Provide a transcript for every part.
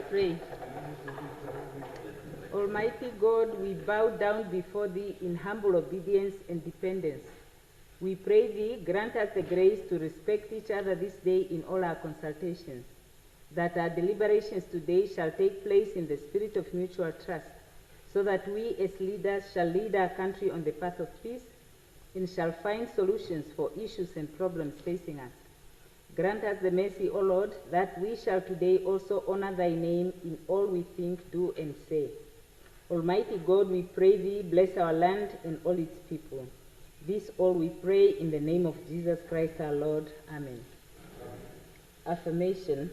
pray. Almighty God, we bow down before Thee in humble obedience and dependence. We pray Thee, grant us the grace to respect each other this day in all our consultations, that our deliberations today shall take place in the spirit of mutual trust, so that we as leaders shall lead our country on the path of peace and shall find solutions for issues and problems facing us. Grant us the mercy, O Lord, that we shall today also honor Thy name in all we think, do, and say. Almighty God, we pray Thee, bless our land and all its people. This all we pray in the name of Jesus Christ our Lord. Amen. Affirmation.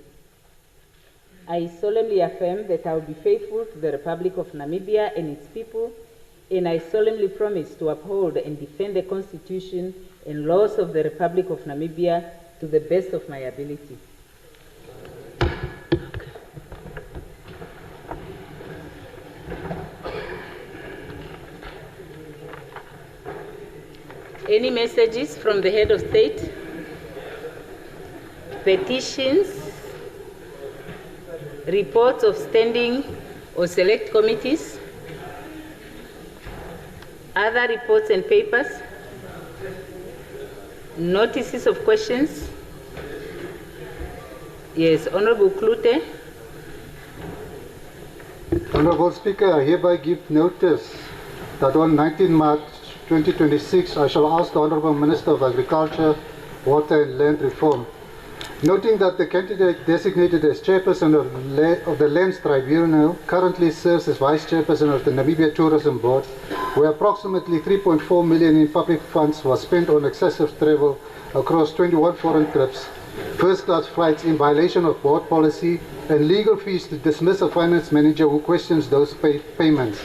I solemnly affirm that I will be faithful to the Republic of Namibia and its people, and I solemnly promise to uphold and defend the Constitution and laws of the Republic of Namibia to the best of my ability. Any messages from the head of state? Petitions? Reports of standing or select committees? Other reports and papers? Notices of questions? Yes, Honorable Klute. Honorable Speaker, I hereby give notice that on 19 March 2026, I shall ask the Honorable Minister of Agriculture, Water and Land Reform, noting that the candidate designated as chairperson of the Lands Tribunal currently serves as vice chairperson of the Namibia Tourism Board, where approximately 3.4 million in public funds was spent on excessive travel across 21 foreign trips, first-class flights in violation of board policy, and legal fees to dismiss a finance manager who questions those payments.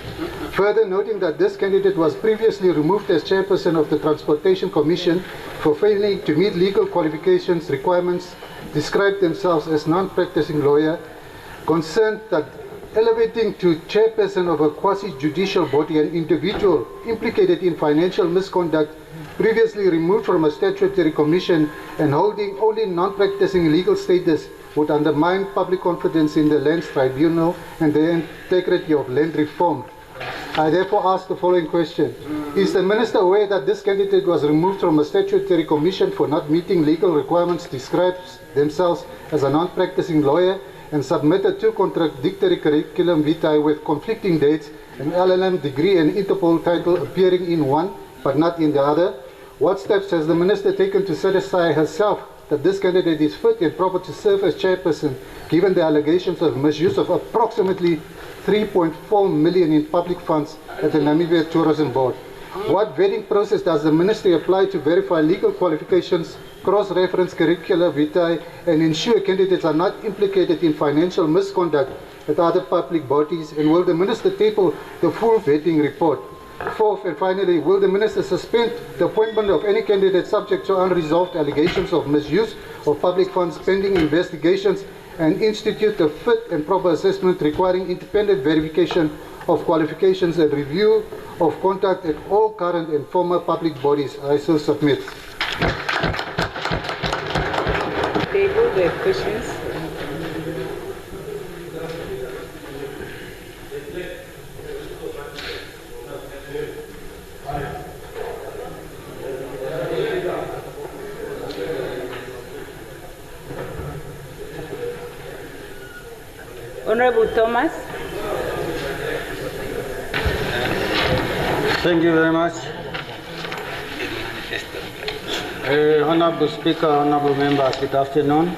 Further noting that this candidate was previously removed as chairperson of the Transportation Commission for failing to meet legal qualifications requirements, described themselves as non-practicing lawyer, concerned that elevating to chairperson of a quasi-judicial body an individual implicated in financial misconduct, previously removed from a statutory commission and holding only non-practicing legal status, would undermine public confidence in the Lands Tribunal and the integrity of land reform. I therefore ask the following question. Is the Minister aware that this candidate was removed from a statutory commission for not meeting legal requirements, describes themselves as a non-practicing lawyer, and submitted two contradictory curriculum vitae with conflicting dates, an LLM degree and Interpol title appearing in one but not in the other? What steps has the Minister taken to satisfy herself that this candidate is fit and proper to serve as chairperson, given the allegations of misuse of approximately 3.4 million in public funds at the Namibia Tourism Board? What vetting process does the Ministry apply to verify legal qualifications, cross-reference curricula vitae, and ensure candidates are not implicated in financial misconduct at other public bodies? And will the Minister table the full vetting report? Fourth and finally, will the Minister suspend the appointment of any candidate subject to unresolved allegations of misuse of public funds pending investigations and institute a fit and proper assessment requiring independent verification of qualifications and review of conduct at all current and former public bodies? I so submit. Table the questions. Honorable Thomas. Thank you very much. Honorable Speaker, honorable members, good afternoon.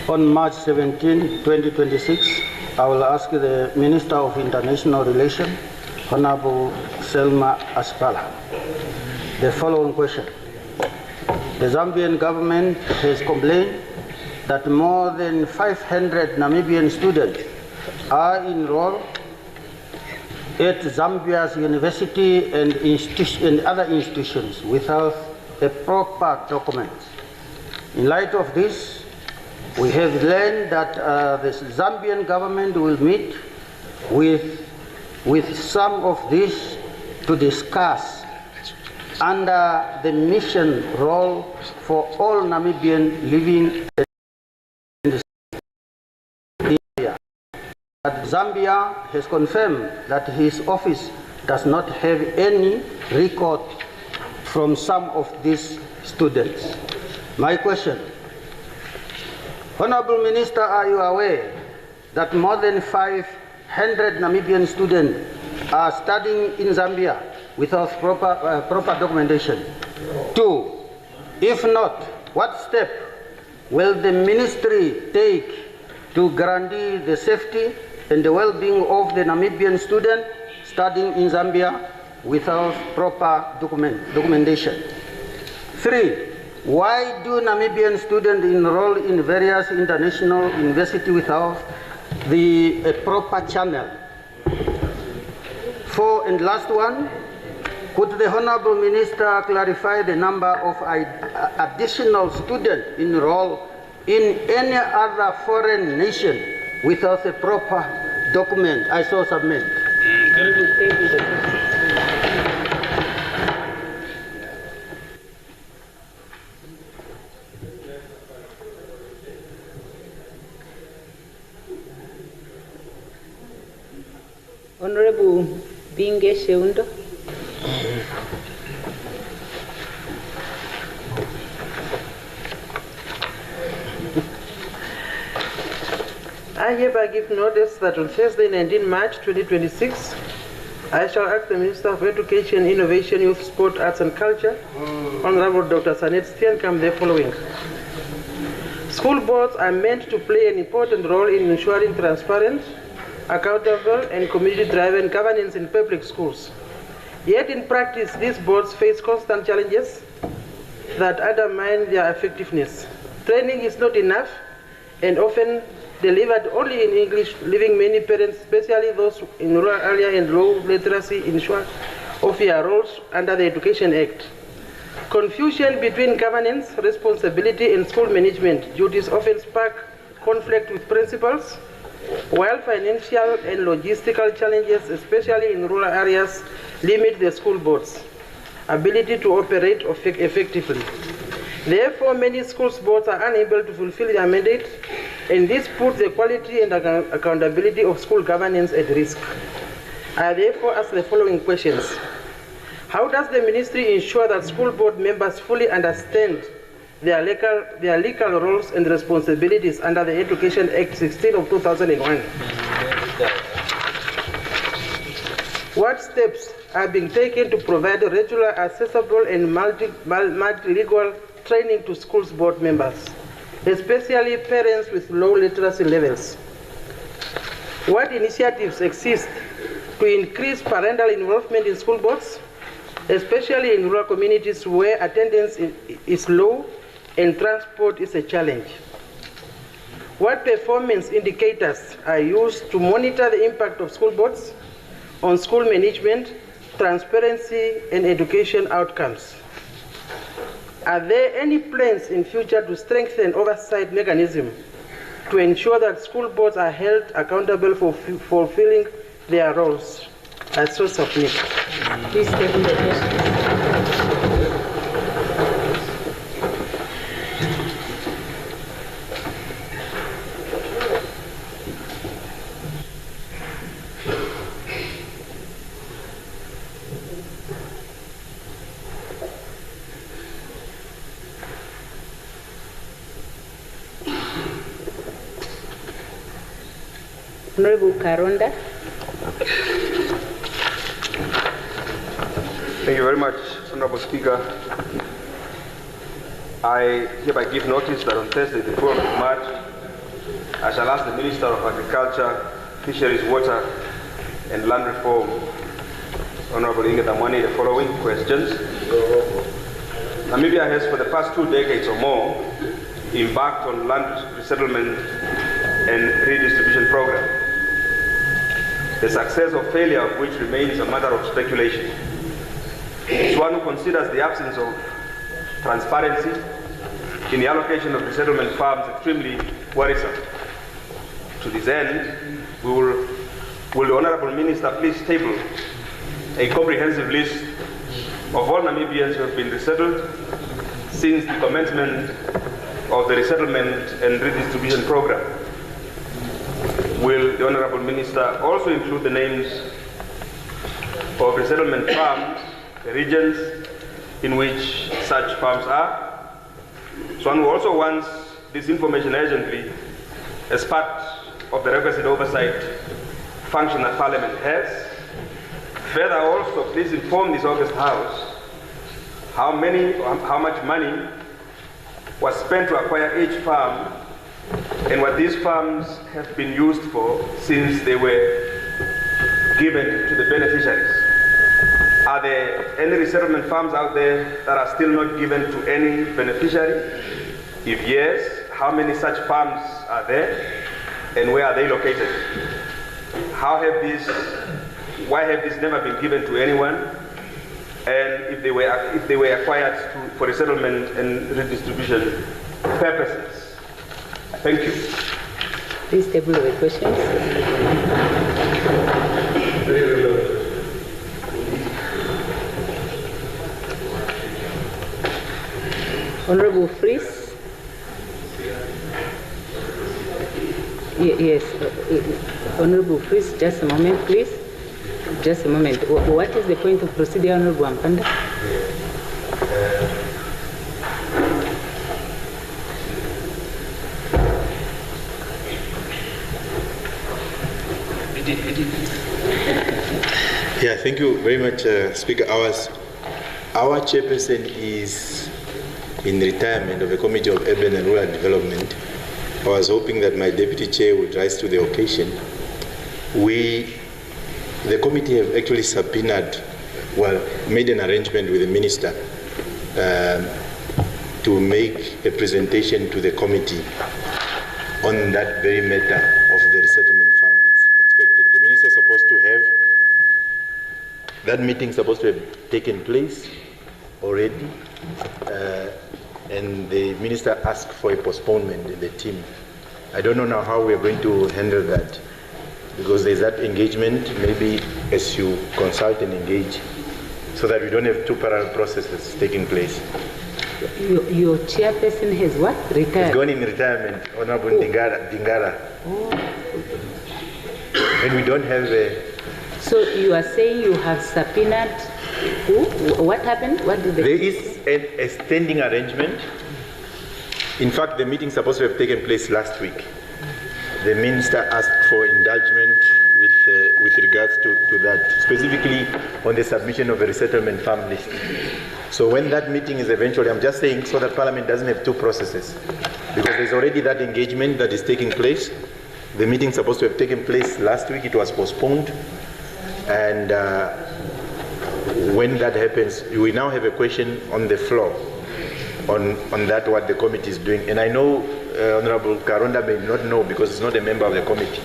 On March 17, 2026, I will ask the Minister of International Relations, Honorable Selma Aspala, the following question. The Zambian government has complained that more than 500 Namibian students are enrolled at Zambia's university and other institutions without a proper document. In light of this, we have learned that the Zambian government will meet with some of these to discuss under the mission role for all Namibians living that Zambia has confirmed that his office does not have any record from some of these students. My question, Honorable Minister, are you aware that more than 500 Namibian students are studying in Zambia without proper documentation? 2, if not, what step will the ministry take to guarantee the safety and the well-being of the Namibian student studying in Zambia without proper documentation? 3, why do Namibian students enroll in various international universities without a proper channel? 4, and last one, could the Honorable Minister clarify the number of additional students enrolled in any other foreign nation without a proper document? I so submit. Honorable Binge Sheundo. I hereby give notice that on Thursday, 19 March 2026, I shall ask the Minister of Education, Innovation, Youth, Sport, Arts and Culture, Honorable Dr. Sanet Steenkamp, the following. School boards are meant to play an important role in ensuring transparent, accountable and community-driven governance in public schools. Yet in practice, these boards face constant challenges that undermine their effectiveness. Training is not enough and often delivered only in English, leaving many parents, especially those in rural areas and low literacy, unsure of their roles under the Education Act. Confusion between governance, responsibility and school management duties often spark conflict with principals, while financial and logistical challenges, especially in rural areas, limit the school board's ability to operate effectively. Therefore, many school boards are unable to fulfill their mandate, and this puts the quality and accountability of school governance at risk. I therefore ask the following questions. How does the ministry ensure that school board members fully understand their legal roles and responsibilities under the Education Act 16 of 2001? What steps are being taken to provide regular, accessible and multilingual training to schools board members, especially parents with low literacy levels? What initiatives exist to increase parental involvement in school boards, especially in rural communities where attendance is low and transport is a challenge? What performance indicators are used to monitor the impact of school boards on school management, transparency, and education outcomes? Are there any plans in future to strengthen oversight mechanism to ensure that school boards are held accountable for fulfilling their roles? I so submit. Please take the questions. Honorable Karonda. Thank you very much, Honorable Speaker. I hereby give notice that on Thursday, the 4th of March, I shall ask the Minister of Agriculture, Fisheries, Water and Land Reform, Honorable Inge Damwani, the following questions. Namibia has for the past 2 decades or more embarked on land resettlement and redistribution program, the success or failure of which remains a matter of speculation. As one who considers the absence of transparency in the allocation of resettlement farms extremely worrisome. To this end, will the Honorable Minister please table a comprehensive list of all Namibians who have been resettled since the commencement of the resettlement and redistribution program? will the Honorable Minister also include the names of resettlement farms, the regions in which such farms are? Swan also wants this information urgently as part of the requisite oversight function that Parliament has. Further, also, please inform this August House how much money was spent to acquire each farm and what these farms have been used for since they were given to the beneficiaries. Are there any resettlement farms out there that are still not given to any beneficiary? If yes, how many such farms are there and where are they located? Why have these never been given to anyone? And if they were acquired for resettlement and redistribution purposes? Thank you. Please table the questions. Honorable Fries. Yes, Honorable Fries, just a moment, please. Just a moment. What is the point of procedure, Honorable Ampanda? Yeah, thank you very much, Speaker. Our chairperson is in retirement of the Committee of Urban and Rural Development. I was hoping that my deputy chair would rise to the occasion. The committee have actually made an arrangement with the minister to make a presentation to the committee on that very matter of the resettlement farm. It's expected. The minister is supposed to have that meeting supposed to have taken place already, and the minister asked for a postponement in the team. I don't know now how we're going to handle that, because there's that engagement, maybe as you consult and engage, so that we don't have two parallel processes taking place. Your chairperson has what? Retired? He's gone in retirement, Honorable Dingara. Oh. And we don't have a... So you are saying you have subpoenaed who? What happened? What did they... There is a standing arrangement. In fact, the meeting is supposed to have taken place last week. The minister asked for indulgement with regards to that, specifically on the submission of a resettlement farm list. So when that meeting is eventually, I'm just saying so that Parliament doesn't have two processes, because there's already that engagement that is taking place. The meeting is supposed to have taken place last week. It was postponed. And when that happens, we now have a question on the floor on that, what the committee is doing. And I know Honorable Karonda may not know because he's not a member of the committee.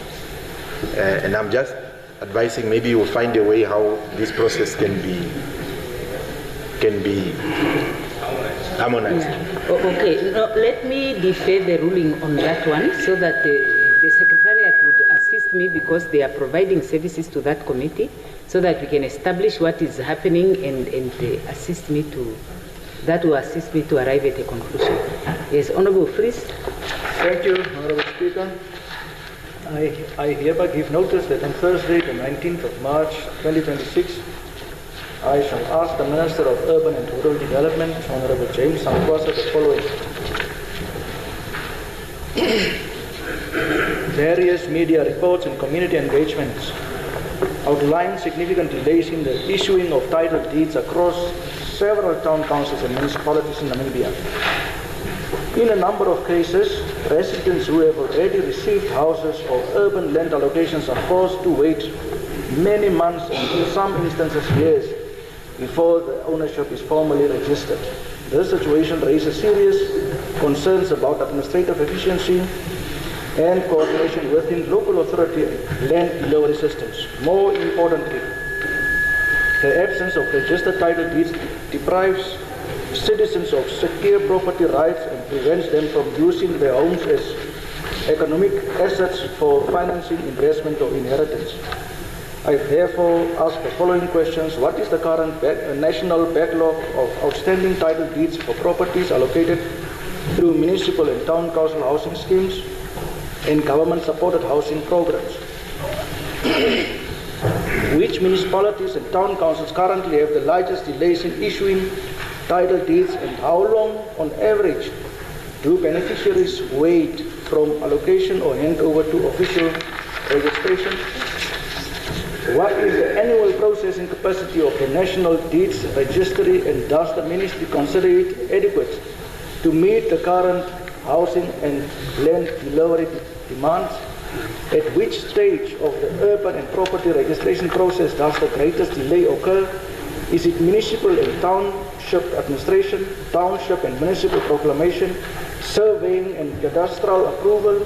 And I'm just advising maybe we'll find a way how this process can be harmonized. Yeah. Okay, no, let me defer the ruling on that one so that the Secretariat would assist me, because they are providing services to that committee, so that we can establish what is happening and assist me to, that will assist me to arrive at a conclusion. Yes, Honorable Fries. Thank you, Honorable Speaker. I hereby give notice that on Thursday, the 19th of March, 2026, I shall ask the Minister of Urban and Rural Development, Honorable James Sankwasa, the following. Various media reports and community engagements outline significant delays in the issuing of title deeds across several town councils and municipalities in Namibia. In a number of cases, residents who have already received houses or urban land allocations are forced to wait many months and in some instances years before the ownership is formally registered. This situation raises serious concerns about administrative efficiency and coordination within local authority land delivery systems. More importantly, the absence of registered title deeds deprives citizens of secure property rights and prevents them from using their homes as economic assets for financing, investment, or inheritance. I therefore ask the following questions. What is the current national backlog of outstanding title deeds for properties allocated through municipal and town council housing schemes? and government-supported housing programs. Which municipalities and town councils currently have the largest delays in issuing title deeds, and how long, on average, do beneficiaries wait from allocation or handover to official registration? What is the annual processing capacity of the National Deeds Registry, and does the Ministry consider it adequate to meet the current housing and land delivery demands? At which stage of the urban and property registration process does the greatest delay occur? Is it municipal and township administration, township and municipal proclamation, surveying and cadastral approval,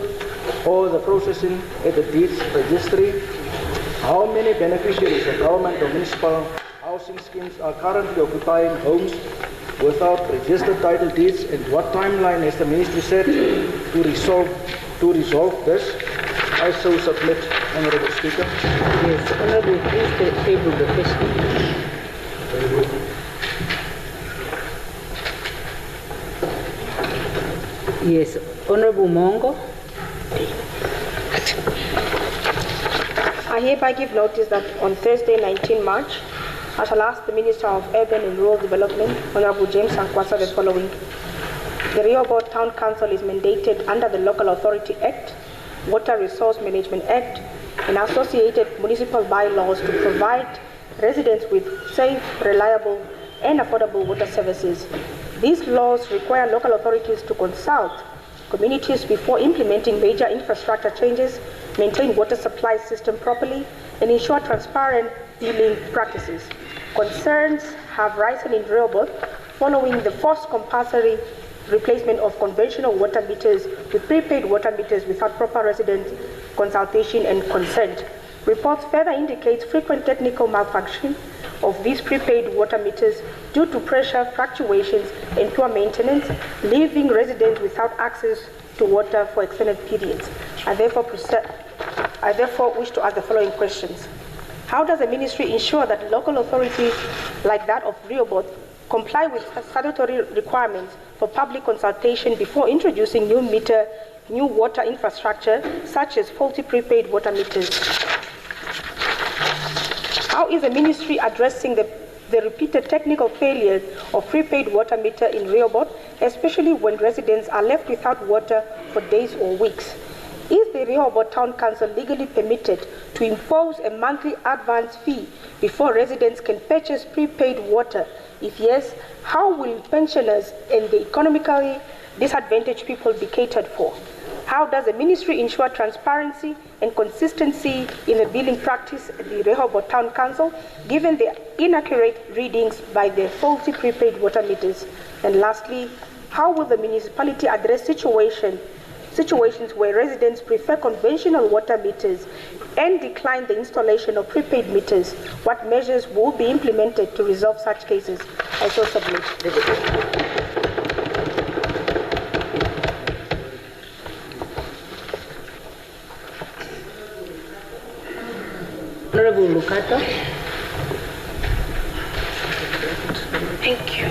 or the processing at the deeds registry? How many beneficiaries of government or municipal housing schemes are currently occupying homes without registered title deeds, and what timeline has the Ministry set to resolve this? I so submit, Honourable Speaker. Yes, Honourable, please table the question. Yes, Honourable Mongo. I hereby give notice that on Thursday, 19 March, I shall ask the Minister of Urban and Rural Development, Honourable James Sankwasa, the following. The Rehoboth Town Council is mandated under the Local Authority Act, Water Resource Management Act, and associated municipal bylaws to provide residents with safe, reliable, and affordable water services. These laws require local authorities to consult communities before implementing major infrastructure changes, maintain water supply system properly, and ensure transparent billing practices. Concerns have risen in Rehoboth following the forced compulsory replacement of conventional water meters with prepaid water meters without proper resident consultation and consent. Reports further indicate frequent technical malfunction of these prepaid water meters due to pressure fluctuations and poor maintenance, leaving residents without access to water for extended periods. I therefore wish to ask the following questions. How does the Ministry ensure that local authorities like that of Rehoboth comply with statutory requirements for public consultation before introducing new water infrastructure such as faulty prepaid water meters? How is the Ministry addressing the repeated technical failures of prepaid water meter in Rehoboth, especially when residents are left without water for days or weeks? Is the Rehoboth Town Council legally permitted to impose a monthly advance fee before residents can purchase prepaid water? If yes, how will pensioners and the economically disadvantaged people be catered for? How does the Ministry ensure transparency and consistency in the billing practice at the Rehoboth Town Council, given the inaccurate readings by the faulty prepaid water meters? And lastly, how will the municipality address situations where residents prefer conventional water meters and decline the installation of prepaid meters? What measures will be implemented to resolve such cases? I so submit. Honourable Lukato. Thank you.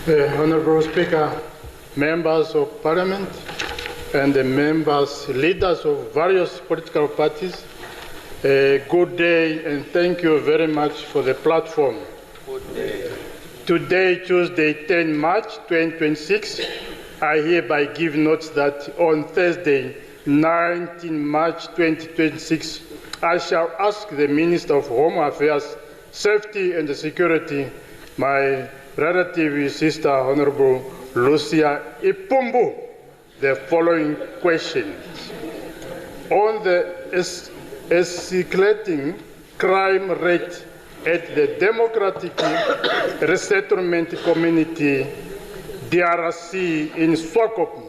Honourable Speaker, members of Parliament, and the leaders of various political parties, good day, and thank you very much for the platform. Good day. Today, Tuesday, 10 March 2026, I hereby give notice that on Thursday, 19 March 2026, I shall ask the Minister of Home Affairs, Safety and Security, my relative sister, Honourable Lucia Ipumbu, the following questions. On the escalating crime rate at the Democratic Resettlement Community, DRC, in Swakop,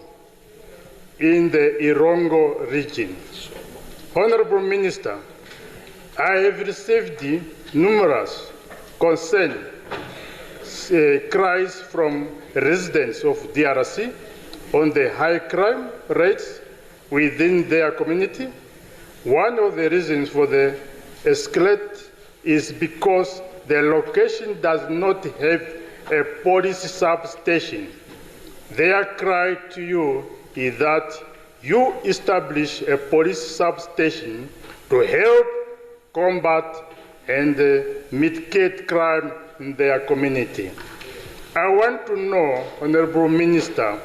in the Irongo region. Honourable Minister, I have received numerous concerns, cries from residents of DRC on the high crime rates within their community. One of the reasons for the escalate is because the location does not have a police substation. their cry to you is that you establish a police substation to help combat and mitigate crime in their community. I want to know, Honorable Minister,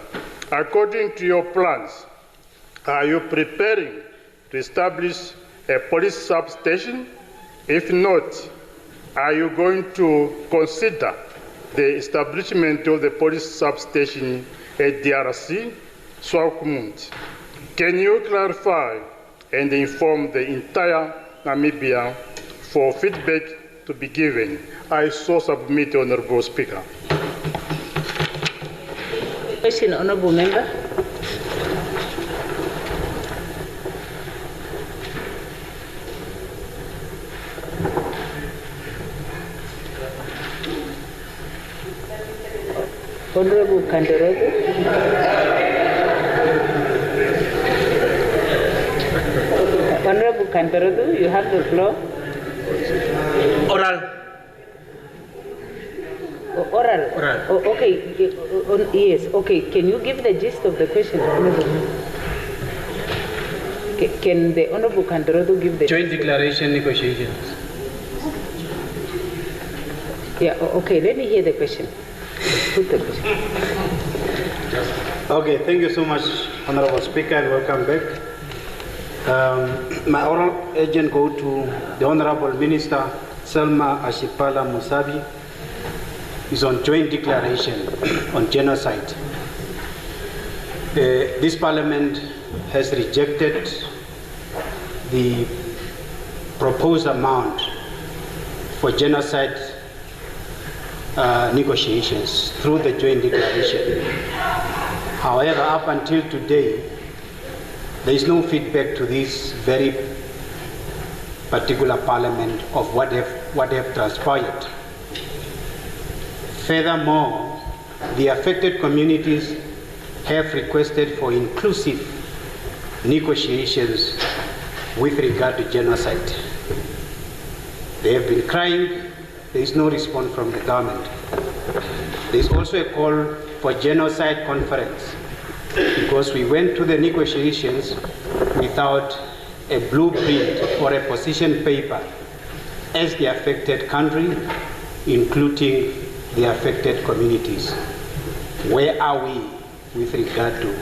according to your plans, are you preparing to establish a police substation? If not, are you going to consider the establishment of the police substation at DRC, Swakopmund? Can you clarify and inform the entire Namibia for feedback to be given? I so submit, Honorable Speaker. Question, Honorable Member. Honorable Kanderogo. Honorable Kanderogo, you have the floor. Oral. Oral. Oh, okay. Yes. Okay. Can you give the gist of the question, Honorable? Can the Honorable Kanderogo give the joint declaration negotiations? Yeah. Okay. Let me hear the question. Put the question. Okay. Thank you so much, Honorable Speaker, and welcome back. My oral agent go to the Honorable Minister Selma Ashipala Musabi. Is on joint declaration on genocide. This Parliament has rejected the proposed amount for genocide negotiations through the joint declaration. However, up until today, there is no feedback to this very particular Parliament of what have transpired. Furthermore, the affected communities have requested for inclusive negotiations with regard to genocide. They have been crying, there is no response from the government. There is also a call for genocide conference because we went to the negotiations without a blueprint or a position paper as the affected country, including the affected communities. Where are we with regard to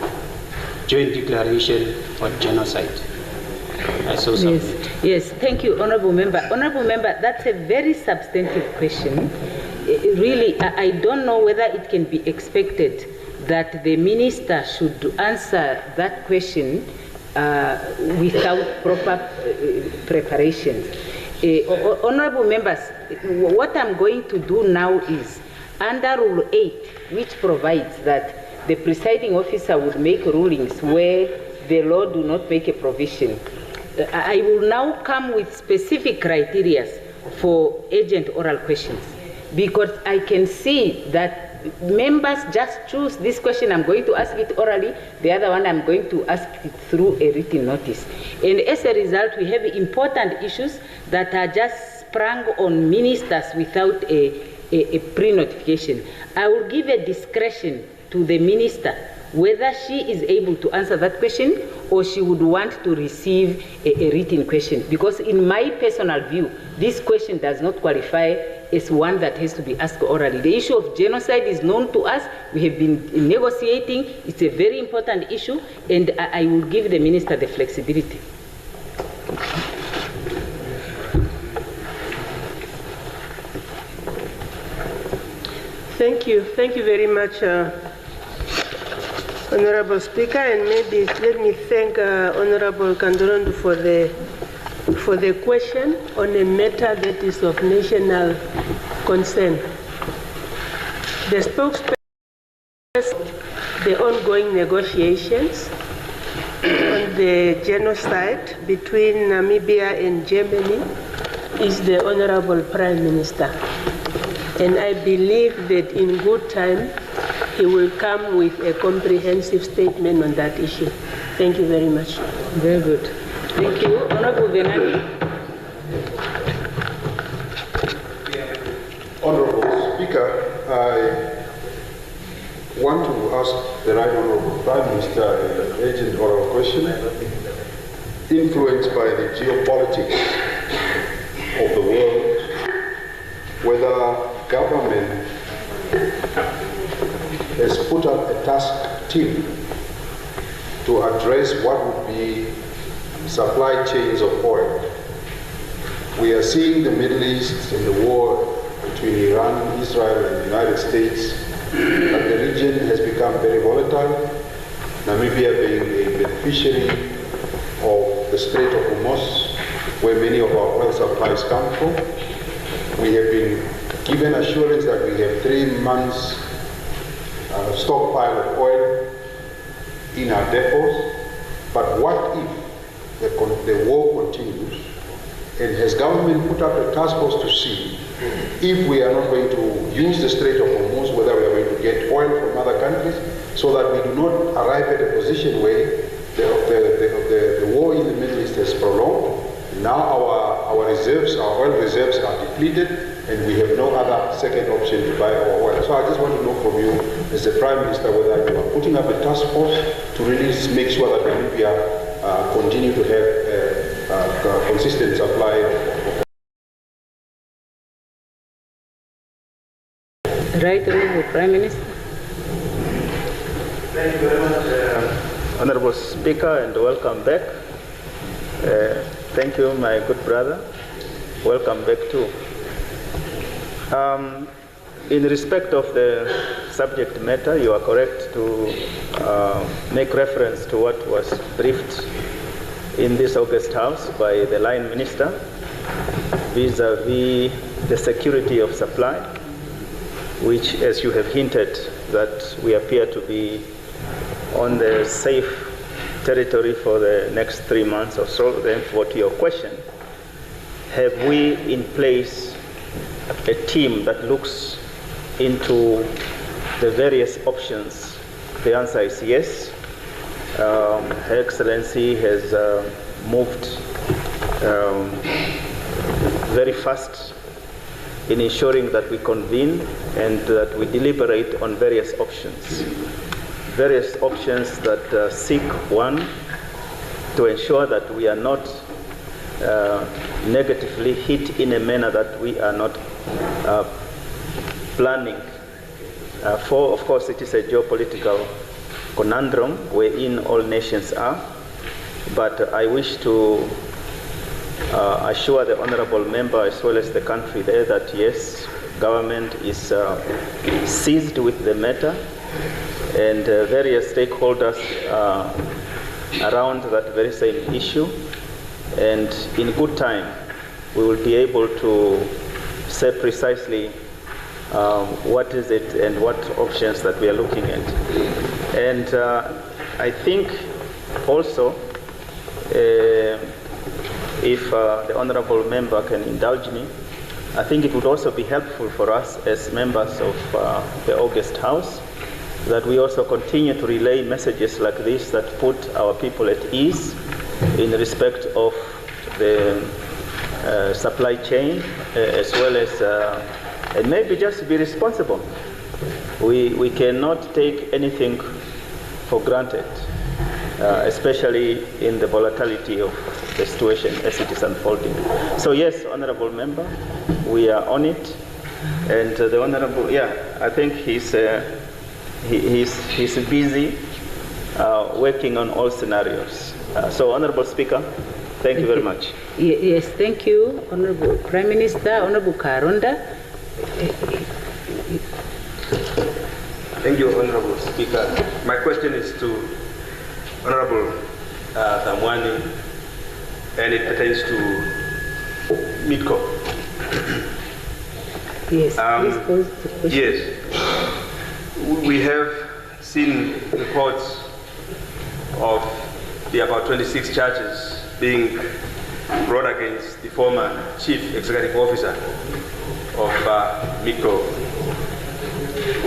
joint declaration on genocide? I so submit. Yes, thank you, Honorable Member. Honorable Member, that's a very substantive question. Really, I don't know whether it can be expected that the Minister should answer that question without proper preparation. Honorable Members, what I'm going to do now is, under Rule 8, which provides that the presiding officer would make rulings where the law do not make a provision, I will now come with specific criteria for urgent oral questions, because I can see that members just choose this question, I'm going to ask it orally, the other one I'm going to ask it through a written notice. And as a result, we have important issues that are just sprung on ministers without a pre-notification. I will give a discretion to the minister whether she is able to answer that question or she would want to receive a written question. Because in my personal view, this question does not qualify as one that has to be asked orally. The issue of genocide is known to us. We have been negotiating. It's a very important issue, and I will give the minister the flexibility. Thank you. Thank you very much, Honorable Speaker, and maybe let me thank Honorable Kanderogo for the question on a matter that is of national concern. The spokesperson the ongoing negotiations on the genocide between Namibia and Germany is the Honorable Prime Minister. And I believe that in good time, he will come with a comprehensive statement on that issue. Thank you very much. Very good. Thank you. Honorable Venani. Honorable Speaker, I want to ask the Right Honourable Prime Minister an urgent oral question. Influenced by the geopolitics of the world, whether government has put up a task team to address what would be supply chains of oil. We are seeing the Middle East and the war between Iran, Israel, and the United States, that the region has become very volatile, Namibia being a beneficiary of the Strait of Hormuz, where many of our oil supplies come from. We have been given assurance that we have 3 months stockpile of oil in our depots. But what if the war continues? And has government put up a task force to see if we are not going to use the Strait of Hormuz, whether we are going to get oil from other countries, so that we do not arrive at a position where the war in the Middle East has prolonged. Now our reserves, our oil reserves are depleted, and we have no other second option to buy our oil. So I just want to know from you, as the Prime Minister, whether you are putting up a task force to really make sure that Namibia continue to have consistent supply of Right Honourable Prime Minister. Thank you very much, Honourable Speaker, and welcome back. Thank you, my good brother. Welcome back too. In respect of the subject matter, you are correct to make reference to what was briefed in this August House by the Line Minister vis-a-vis the security of supply, which, as you have hinted, that we appear to be on the safe territory for the next 3 months or so. Then, for your question, have we in place a team that looks into the various options? The answer is yes. Her Excellency has moved very fast in ensuring that we convene and that we deliberate on various options. Various options that seek, one, to ensure that we are not negatively hit in a manner that we are not planning for. Of course, it is a geopolitical conundrum wherein all nations are, but I wish to assure the honourable member as well as the country there that yes, government is seized with the matter, and various stakeholders around that very same issue, and in good time we will be able to say precisely what is it and what options that we are looking at. And I think also, if the honourable member can indulge me, I think it would also be helpful for us as members of the August House that we also continue to relay messages like this that put our people at ease in respect of the supply chain, as well as, and maybe just be responsible. We cannot take anything for granted, especially in the volatility of the situation as it is unfolding. So yes, honourable member, we are on it, and the honourable, I think he's busy working on all scenarios. So, Honourable Speaker, thank you very much. Yes, thank you, Honourable Prime Minister, Honourable Karonda. Thank you, Honourable Speaker. My question is to Honourable Thamwani, and it pertains to MIDCO. Yes, please pose the question. Yes. We have seen reports of the about 26 charges being brought against the former Chief Executive Officer of MIDCO.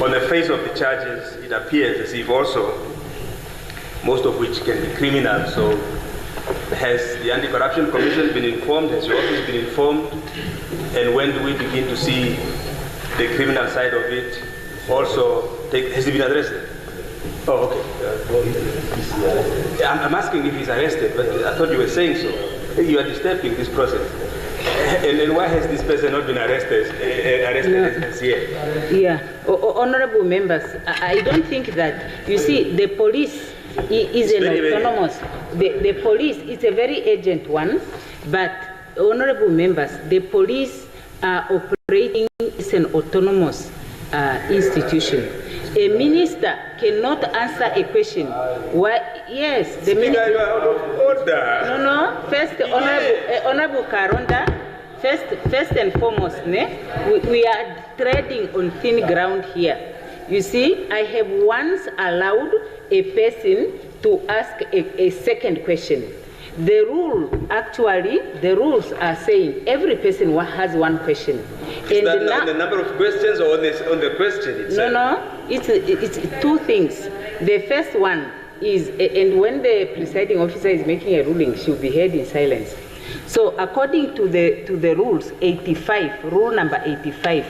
On the face of the charges, it appears as if also most of which can be criminal. So has the Anti-Corruption Commission been informed? Has your office been informed? And when do we begin to see the criminal side of it also has he been arrested? Oh, okay. I'm asking if he's arrested, but I thought you were saying so. You are disturbing this process. And why has this person not been arrested as yet? Yeah, honorable members, I don't think that, you see, the police is an autonomous, the police is a very urgent one, but honorable members, the police are operating as an autonomous institution. A minister cannot answer a question. Why? Yes, the minister. You are out of order. No. First, honorable Karonda. First and foremost, we are treading on thin ground here. You see, I have once allowed a person to ask a second question. The rules are saying every person has one question. Is that on the number of questions or on the question itself? No, it's two things. The first one is, and when the presiding officer is making a ruling, she'll be heard in silence. So according to the rules, 85, rule number 85,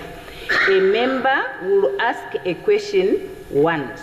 a member will ask a question once.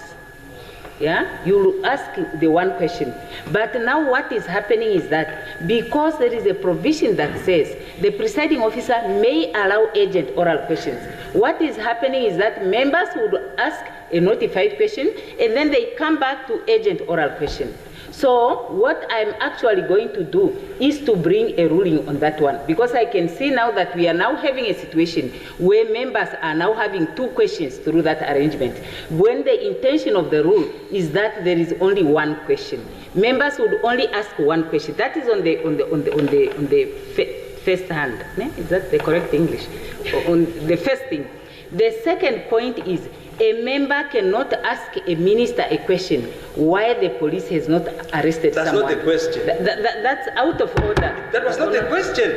Yeah, you will ask the one question. But now what is happening is that because there is a provision that says the presiding officer may allow urgent oral questions, what is happening is that members would ask a notified question and then they come back to urgent oral question. So what I'm actually going to do is to bring a ruling on that one, because I can see now that we are now having a situation where members are now having two questions through that arrangement, when the intention of the rule is that there is only one question. Members would only ask one question. That is on the first hand. Is that the correct English? On the first thing. The second point is, a member cannot ask a minister a question why the police has not arrested someone. That's not the question. That's out of order. That was not the question.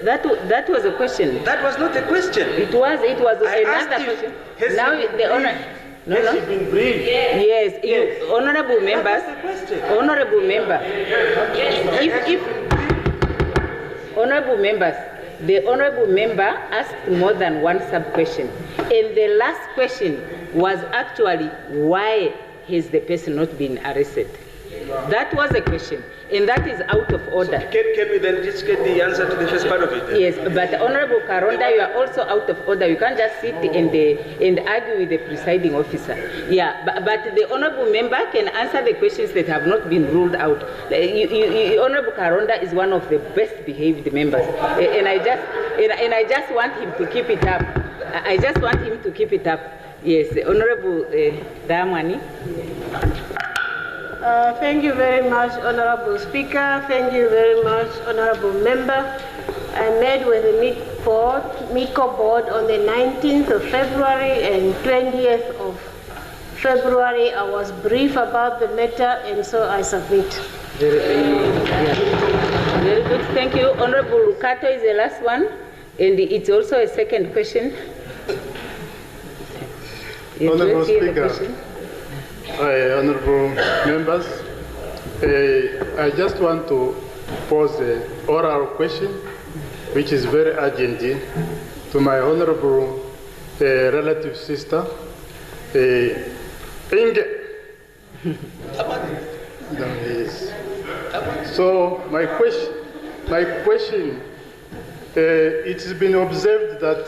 That was a question. That was not the question. It was another question. Now the honor. No. Has she been briefed? Yes. Honorable members. That was the question. Honorable member. If honorable members. The honorable member asked more than one sub-question. And the last question was actually, why has the person not been arrested? That was a question, and that is out of order. So can we then just get the answer to the first part of it? Then? Yes, but Honorable Karonda, you are also out of order. You can't just sit and argue with the presiding officer. Yeah, but the honorable member can answer the questions that have not been ruled out. Honorable Karonda is one of the best behaved members, and I just want him to keep it up. I just want him to keep it up. Yes, Honorable Damani. Thank you very much, Honorable Speaker. Thank you very much, Honorable Member. I met with the MICO board on the 19th of February and 20th of February. I was briefed about the matter, and so I submit. Very good. Thank you. Honorable Lukato is the last one, and it's also a second question. Honorable Speaker. Honorable members, I just want to pose an oral question, which is very urgent, to my honorable relative sister, Inge. So my question, it has been observed that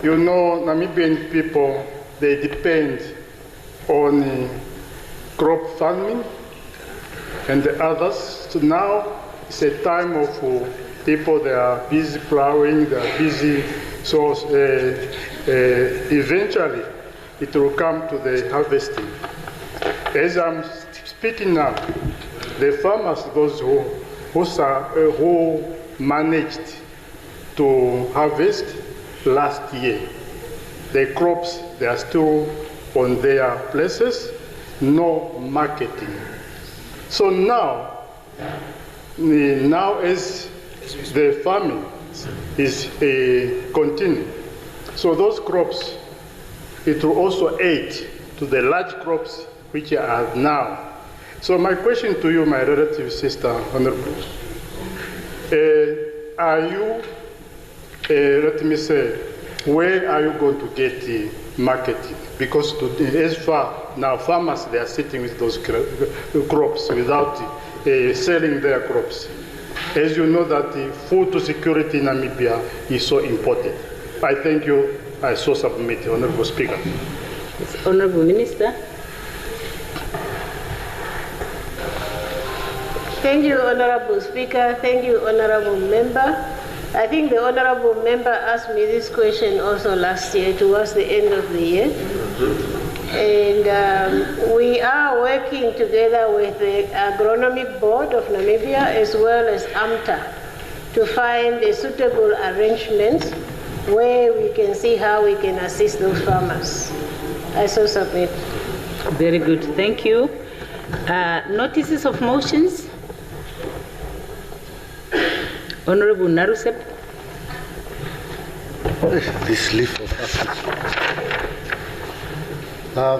Namibian people, they depend on crop farming and the others. So now it's a time of people, they are busy plowing, they are busy. So eventually it will come to the harvesting. As I'm speaking now, the farmers, those who managed to harvest last year, the crops, they are still on their places, no marketing. So now as the farming is continuing, so those crops, it will also aid to the large crops which are now. So my question to you, my relative sister, Honorable, are you, let me say, where are you going to get marketing, because as far now farmers, they are sitting with those crops without selling their crops. As you know that the food security in Namibia is so important. I thank you. I so submit, Honorable Speaker. Yes, Honorable Minister. Thank you, Honorable Speaker. Thank you, Honorable Member. I think the Honorable Member asked me this question also last year, towards the end of the year. And we are working together with the Agronomic Board of Namibia as well as AMTA to find a suitable arrangement where we can see how we can assist those farmers. I so submit. Very good, thank you. Notices of motions. Honorable Narusep. This leaf of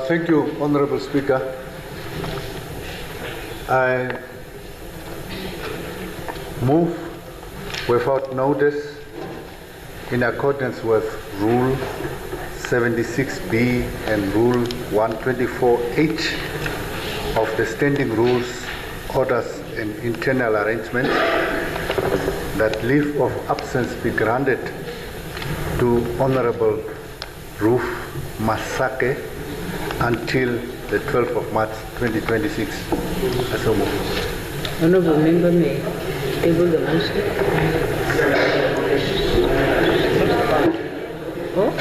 thank you, Honorable Speaker. I move without notice in accordance with Rule 76B and Rule 124H of the Standing Rules, Orders and Internal Arrangements, that leave of absence be granted to Honorable Ruth Masake until the 12th of March 2026. I so move. Honorable Member may table the motion. Oh?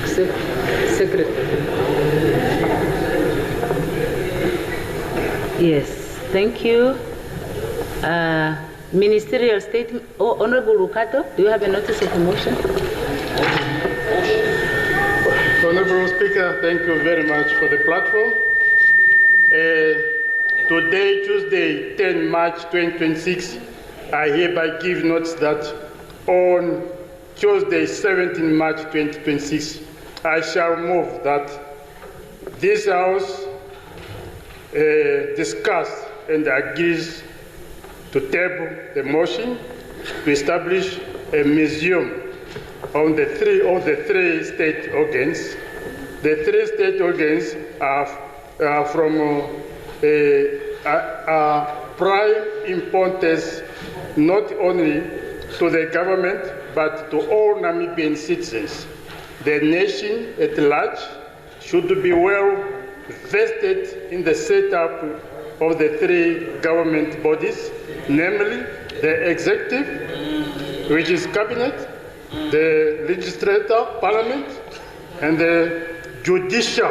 Accept. Secretary. Yes, thank you. Ministerial statement. Oh, Honorable Rukato, do you have a notice of motion? Honorable Speaker, thank you very much for the platform. Today, Tuesday, 10 March 2026, I hereby give notice that on Tuesday, 17 March 2026, I shall move that this House discuss and agrees to table the motion to establish a museum on the three state organs. The three state organs are from prime importance not only to the government but to all Namibian citizens. The nation at large should be well vested in the setup of the three government bodies, namely the executive, which is cabinet, the legislature, parliament, and the judicial,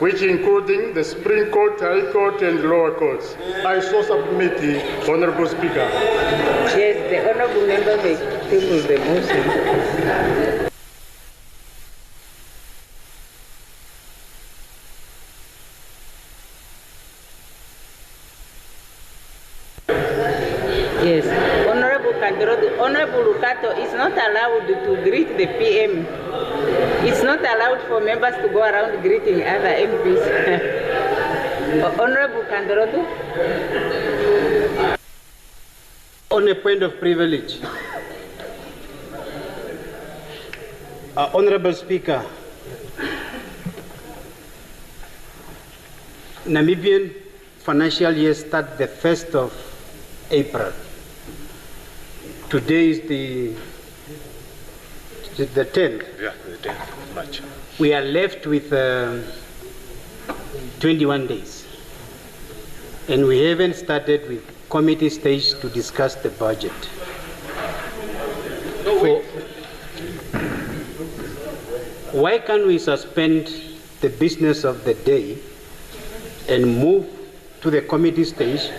which including the Supreme Court, High Court, and lower courts. I so submit, the Honorable Speaker. Yes, the Honorable Member may table the motion. Yes, Honorable Rukato is not allowed to greet the PM. It's not allowed for members to go around greeting other MPs. Honorable Kandorodu. On a point of privilege, Honorable Speaker, Namibian financial year starts the 1st of April. Today is the 10th. Yeah, the 10th of March. We are left with 21 days. And we haven't started with committee stage to discuss the budget. Why can't we suspend the business of the day and move to the committee stage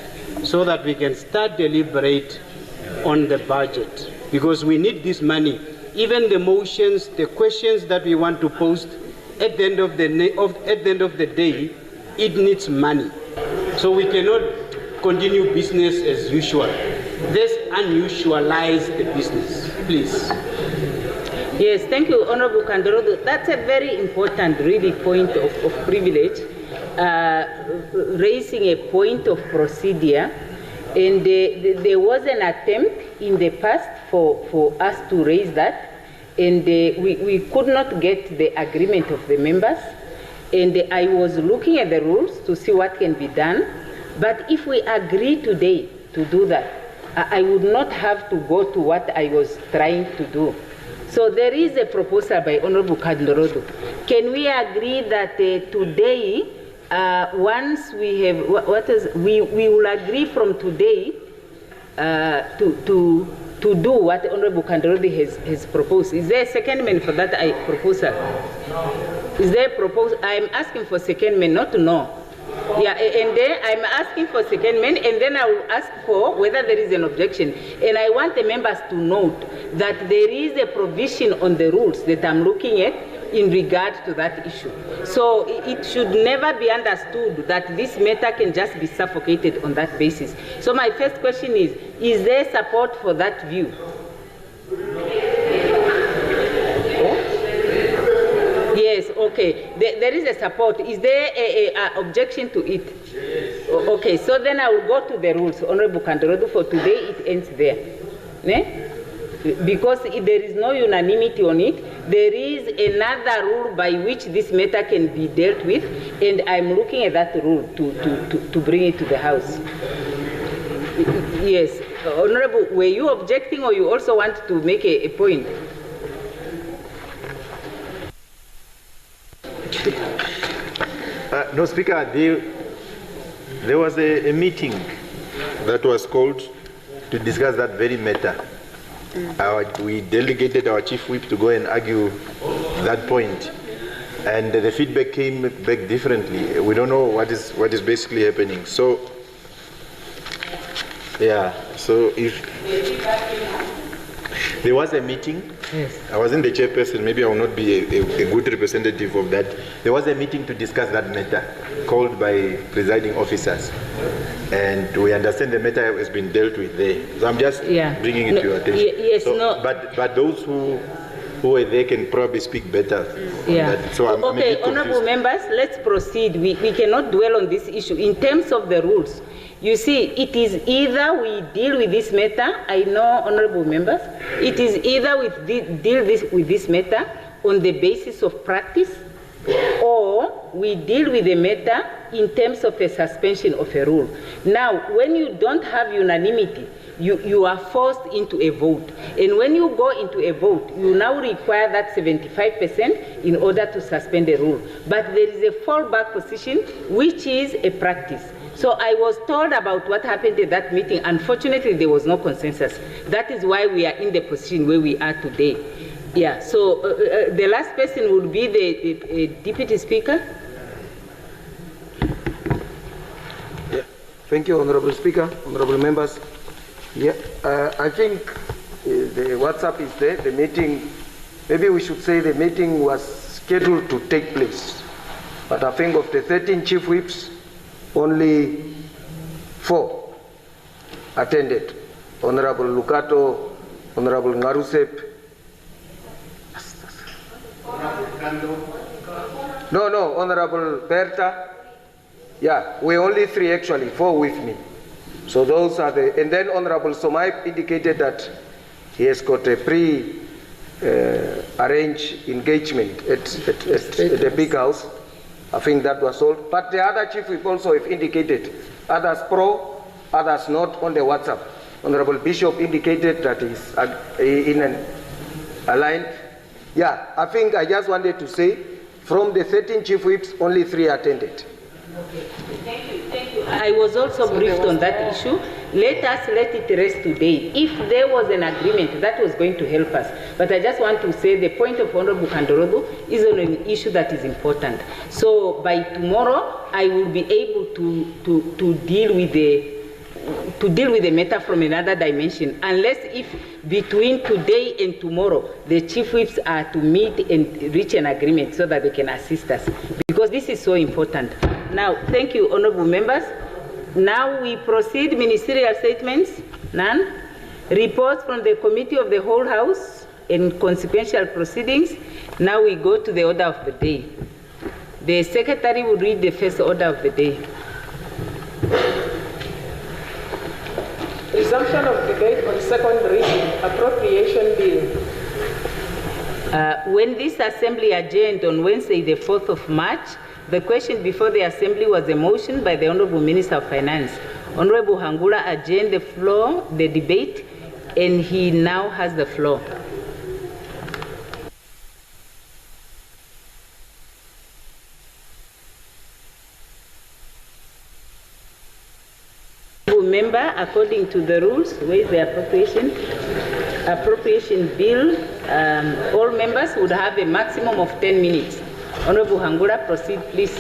so that we can start deliberate on the budget? Because we need this money. Even the motions, the questions that we want to post, at the end of the day, it needs money. So we cannot continue business as usual. Let's unusualize the business, please. Yes, thank you, Honorable Kandorodo. That's a very important really point of privilege, raising a point of procedure. And there was an attempt in the past for us to raise that, and we could not get the agreement of the members, and I was looking at the rules to see what can be done. But if we agree today to do that, I would not have to go to what I was trying to do. So there is a proposal by Honorable Kandorodo. Can we agree that today, once we have, we will agree from today to do what Honorable Kandorodo has proposed? Is there a secondment for that proposal? Is there a proposal? I'm asking for secondment, not no. Yeah, and then I'm asking for secondment, and then I will ask for whether there is an objection. And I want the members to note that there is a provision on the rules that I'm looking at in regard to that issue. So it should never be understood that this matter can just be suffocated on that basis. So my first question is there support for that view? Yes, okay. There is a support. Is there an objection to it? Yes. Okay, so then I will go to the rules. Honorable Kandorodo, for today it ends there. Ne? Because there is no unanimity on it, there is another rule by which this matter can be dealt with, and I'm looking at that rule to bring it to the House. Yes. Honorable, were you objecting, or you also want to make a point? No, Speaker, there was a meeting that was called to discuss that very matter. We delegated our chief whip to go and argue that point, and the feedback came back differently. We don't know what is basically happening. So, yeah. So if there was a meeting, yes. I wasn't the chairperson. Maybe I will not be a good representative of that. There was a meeting to discuss that matter, called by presiding officers, and we understand the matter has been dealt with there. So I'm just bringing it to your attention. Yes, so, no. But those who were there can probably speak better on that. So I'm okay, honourable members, let's proceed. We cannot dwell on this issue in terms of the rules. You see, it is either we deal with this matter, I know, honourable members, it is either we deal with this matter on the basis of practice, or we deal with the matter in terms of a suspension of a rule. Now, when you don't have unanimity, you are forced into a vote. And when you go into a vote, you now require that 75% in order to suspend a rule. But there is a fallback position, which is a practice. So I was told about what happened at that meeting. Unfortunately, there was no consensus. That is why we are in the position where we are today. Yeah, so the last person would be the Deputy Speaker. Yeah. Thank you, Honorable Speaker, honorable members. Yeah, I think the WhatsApp is there. The meeting, maybe we should say the meeting was scheduled to take place. But I think of the 13 chief whips, only 4 attended. Honorable Lucato, Honorable Ngarusep. No, Honorable Berta. Yeah, we're only 3 actually, 4 with me. So those are the, and then Honorable Somai indicated that he has got a pre-arranged engagement at the big house. I think that was all. But the other chief whip also have indicated, others pro, others not on the WhatsApp. Honorable Bishop indicated that he's in an aligned. Yeah, I think I just wanted to say, from the 13 chief whips, only 3 attended. Okay. Thank you. I was also briefed on that issue. Let it rest today. If there was an agreement, that was going to help us. But I just want to say the point of Honorable Kandorodo is on an issue that is important. So by tomorrow, I will be able to deal with the matter from another dimension, unless if between today and tomorrow the chief whips are to meet and reach an agreement so that they can assist us, because this is so important. Now, thank you, honorable members. Now we proceed. Ministerial statements, none. Reports from the Committee of the Whole House and consequential proceedings. Now we go to the order of the day. The Secretary will read the first order of the day. Resumption of debate on second reading, appropriation bill. When this assembly adjourned on Wednesday, the 4th of March, the question before the assembly was a motion by the Honorable Minister of Finance. Honorable Hangula adjourned the debate, and he now has the floor. Member, according to the rules, where is the appropriation bill? All members would have a maximum of 10 minutes. Honorable Hangula, proceed, please.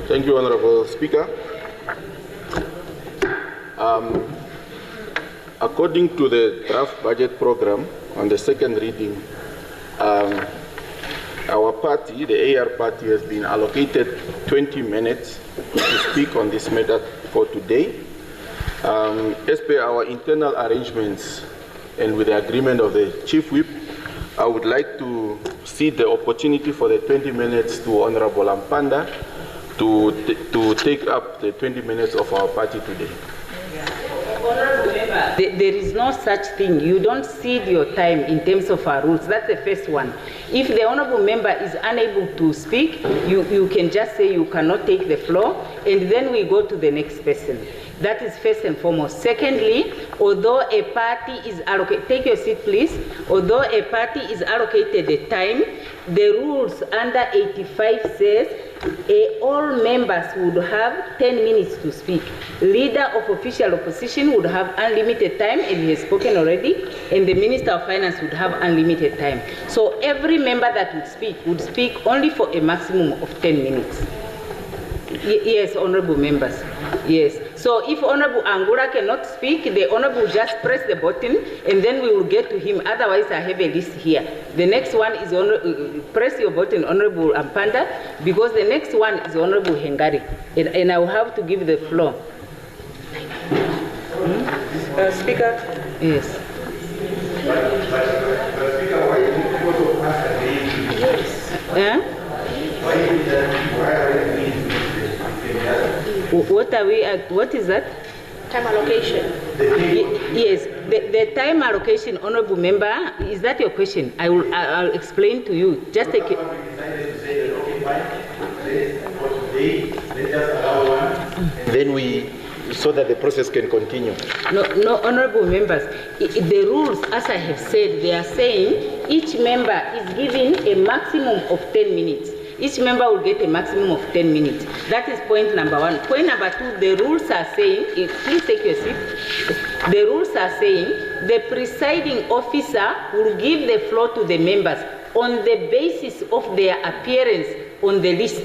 Thank you, Honorable Speaker. According to the draft budget program on the second reading, our party, the AR party, has been allocated 20 minutes to speak on this matter for today. As per our internal arrangements and with the agreement of the Chief Whip, I would like to cede the opportunity for the 20 minutes to Honorable Ampanda to take up the 20 minutes of our party today. There is no such thing. You don't cede your time in terms of our rules. That's the first one. If the honorable member is unable to speak, you can just say you cannot take the floor, and then we go to the next person. That is first and foremost. Secondly, although a party is allocated, take your seat please, although a party is allocated a time, the rules under 85 says all members would have 10 minutes to speak. Leader of official opposition would have unlimited time, and he has spoken already, and the Minister of Finance would have unlimited time. So every member that would speak only for a maximum of 10 minutes. Yes, honorable members. Yes. So if Honorable Angula cannot speak, the honorable just press the button, and then we will get to him. Otherwise, I have a list here. The next one is press your button, Honorable Ampanda, because the next one is Honorable Hengari, and I will have to give the floor. Speaker. Yes. Speaker, why did you also pass a day? Yes. What is that? Time allocation. Yes, the time allocation, honorable member, is that your question? I'll explain to you. Just take it. Then so that the process can continue. No, honorable members. The rules, as I have said, they are saying each member is given a maximum of 10 minutes. Each member will get a maximum of 10 minutes. That is point number one. Point number two, the rules are saying, please take your seat. The rules are saying the presiding officer will give the floor to the members on the basis of their appearance on the list.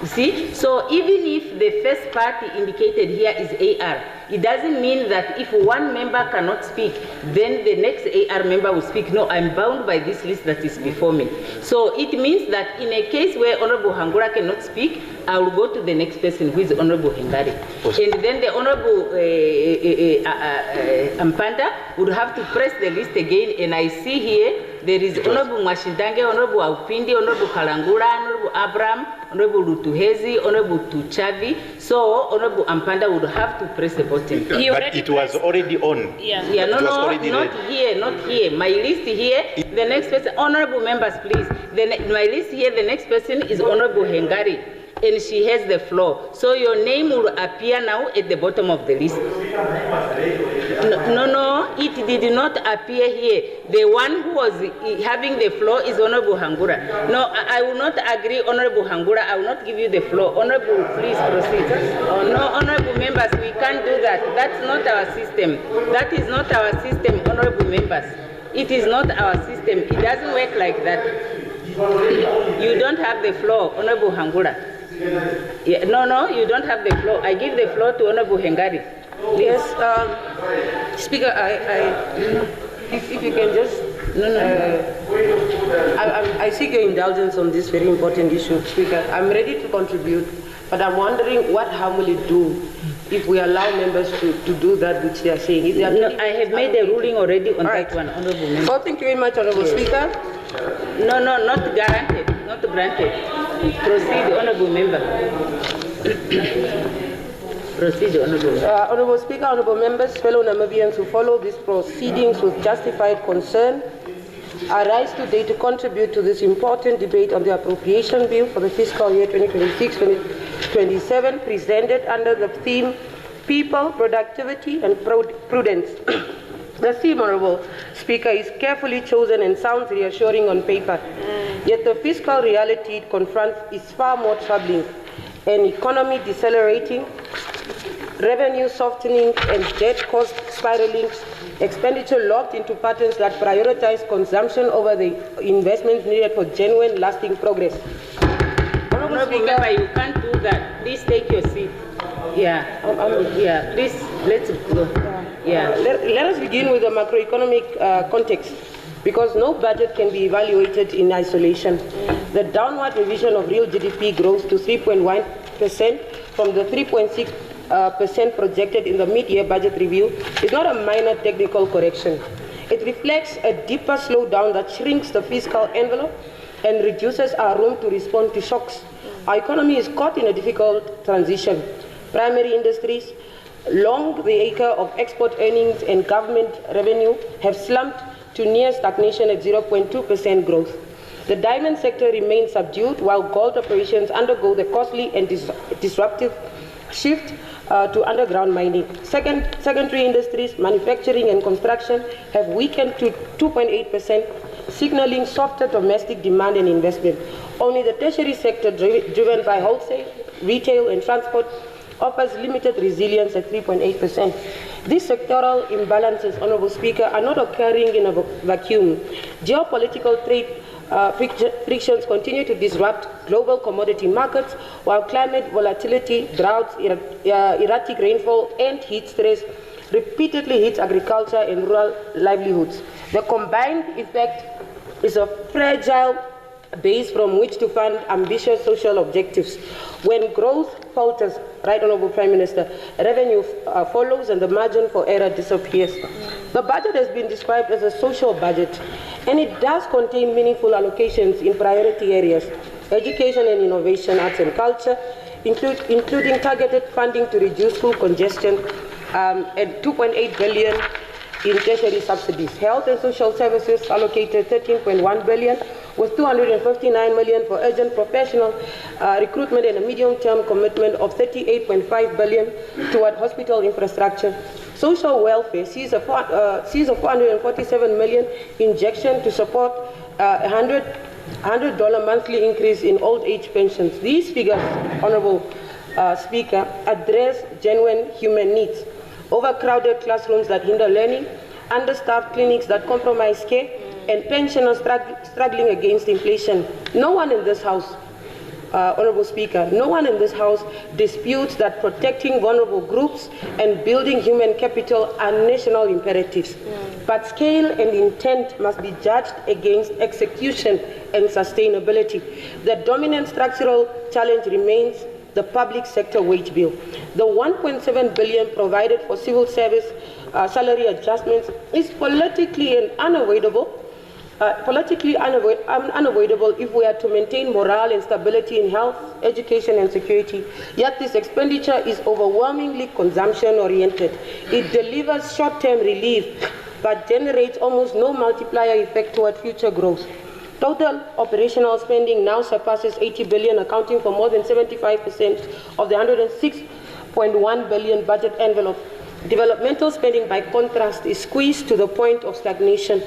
You see? So even if the first party indicated here is AR, it doesn't mean that if one member cannot speak, then the next AR member will speak. No, I'm bound by this list that is before me. So it means that in a case where Honorable Hangura cannot speak, I will go to the next person, who is Honorable Hengari. And then the Honorable Ampanda would have to press the list again, and I see here there is Honorable Mwashindange, Honorable Aupindi, Honorable Kalangula, Honorable Abraham, Honorable Lutuhezi, Honorable Tuchavi. So Honorable Ampanda would have to press the button. But it was already on. Yeah, not here. My list here, the next person, honorable members, please. My list here, the next person is Honorable Hengari, and she has the floor. So your name will appear now at the bottom of the list. No, it did not appear here. The one who was having the floor is Honorable Hangura. No, I will not agree, Honorable Hangura. I will not give you the floor. Honorable, please proceed. No, honorable members, we can't do that. That's not our system. That is not our system, honorable members. It is not our system. It doesn't work like that. You don't have the floor, Honorable Hangura. Yeah, no, you don't have the floor. I give the floor to Honorable Hengari. Yes, Speaker, if you can just... I seek your indulgence on this very important issue, Speaker. I'm ready to contribute, but I'm wondering what harm will it do if we allow members to do that which they are saying. If they are I have made a ruling already on that one, Honorable Member. Oh, thank you very much, Honorable Speaker. No, not guaranteed, not granted. Proceed, Honorable Member. Proceed, Honorable. Honorable Speaker, honorable members, fellow Namibians who follow these proceedings with justified concern, I rise today to contribute to this important debate on the appropriation bill for the fiscal year 2026-2027, presented under the theme People, Productivity and Prudence. The theme, Honorable Speaker, is carefully chosen and sounds reassuring on paper. Yet the fiscal reality it confronts is far more troubling. An economy decelerating, revenue softening, and debt cost spiraling, expenditure locked into patterns that prioritize consumption over the investments needed for genuine, lasting progress. Honorable Speaker, you can't do that. Please take your seat. Yeah, please, let's go. Let us begin with the macroeconomic context, because no budget can be evaluated in isolation. The downward revision of real GDP growth to 3.1% from the 3.6% projected in the mid-year budget review is not a minor technical correction. It reflects a deeper slowdown that shrinks the fiscal envelope and reduces our room to respond to shocks. Our economy is caught in a difficult transition. Primary industries, long the acre of export earnings and government revenue, have slumped to near stagnation at 0.2% growth. The diamond sector remains subdued, while gold operations undergo the costly and disruptive shift to underground mining. Secondary industries, manufacturing and construction have weakened to 2.8%, signaling softer domestic demand and investment. Only the tertiary sector, driven by wholesale, retail and transport, offers limited resilience at 3.8%. These sectoral imbalances, Honorable Speaker, are not occurring in a vacuum. Geopolitical trade frictions continue to disrupt global commodity markets, while climate volatility, droughts, erratic rainfall, and heat stress repeatedly hits agriculture and rural livelihoods. The combined effect is a fragile base from which to fund ambitious social objectives. When growth falters, Right Honorable Prime Minister, revenue follows and the margin for error disappears. The budget has been described as a social budget, and it does contain meaningful allocations in priority areas: education and innovation, arts and culture, including targeted funding to reduce school congestion, and 2.8 billion in tertiary subsidies. Health and social services allocated 13.1 billion, with 259 million for urgent professional recruitment and a medium-term commitment of 38.5 billion toward hospital infrastructure. Social welfare sees a 447 million injection to support $100 monthly increase in old age pensions. These figures, Honorable Speaker, address genuine human needs: overcrowded classrooms that hinder learning, understaffed clinics that compromise care, and pensioners struggling against inflation. No one in this House, Honorable Speaker, no one in this House disputes that protecting vulnerable groups and building human capital are national imperatives. But scale and intent must be judged against execution and sustainability. The dominant structural challenge remains the public sector wage bill. The 1.7 billion provided for civil service salary adjustments is politically unavoidable if we are to maintain morale and stability in health, education and security. Yet this expenditure is overwhelmingly consumption-oriented. It delivers short-term relief, but generates almost no multiplier effect toward future growth. Total operational spending now surpasses 80 billion, accounting for more than 75% of the 106.1 billion budget envelope. Developmental spending, by contrast, is squeezed to the point of stagnation.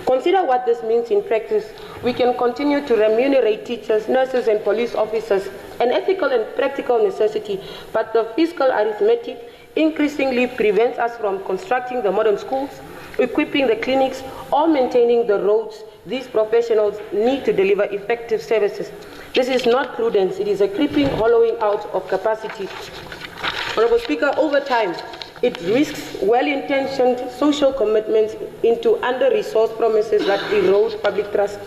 Consider what this means in practice. We can continue to remunerate teachers, nurses, and police officers, an ethical and practical necessity, but the fiscal arithmetic increasingly prevents us from constructing the modern schools, equipping the clinics, or maintaining the roads these professionals need to deliver effective services. This is not prudence, it is a creeping hollowing out of capacity. Honorable Speaker, over time, it risks well-intentioned social commitments into under-resourced promises that erode public trust.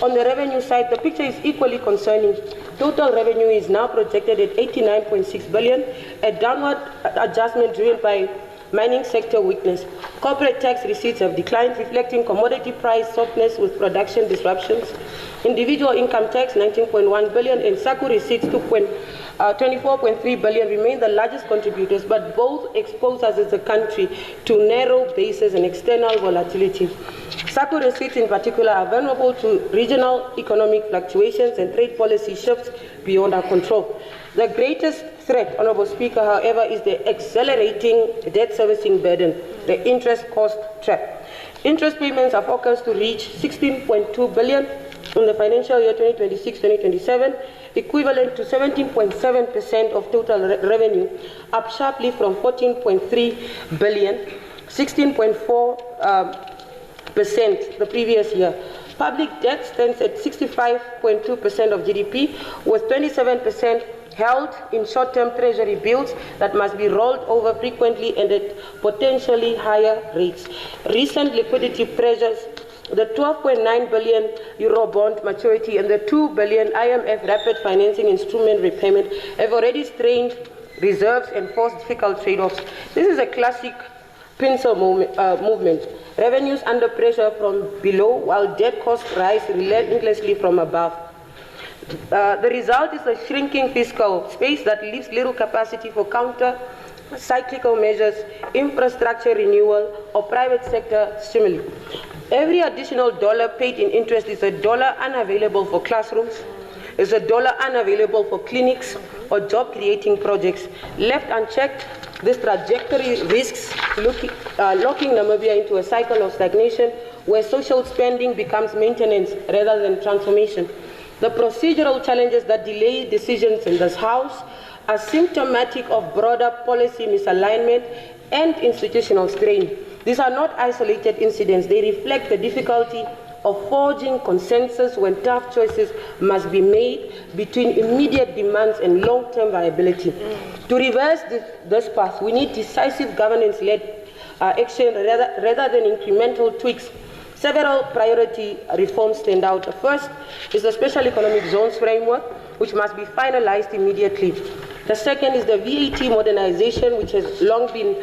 On the revenue side, the picture is equally concerning. Total revenue is now projected at 89.6 billion, a downward adjustment driven by mining sector weakness. Corporate tax receipts have declined, reflecting commodity price softness with production disruptions. Individual income tax 19.1 billion and SACU receipts 2.1 24.3 billion remain the largest contributors, but both expose us as a country to narrow bases and external volatility. SACCO receipts in particular are vulnerable to regional economic fluctuations and trade policy shifts beyond our control. The greatest threat, Honourable Speaker, however, is the accelerating debt servicing burden, the interest cost trap. Interest payments are forecast to reach 16.2 billion in the financial year 2026-2027, equivalent to 17.7% of total revenue, up sharply from 14.3 billion, 16.4% the previous year. Public debt stands at 65.2% of GDP, with 27% held in short-term treasury bills that must be rolled over frequently and at potentially higher rates. Recent liquidity pressures, the 12.9 billion euro bond maturity and the 2 billion IMF rapid financing instrument repayment have already strained reserves and forced difficult trade-offs. This is a classic pincer movement. Revenues under pressure from below while debt costs rise relentlessly from above. The result is a shrinking fiscal space that leaves little capacity for counter-cyclical measures, infrastructure renewal, or private sector stimuli. Every additional dollar paid in interest is a dollar unavailable for classrooms, is a dollar unavailable for clinics or job-creating projects. Left unchecked, this trajectory risks locking Namibia into a cycle of stagnation where social spending becomes maintenance rather than transformation. The procedural challenges that delay decisions in this House are symptomatic of broader policy misalignment and institutional strain. These are not isolated incidents. They reflect the difficulty of forging consensus when tough choices must be made between immediate demands and long-term viability. To reverse this path, we need decisive governance-led action rather than incremental tweaks. Several priority reforms stand out. The first is the Special Economic Zones framework, which must be finalized immediately. The second is the VAT modernization, which has long been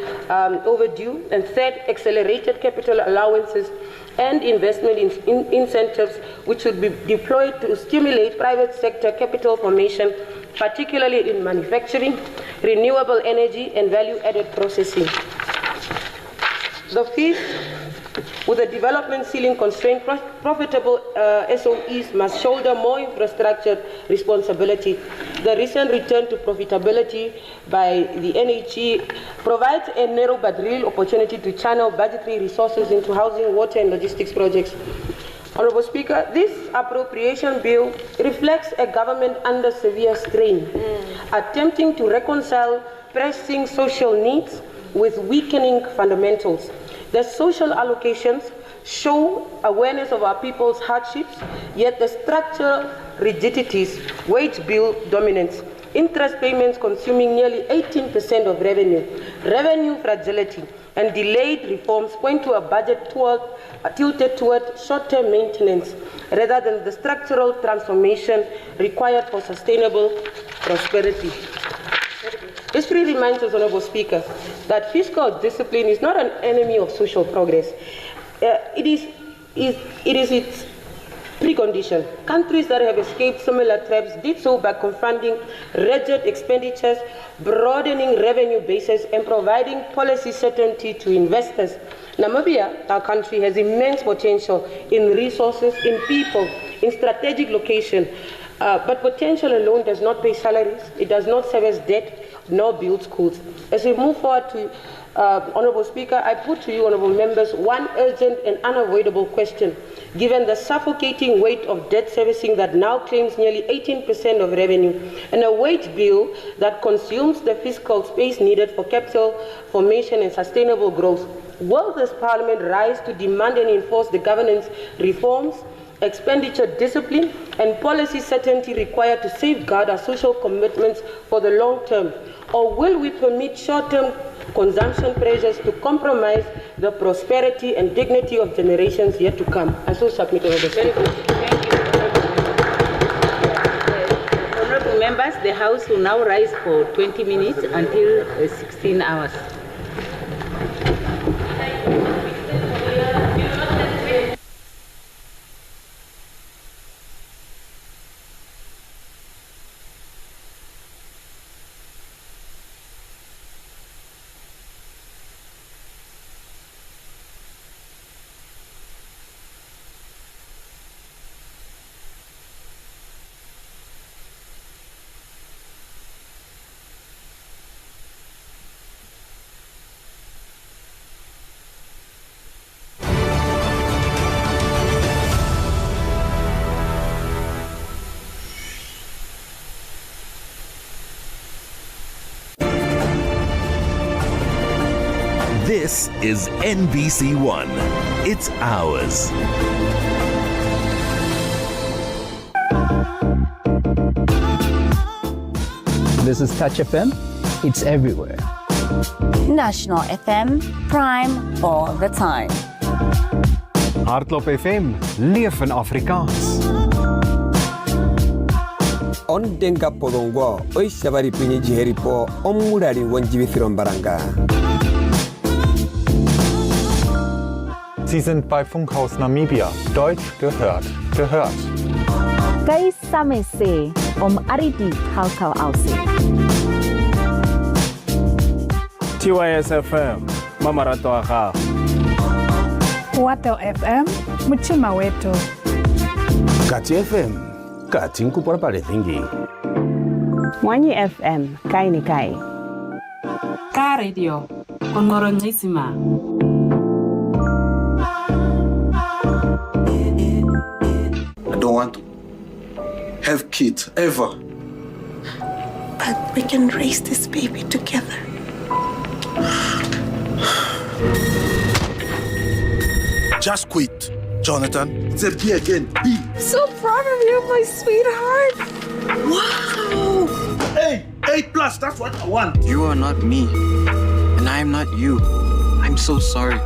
overdue. And third, accelerated capital allowances and investment in incentives, which should be deployed to stimulate private sector capital formation, particularly in manufacturing, renewable energy, and value-added processing. The fifth, with the development ceiling constraint, profitable SOEs must shoulder more infrastructure responsibility. The recent return to profitability by the NHE provides a narrow but real opportunity to channel budgetary resources into housing, water, and logistics projects. Honourable Speaker, this appropriation bill reflects a government under severe strain, attempting to reconcile pressing social needs with weakening fundamentals. The social allocations show awareness of our people's hardships, yet the structural rigidities, wage bill dominance, interest payments consuming nearly 18% of revenue fragility, and delayed reforms point to a budget tilted toward short-term maintenance rather than the structural transformation required for sustainable prosperity. History reminds us, Honourable Speaker, that fiscal discipline is not an enemy of social progress. It is its precondition. Countries that have escaped similar traps did so by confronting rigid expenditures, broadening revenue bases, and providing policy certainty to investors. Namibia, our country, has immense potential in resources, in people, in strategic location, but potential alone does not pay salaries, it does not service debt, nor build schools. As we move forward to Honourable Speaker, I put to you, Honourable Members, one urgent and unavoidable question. Given the suffocating weight of debt servicing that now claims nearly 18% of revenue, and a wage bill that consumes the fiscal space needed for capital formation and sustainable growth, will this Parliament rise to demand and enforce the governance reforms, expenditure discipline, and policy certainty required to safeguard our social commitments for the long term? Or will we permit short-term consumption pressures to compromise the prosperity and dignity of generations yet to come? I so submit all the Thank you. Honourable members, the House will now rise for 20 minutes until 16 hours. This is NBC1. It's ours. This is Touch FM. It's everywhere. National FM, Prime all the time. Hardloop FM, leef in Afrikaans. Ondenga podongo, oi sabari pinyi jiheri po, omurari wanjibi firombaranga. Sie sind bei Funkhaus Namibia. Deutsch gehört. Gehört. Kay samese, ariti halkau ausi. TYS FM, mamarato aha. Wato FM, muchima wetu. Kati FM, katinku por parethingi. Mwanyi FM, kai ni kai. Ka radio, kongoro ngisima. I don't want to have kids ever. But we can raise this baby together. Just quit, Jonathan. It's a B again. B. So proud of you, my sweetheart. Wow. Hey, 8+, that's what I want. You are not me, and I am not you. I'm so sorry.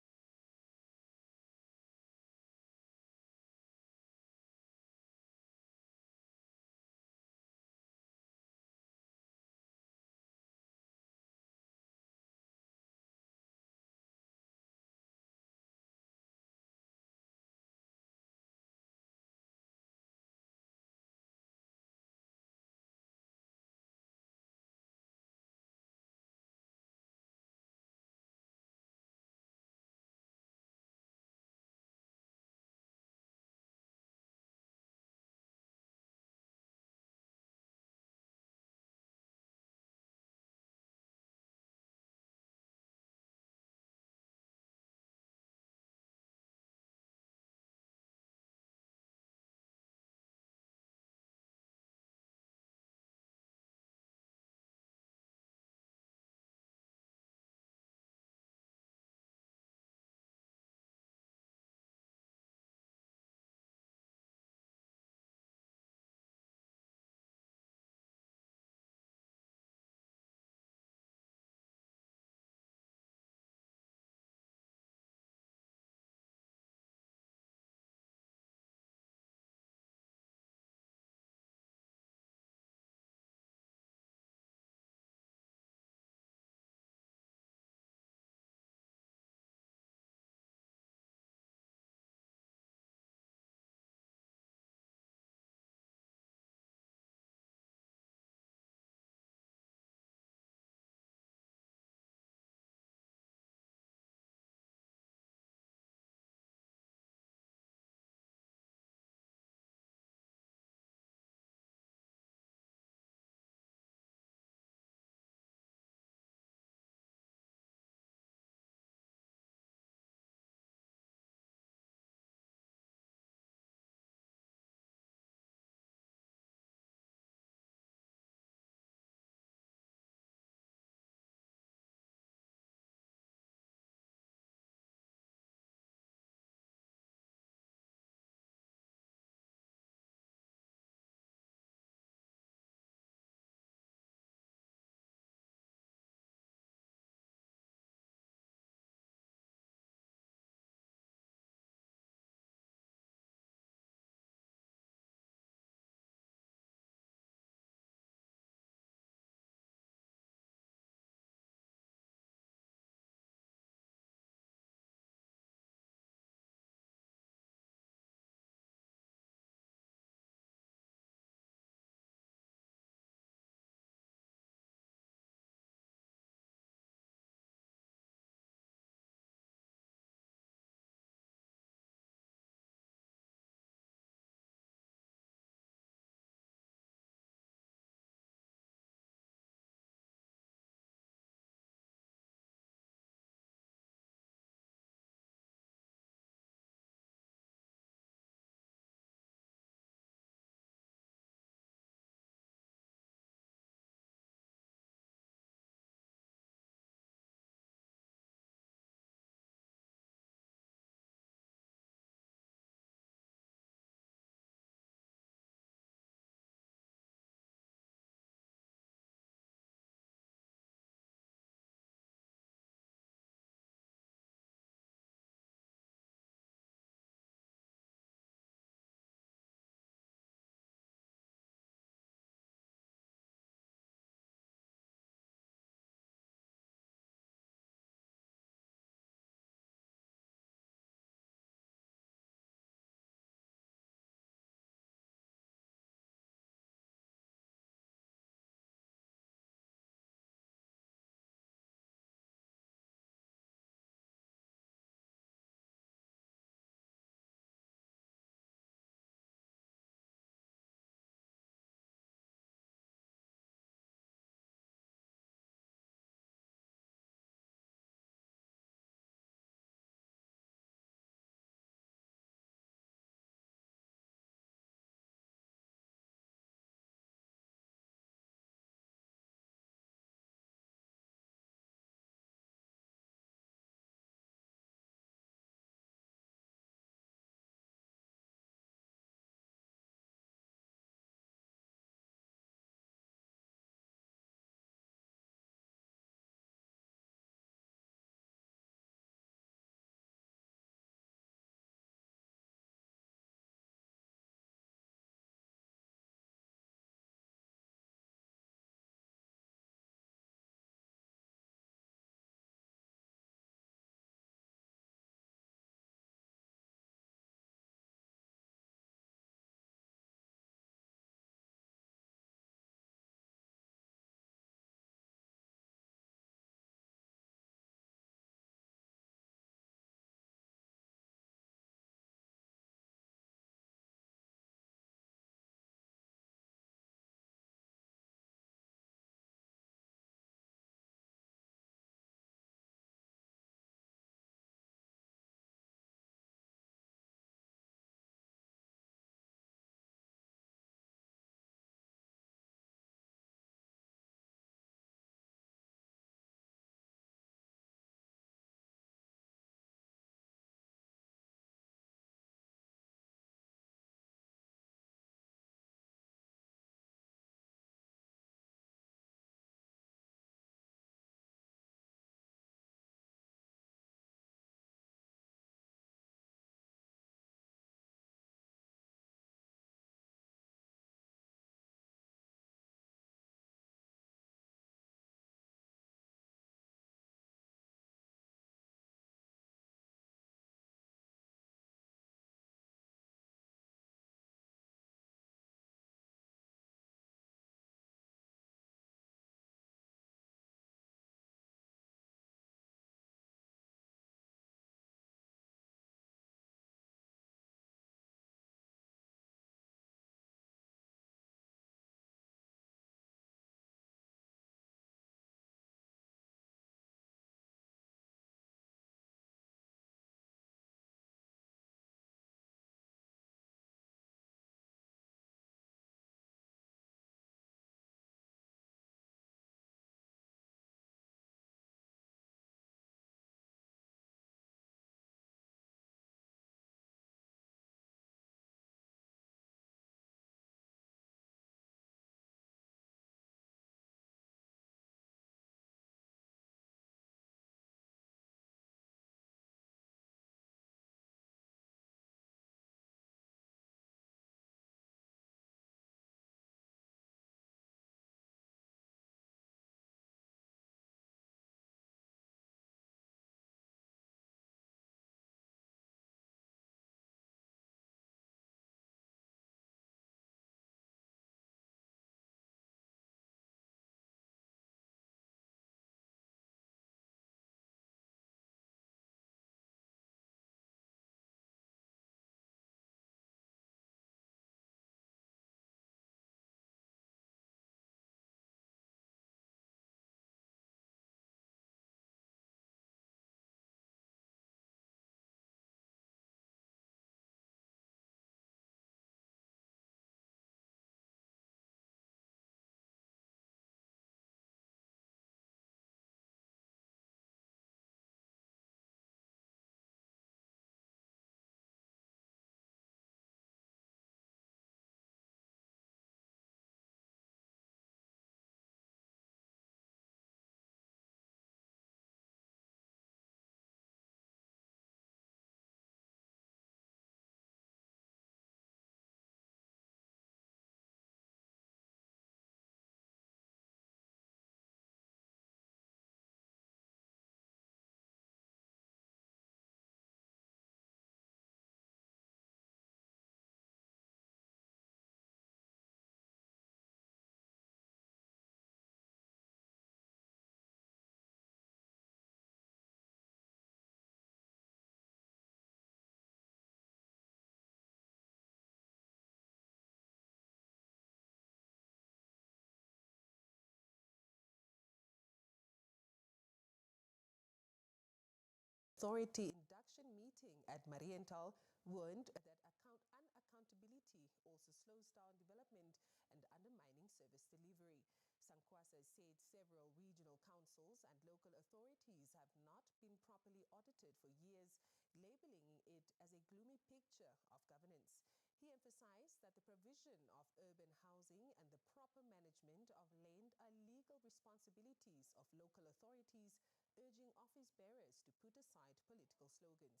Authority induction meeting at Marienthal warned that unaccountability also slows down development and undermining service delivery. Sankwasa said several regional councils and local authorities have not been properly audited for years, labeling it as a gloomy picture of governance. He emphasized that the provision of urban housing and the proper management of land are legal responsibilities of local authorities, urging office bearers to put aside political slogans.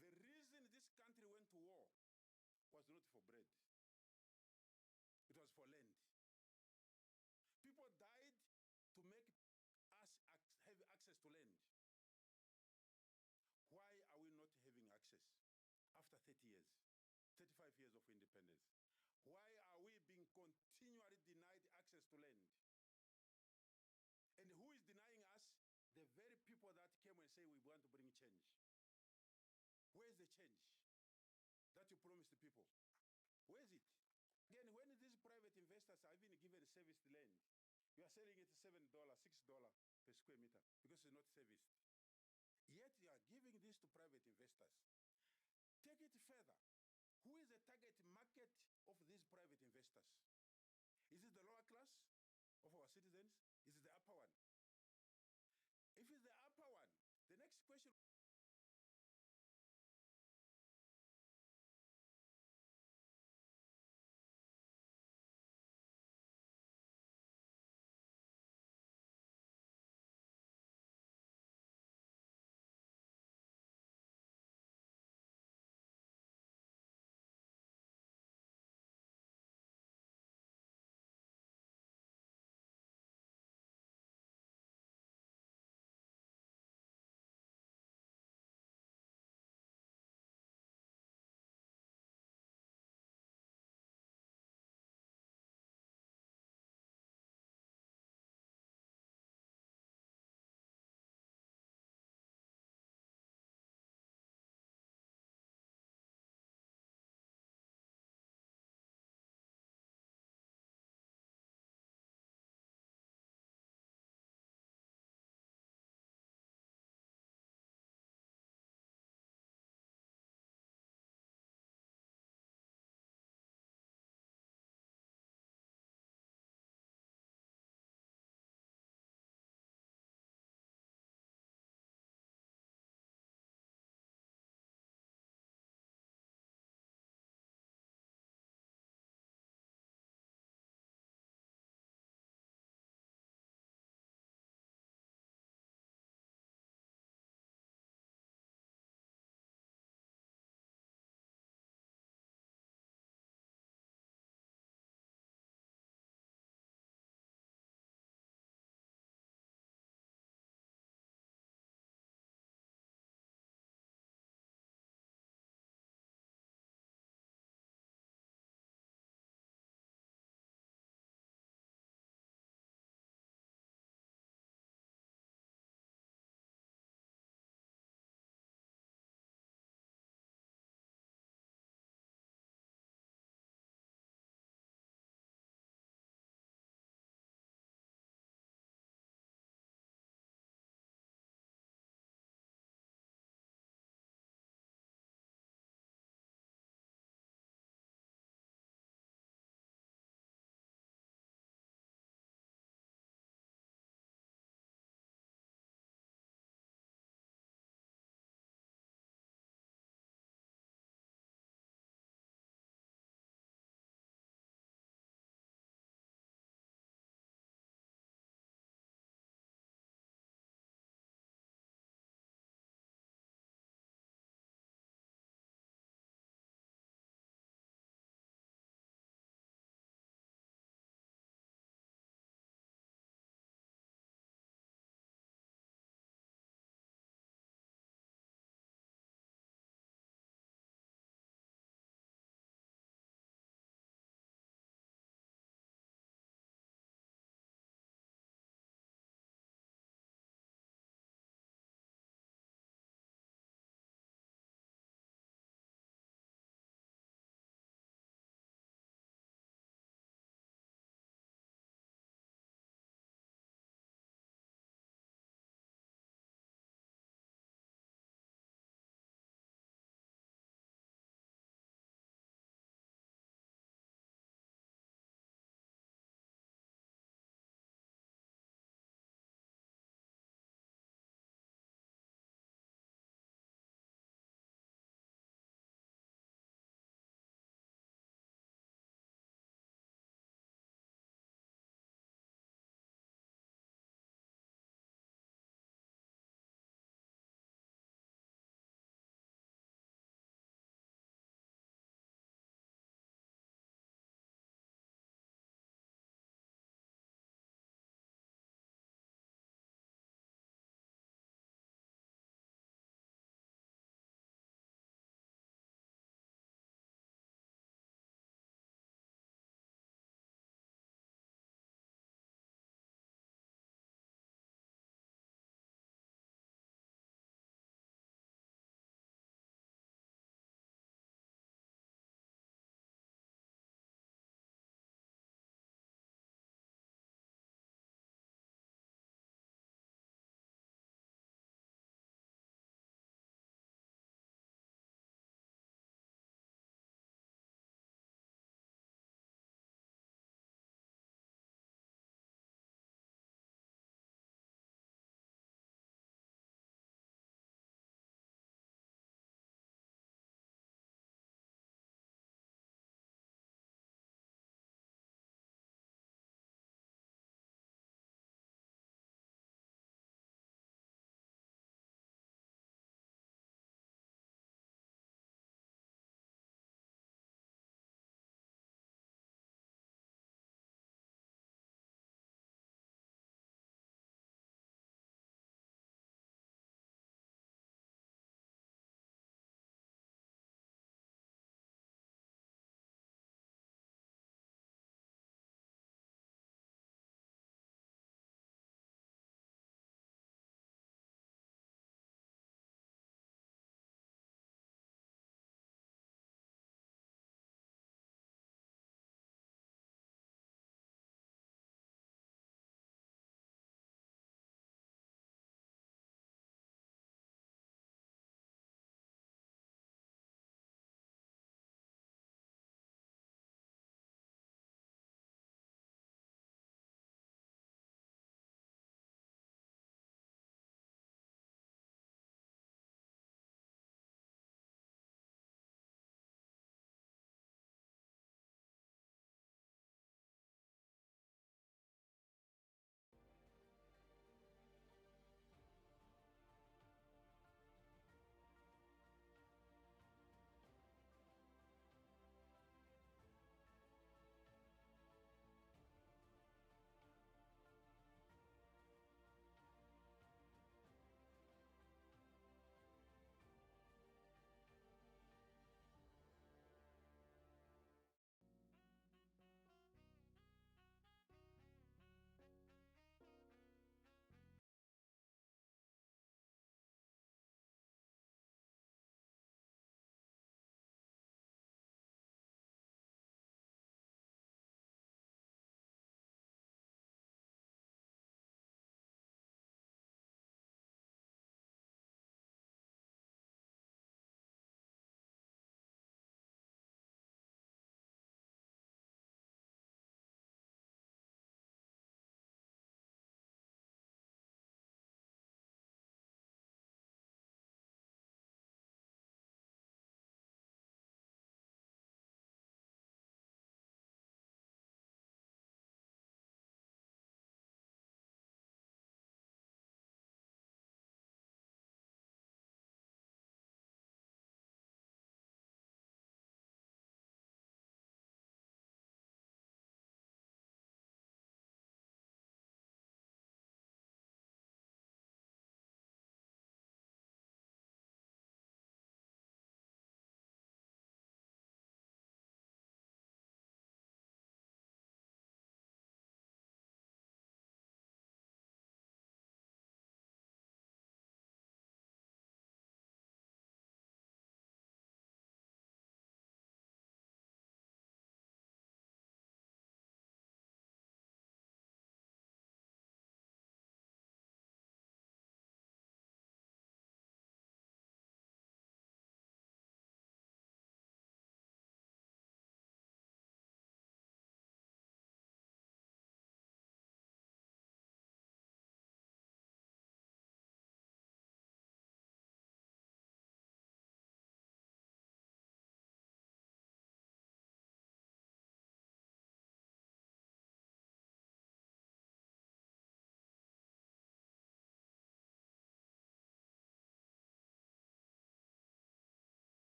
The reason this country went to war was not for bread. It was for land. People died to make us have access to land. Why are we not having access after 30 years, 35 years of independence? Why are we being continually denied access to land? And who is denying us? The very people that came and say we want to bring change. Where is the change that you promised the people? Where is it? Again, when these private investors are even given serviced land, you are selling it $7, $6 per square meter because it's not serviced. Yet you are giving this to private investors. Take it further. Who is the target market of these private investors? Is it the lower class of our citizens? Is it the upper one? If it's the upper one, the next question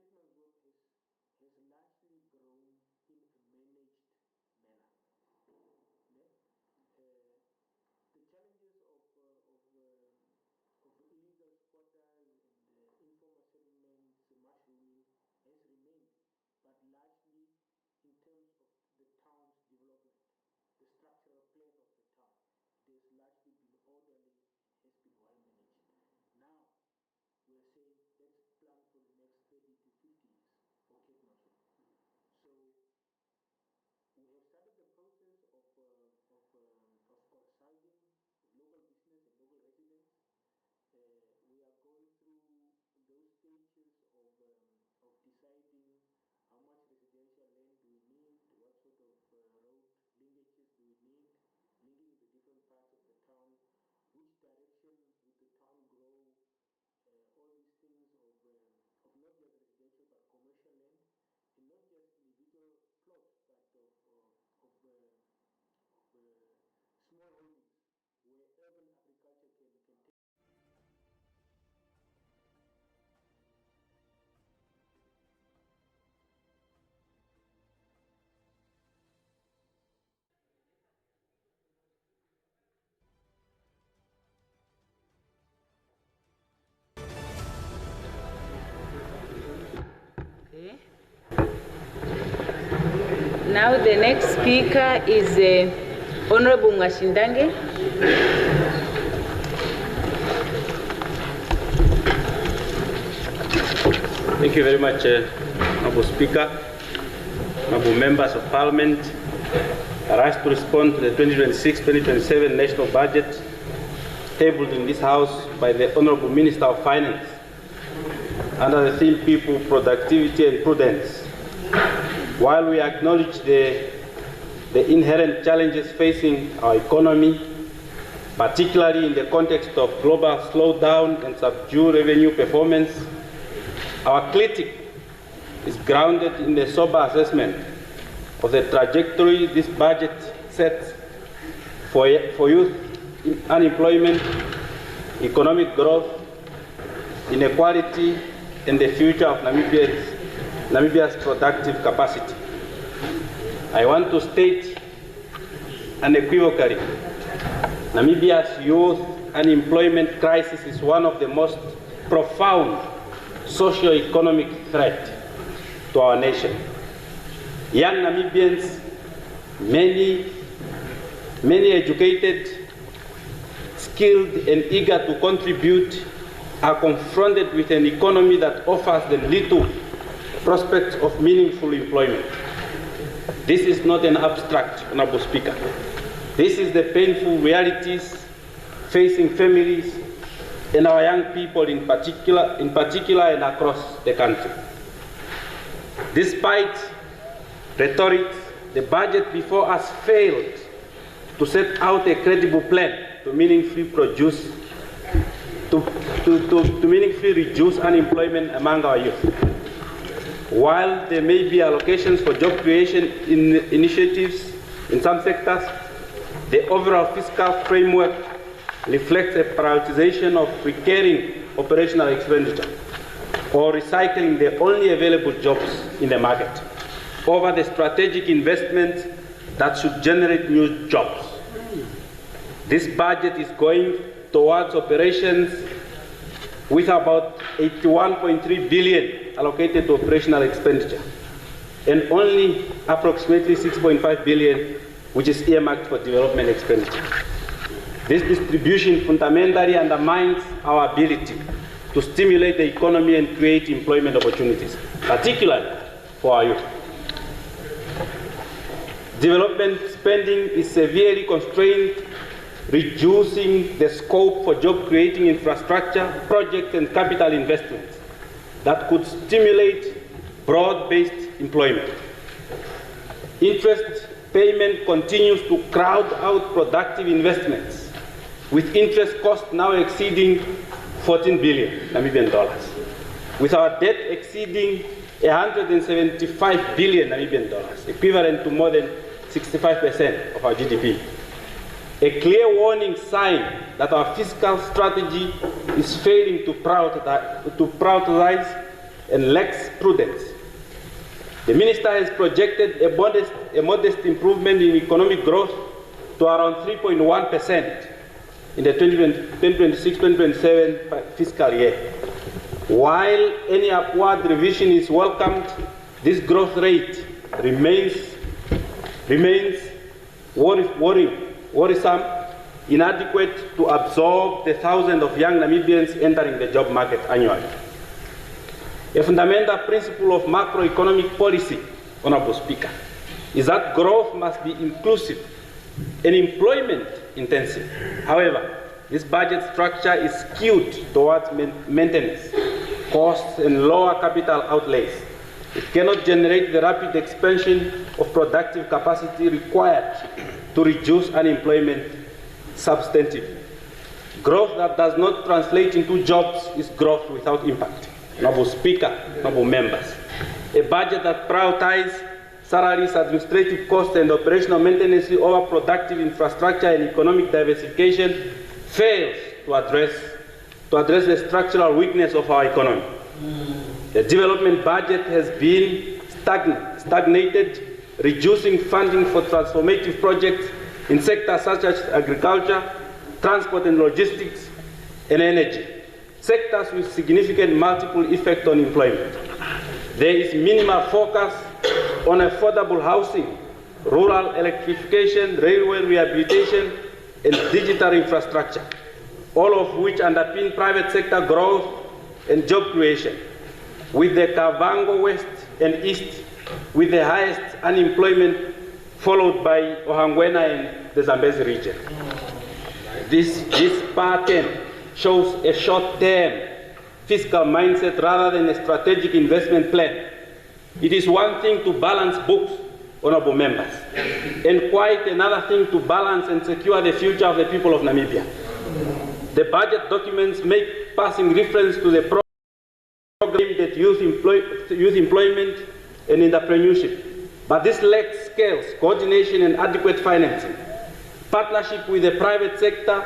national growth has largely grown in a managed manner. The challenges of illegal squatters and informal settlements, mushrooming, has remained, but largely in terms of the town's development, the structural plan of the town, it has largely been orderly and has been well managed. Now, we are saying let's plan for the next 30 to 50 years for Cape Mountain. So we have started the process of consulting local business and local residents. We are going through those stages of deciding how much residential land do we need, what sort of road linkages do we need, linking the different parts of the town, which direction would the town grow, all these things of not just residential but commercial land, and not just individual plots, but of small holdings where urban agriculture can take. Okay. Now the next speaker is Honorable Ngashindange. Thank you very much, Honorable Speaker, Honorable Members of Parliament. I rise to respond to the 2026-2027 national budget tabled in this House by the Honorable Minister of Finance under the theme People, Productivity and Prudence. While we acknowledge the inherent challenges facing our economy, particularly in the context of global slowdown and subdued revenue performance, our critique is grounded in the sober assessment of the trajectory this budget sets for youth unemployment, economic growth, inequality, and the future of Namibia's productive capacity. I want to state unequivocally, Namibia's youth unemployment crisis is one of the most profound socio-economic threats to our nation. Young Namibians, many educated, skilled, and eager to contribute, are confronted with an economy that offers them little prospects of meaningful employment. This is not an abstract, Honorable Speaker. This is the painful realities facing families and our young people in particular and across the country. Despite rhetoric, the budget before us failed to set out a credible plan to meaningfully reduce unemployment among our youth. While there may be allocations for job creation initiatives in some sectors, the overall fiscal framework reflects a prioritization of recurring operational expenditure or recycling the only available jobs in the market over the strategic investments that should generate new jobs. This budget is going towards operations with about 81.3 billion allocated to operational expenditure and only approximately 6.5 billion which is earmarked for development expenditure. This distribution fundamentally undermines our ability to stimulate the economy and create employment opportunities, particularly for our youth. Development spending is severely constrained, reducing the scope for job-creating infrastructure, projects, and capital investments that could stimulate broad-based employment. Interest payment continues to crowd out productive investments, with interest costs now exceeding 14 billion Namibian dollars, with our debt exceeding 175 billion Namibian dollars, equivalent to more than 65% of our GDP. A clear warning sign that our fiscal strategy is failing to prioritize and lacks prudence. The minister has projected a modest improvement in economic growth to around 3.1% in the 2026-2027 fiscal year. While any upward revision is welcomed, this growth rate remains worrisome, inadequate to absorb the thousands of young Namibians entering the job market annually. A fundamental principle of macroeconomic policy, Honorable Speaker, is that growth must be inclusive and employment intensive. However, this budget structure is skewed towards maintenance, costs, and lower capital outlays. It cannot generate the rapid expansion of productive capacity required to reduce unemployment substantively. Growth that does not translate into jobs is growth without impact. Honorable Speaker, honorable members, a budget that prioritizes salaries, administrative costs, and operational maintenance over productive infrastructure and economic diversification fails to address the structural weakness of our economy. The development budget has been stagnated, reducing funding for transformative projects in sectors such as agriculture, transport and logistics, and energy, sectors with significant multiple effect on employment. There is minimal focus on affordable housing, rural electrification, railway rehabilitation, and digital infrastructure, all of which underpin private sector growth and job creation, with the Kavango West and East with the highest unemployment, followed by Ohangwena and the Zambezi region. This pattern shows a short-term fiscal mindset rather than a strategic investment plan. It is one thing to balance books, honorable members, and quite another thing to balance and secure the future of the people of Namibia. The budget documents make passing reference to the program that youth employment and entrepreneurship, but this lacks scales, coordination, and adequate financing. Partnership with the private sector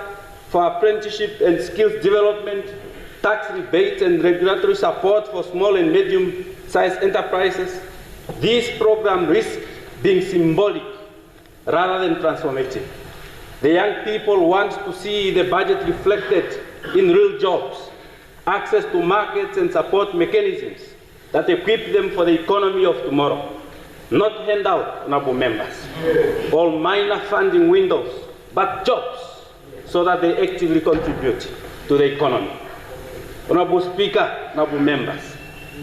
for apprenticeship and skills development, tax rebates, and regulatory support for small and medium-sized enterprises. These programs risk being symbolic rather than transformative. The young people want to see the budget reflected in real jobs, access to markets, and support mechanisms that equip them for the economy of tomorrow. Not handout, honorable members, or minor funding windows, but jobs, so that they actively contribute to the economy. Honorable Speaker, honorable members,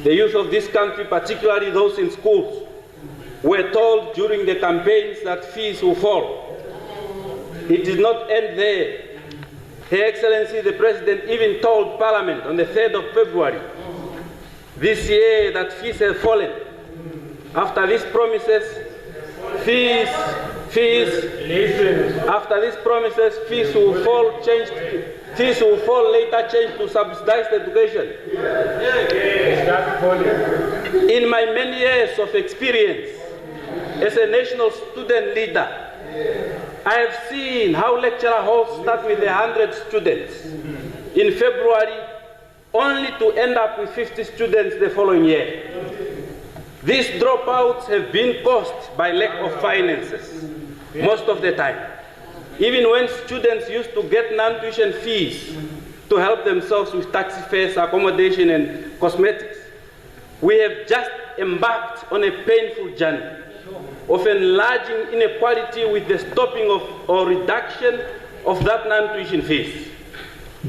the youth of this country, particularly those in schools, were told during the campaigns that fees will fall. It did not end there. Her Excellency the President even told Parliament on the 3rd of February this year that fees have fallen. After these promises, fees will fall later changed to subsidized education. In my many years of experience as a national student leader, I have seen how lecturer halls start with 100 students in February, only to end up with 50 students the following year. These dropouts have been caused by lack of finances most of the time, even when students used to get non-tuition fees to help themselves with taxi fares, accommodation, and cosmetics. We have just embarked on a painful journey of enlarging inequality with the stopping of or reduction of that non-tuition fees,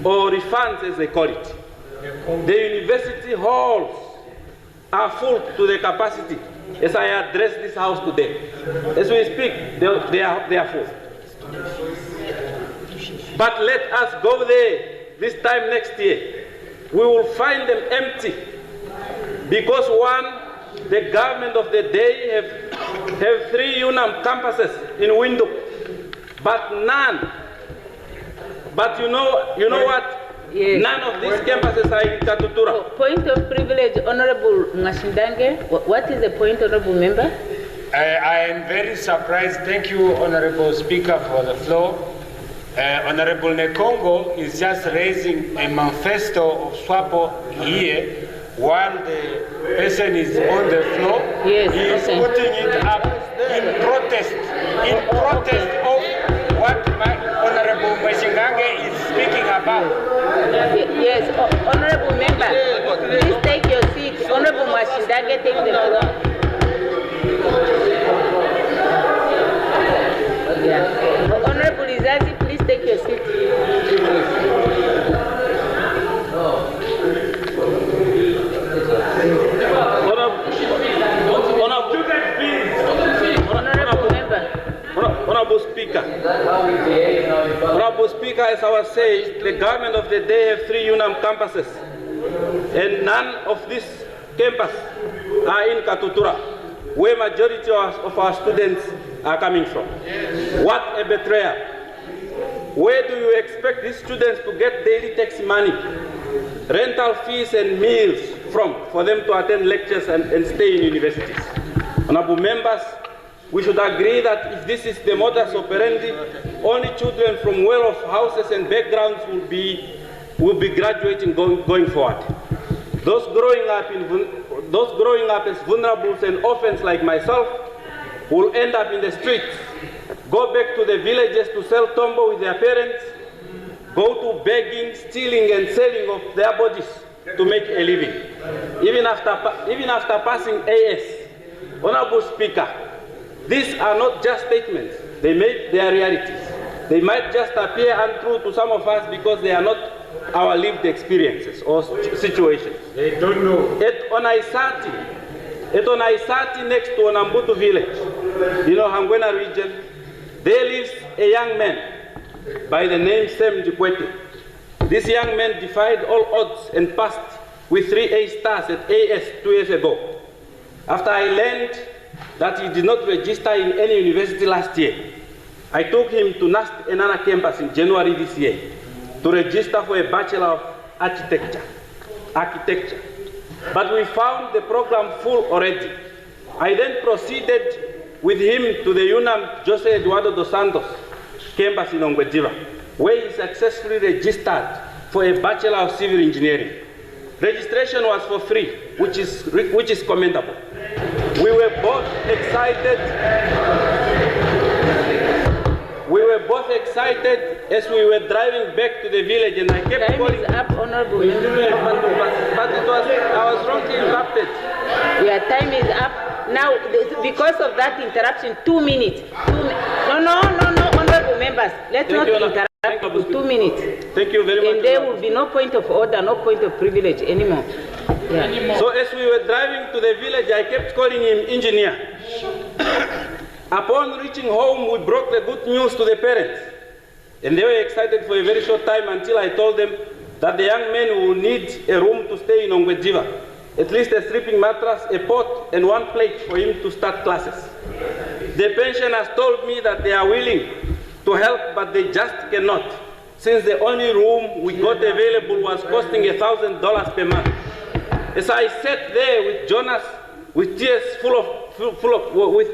or refunds as they call it. The university halls are full to the capacity as I address this house today. As we speak, they are full. But let us go there this time next year. We will find them empty because the government of the day have 3 UNAM campuses in Windhoek, but none. But you know what? Yes. None of these campuses are in Katutura. Point of privilege, Honorable Ngashindange. What is the point, Honorable Member? I am very surprised. Thank you, Honorable Speaker, for the floor. Honorable Nekongo is just raising a manifesto of SWAPO here while the person is on the floor, he is putting it up in protest of what my Honorable Mashingange is speaking about. Yes, Honorable Member, please take your seat. Honorable Mashingange, take the floor. Yeah. Honorable Izazi, please take your seat. Honorable Speaker. Honorable Speaker, as I was saying, the government of the day have 3 UNAM campuses, and none of these campuses are in Katutura, where majority of our students are coming from. What a betrayal. Where do you expect these students to get daily tax money, rental fees and meals from, for them to attend lectures and stay in universities? Honorable members, we should agree that if this is the modus operandi, only children from well-off houses and backgrounds will be graduating going forward. Those growing up as vulnerables and orphans like myself will end up in the streets, go back to the villages to sell tombo with their parents, go to begging, stealing and selling of their bodies to make a living. Even after passing AS, Honorable Speaker, these are not just statements, they are realities. They might just appear untrue to some of us because they are not our lived experiences or situations. They don't know. At Onaisati next to Onambutu village, Hangwena region, there lives a young man by the name Sem Dikwete. This young man defied all odds and passed with 3 A stars at AS 2 years ago. After I learned that he did not register in any university last year, I took him to NAST Enana campus in January this year to register for a Bachelor of Architecture. But we found the program full already. I then proceeded with him to the UNAM Jose Eduardo dos Santos campus in Ongwediva, where he successfully registered for a Bachelor of Civil Engineering. Registration was for free, which is commendable. We were both excited as we were driving back to the village, and I kept calling. Time is up, Honorable Member. But I was wrongly interrupted. Yeah, time is up. Now, because of that interruption, 2 minutes. No, Honorable Members. Let's not interrupt for 2 minutes. Thank you very much. And there will be no point of order, no point of privilege anymore. Yeah. So as we were driving to the village, I kept calling him engineer. Upon reaching home, we broke the good news to the parents. And they were excited for a very short time until I told them that the young man will need a room to stay in Ongwediva, at least a sleeping mattress, a pot, and 1 plate for him to start classes. The pensioners told me that they are willing to help, but they just cannot, since the only room we got available was costing $1,000 per month. As I sat there with Jonas, with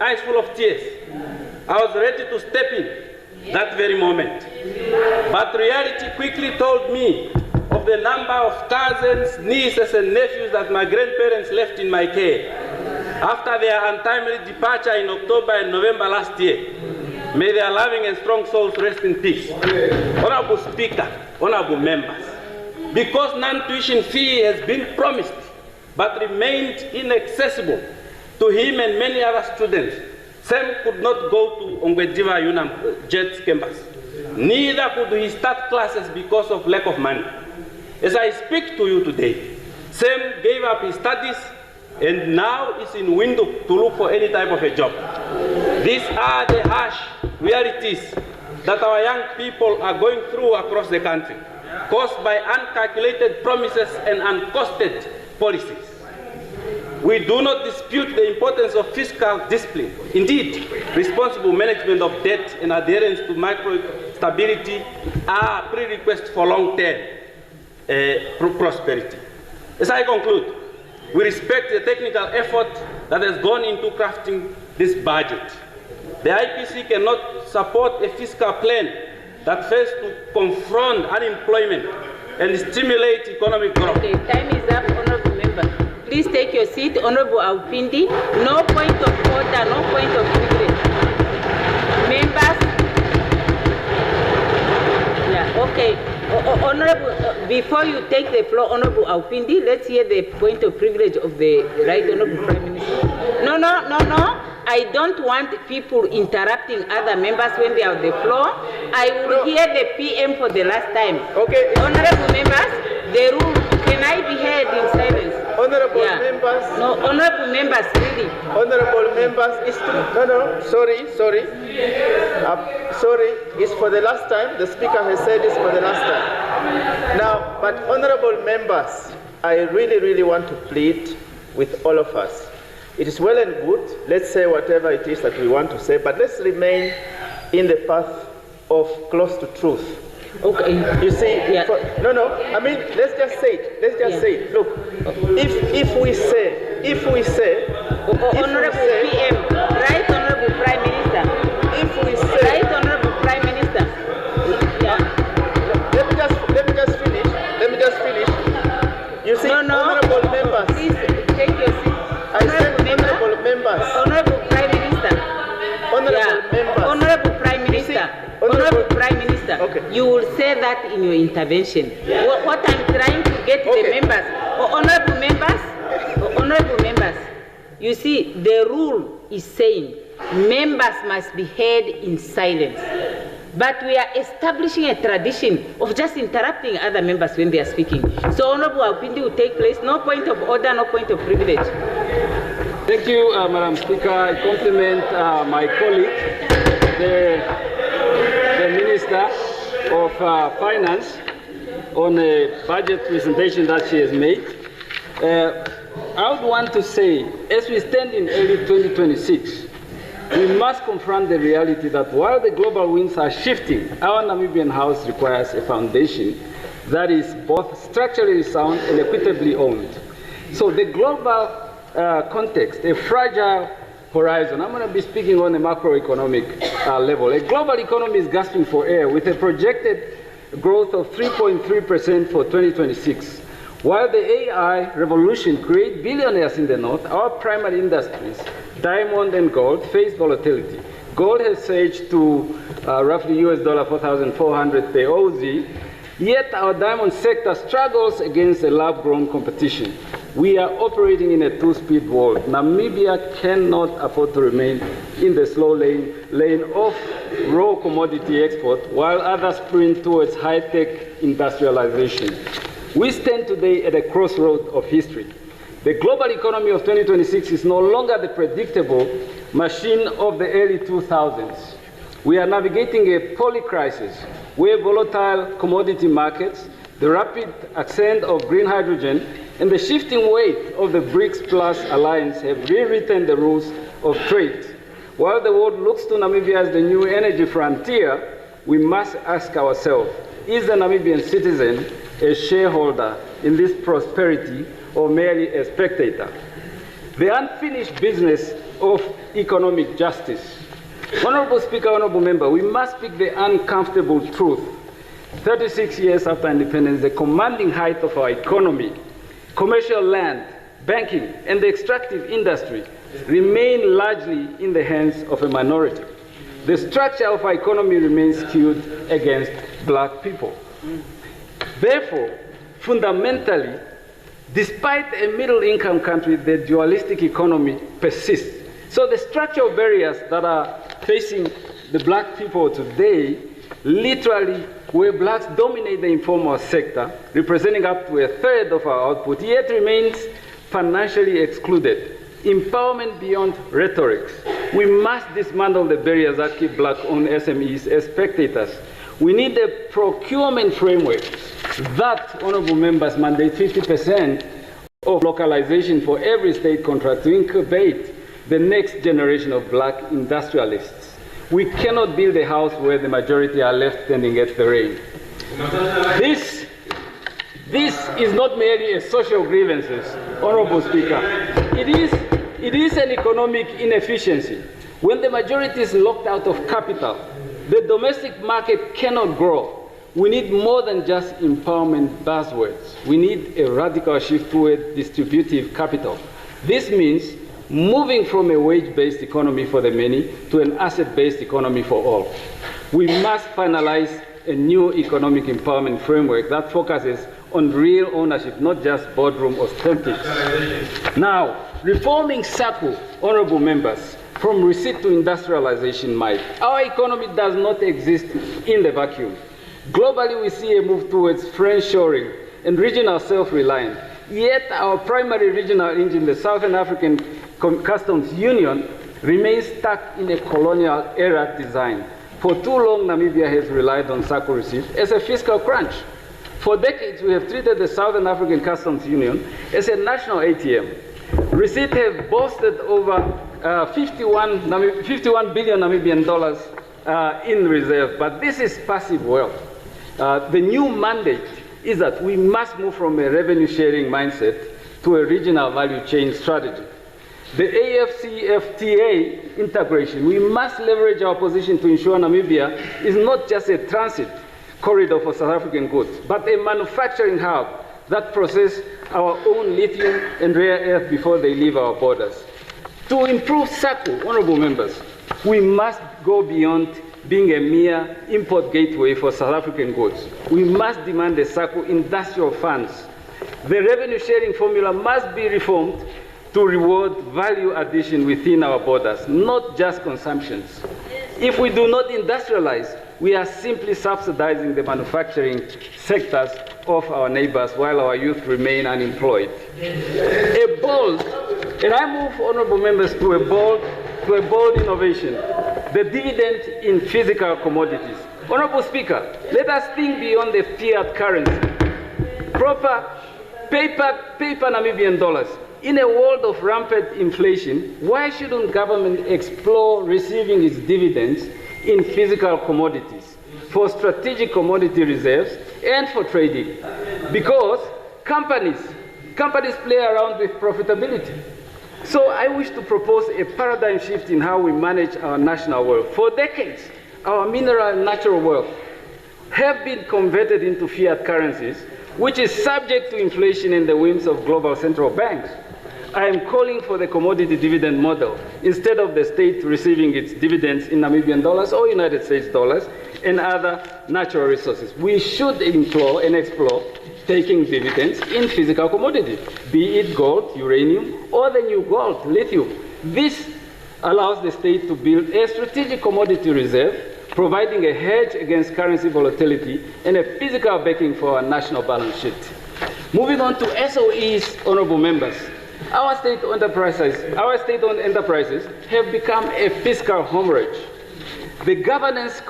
eyes full of tears, I was ready to step in that very moment. But reality quickly told me of the number of cousins, nieces, and nephews that my grandparents left in my care after their untimely departure in October and November last year. May their loving and strong souls rest in peace. Honorable Speaker, honorable members, because non-tuition fee has been promised but remained inaccessible to him and many other students, Sam could not go to Ongwediva UNAM JETS campus. Neither could he start classes because of lack of money. As I speak to you today, Sam gave up his studies and now is in Windhoek to look for any type of a job. These are the harsh realities that our young people are going through across the country, caused by uncalculated promises and uncosted policies. We do not dispute the importance of fiscal discipline. Indeed, responsible management of debt and adherence to macro stability are prerequisites for long-term prosperity. As I conclude, we respect the technical effort that has gone into crafting this budget. The IPC cannot support a fiscal plan that fails to confront unemployment and stimulate economic growth. Okay, time is up, honorable member. please take your seat. Honorable Aupindi, no point of order, no point of privilege. Members, yeah, okay. Honorable, before you take the floor, Honorable Aupindi, let's hear the point of privilege of the Right Honorable Prime Minister. No. I don't want people interrupting other members when they are on the floor. I will hear the PM for the last time. Okay. Honorable members, the rule, can I be heard in silence? Honorable members. No, honorable members, really. Honorable members, it's true. No, sorry. Sorry, it's for the last time. The speaker has said it's for the last time. Now, but honorable members, I really want to plead with all of us. It is well and good, let's say whatever it is that we want to say, but let's remain in the path of close to truth. Okay. You see, I mean, let's just say it. Look, if we say, Honorable PM, Right Honorable Prime Minister. If we say, Right Honorable Prime Minister. Yeah. Let me just finish. You see, honorable members. Please take your seat. Honorable members. Honorable Prime Minister. Honorable Prime Minister. Honorable Prime Minister. Okay. You will say that in your intervention. What I'm trying to get the members. Honorable members. You see, the rule is saying members must be heard in silence. But we are establishing a tradition of just interrupting other members when they are speaking. So Honorable Aupindi will take place. No point of order, no point of privilege. Thank you, Madam Speaker. I compliment my colleague, the Minister of Finance, on a budget presentation that she has made. I would want to say, as we stand in early 2026, we must confront the reality that while the global winds are shifting, our Namibian house requires a foundation that is both structurally sound and equitably owned. So the global context, a fragile horizon. I'm going to be speaking on a macroeconomic level. A global economy is gasping for air with a projected growth of 3.3% for 2026. While the AI revolution creates billionaires in the north, our primary industries, diamond and gold, face volatility. Gold has surged to roughly $4,400 per OZ, yet our diamond sector struggles against a lab-grown competition. We are operating in a two-speed world. Namibia cannot afford to remain in the slow lane of raw commodity export while others sprint towards high-tech industrialization. We stand today at a crossroad of history. The global economy of 2026 is no longer the predictable machine of the early 2000s. We are navigating a poly-crisis where volatile commodity markets, the rapid ascent of green hydrogen, and the shifting weight of the BRICS Plus alliance have rewritten the rules of trade. While the world looks to Namibia as the new energy frontier, we must ask ourselves, is the Namibian citizen a shareholder in this prosperity or merely a spectator? The unfinished business of economic justice. Honorable Speaker, Honorable Member, we must speak the uncomfortable truth. 36 years after independence, the commanding height of our economy, commercial land, banking, and the extractive industry remain largely in the hands of a minority. The structure of our economy remains skewed against black people. Therefore, fundamentally, despite a middle-income country, the dualistic economy persists. So the structural barriers that are facing the black people today, literally where blacks dominate the informal sector, representing up to 1/3 of our output, yet remains financially excluded. Empowerment beyond rhetoric. We must dismantle the barriers that keep black-owned SMEs as spectators. We need a procurement framework that, honorable members, mandate 50% of localization for every state contract to incubate the next generation of black industrialists. We cannot build a house where the majority are left standing at the rain. This is not merely a social grievances, honorable Speaker. It is an economic inefficiency. When the majority is locked out of capital, the domestic market cannot grow. we need more than just empowerment buzzwords. We need a radical shift toward distributive capital. This means moving from a wage-based economy for the many to an asset-based economy for all. We must finalize a new economic empowerment framework that focuses on real ownership, not just boardroom ostensibles. Now, reforming SACCO, honorable members, from receipt to industrialization might. Our economy does not exist in the vacuum. Globally, we see a move towards friendshoring and regional self-reliance. Yet our primary regional engine, the Southern African Customs Union, remains stuck in a colonial era design. For too long, Namibia has relied on SACCO receipts as a fiscal crunch. For decades, we have treated the Southern African Customs Union as a national ATM. Receipts have boasted over 51 billion Namibian dollars in reserve, but this is passive wealth. The new mandate is that we must move from a revenue-sharing mindset to a regional value chain strategy. The AFCFTA integration, we must leverage our position to ensure Namibia is not just a transit corridor for South African goods, but a manufacturing hub that processes our own lithium and rare earth before they leave our borders. To improve SACCO, honorable members, we must go beyond being a mere import gateway for South African goods. We must demand a SACCO industrial funds. The revenue sharing formula must be reformed to reward value addition within our borders, not just consumptions. If we do not industrialize, we are simply subsidizing the manufacturing sectors of our neighbors while our youth remain unemployed. A bold, and I move, honorable members, to a bold innovation, the dividend in physical commodities. Honorable Speaker, let us think beyond the fiat currency. Proper paper Namibian dollars. In a world of rampant inflation, why shouldn't government explore receiving its dividends in physical commodities for strategic commodity reserves and for trading? Because companies play around with profitability. So I wish to propose a paradigm shift in how we manage our national wealth. For decades, our mineral and natural wealth have been converted into fiat currencies, which is subject to inflation and the whims of global central banks. I am calling for the commodity dividend model instead of the state receiving its dividends in Namibian dollars or United States dollars and other natural resources. We should implore and explore taking dividends in physical commodities, be it gold, uranium, or the new gold, lithium. This allows the state to build a strategic commodity reserve, providing a hedge against currency volatility and a physical backing for our national balance sheet. Moving on to SOEs, honorable members. Our state-owned enterprises have become a fiscal hemorrhage. The governance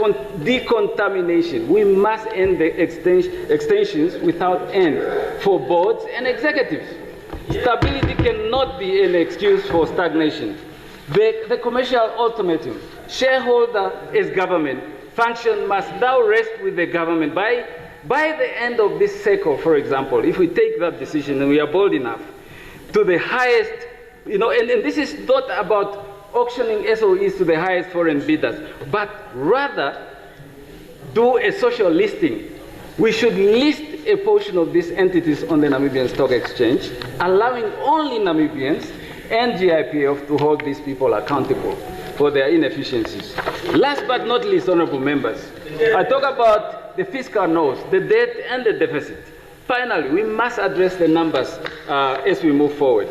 decontamination, we must end the extensions without end for boards and executives. Stability cannot be an excuse for stagnation. The commercial ultimatum, shareholder as government, function must now rest with the government. By the end of this cycle, for example, if we take that decision and we are bold enough, to the highest, and this is not about auctioning SOEs to the highest foreign bidders, but rather do a social listing. We should list a portion of these entities on the Namibian Stock Exchange, allowing only Namibians and GIPF to hold these people accountable for their inefficiencies. Last but not least, honorable members, I talk about the fiscal nose, the debt and the deficit. Finally, we must address the numbers as we move forward.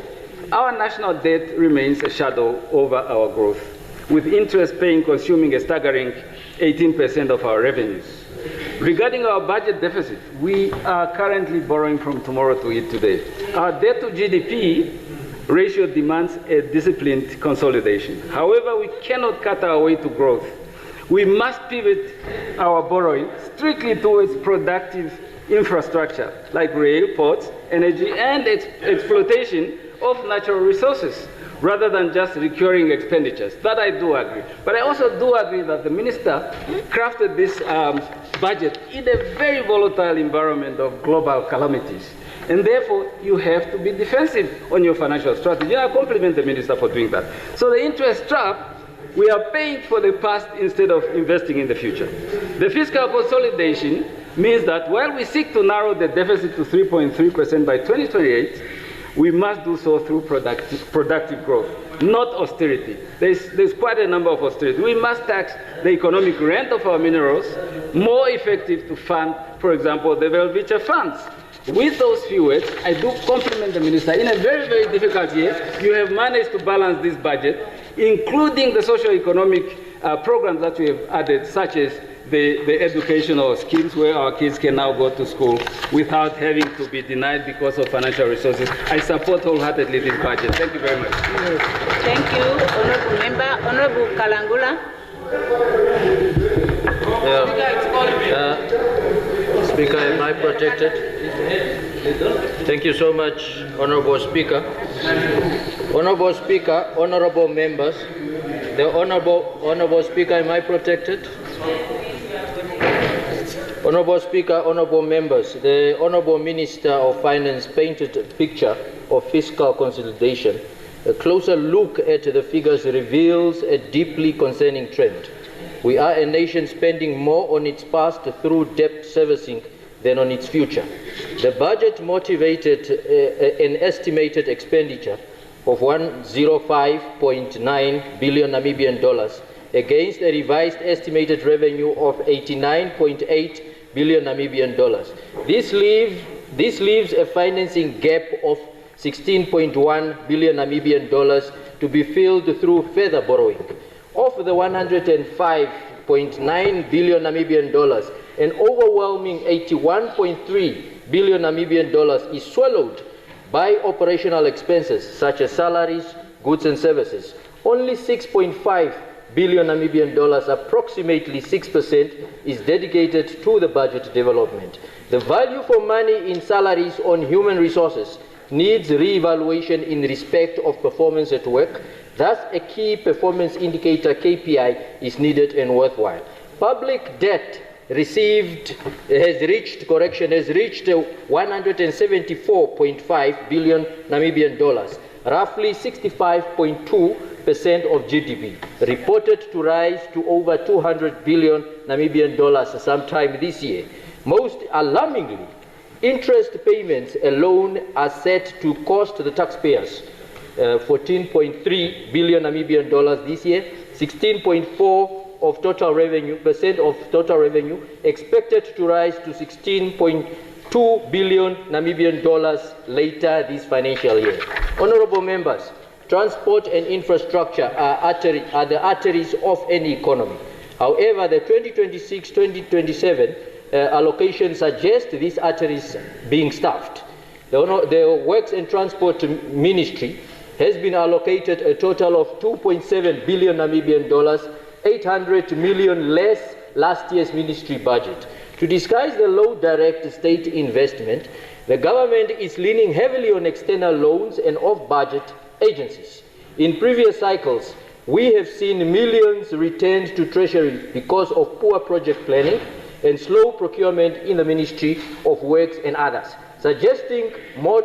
Our national debt remains a shadow over our growth, with interest paying consuming a staggering 18% of our revenues. Regarding our budget deficit, we are currently borrowing from tomorrow to eat today. Our debt to GDP ratio demands a disciplined consolidation. However, we cannot cut our way to growth. We must pivot our borrowing strictly towards productive infrastructure like rail, ports, energy, and exploitation of natural resources, rather than just recurring expenditures. That I do agree. But I also do agree that the minister crafted this budget in a very volatile environment of global calamities. And therefore, you have to be defensive on your financial strategy. I compliment the minister for doing that. So the interest trap, we are paying for the past instead of investing in the future. The fiscal consolidation means that while we seek to narrow the deficit to 3.3% by 2028, we must do so through productive growth, not austerity. There's quite a number of austerity. We must tax the economic rent of our minerals, more effective to fund, for example, the Welwitschia funds. With those few words, I do compliment the minister. In a very, very difficult year, you have managed to balance this budget, including the socio-economic programs that we have added, such as the educational skills where our kids can now go to school without having to be denied because of financial resources. I support wholeheartedly this budget. Thank you very much. Yes. Thank you, Honorable Member. Honorable Kalangula. Speaker, am I protected? Thank you so much, Honorable Speaker. Honorable Speaker, honorable members, the Honorable Speaker, am I protected? Honorable Speaker, honorable members, the Honorable Minister of Finance painted a picture of fiscal consolidation. A closer look at the figures reveals a deeply concerning trend. We are a nation spending more on its past through debt servicing than on its future. The budget motivated an estimated expenditure of 105.9 billion Namibian dollars against a revised estimated revenue of 89.8 billion Namibian dollars. This leaves a financing gap of 16.1 billion Namibian dollars to be filled through further borrowing. Of the 105.9 billion Namibian dollars, an overwhelming 81.3 billion Namibian dollars is swallowed by operational expenses such as salaries, goods and services. Only 6.5 billion Namibian dollars, approximately 6%, is dedicated to the budget development. The value for money in salaries on human resources needs re-evaluation in respect of performance at work. Thus, a key performance indicator, KPI, is needed and worthwhile. Public debt has reached 174.5 billion Namibian dollars, roughly 65.2% of GDP, reported to rise to over 200 billion Namibian dollars sometime this year. Most alarmingly, interest payments alone are set to cost the taxpayers 14.3 billion Namibian dollars this year, 16.4% of total revenue, expected to rise to 16.2 billion Namibian dollars later this financial year. Honorable members, transport and infrastructure are the arteries of any economy. However, the 2026-2027 allocation suggests these arteries being staffed. The Works and Transport Ministry has been allocated a total of 2.7 billion Namibian dollars, 800 million less last year's ministry budget. To disguise the low direct state investment, the government is leaning heavily on external loans and off-budget agencies. In previous cycles, we have seen millions returned to Treasury because of poor project planning and slow procurement in the Ministry of Works and others, suggesting more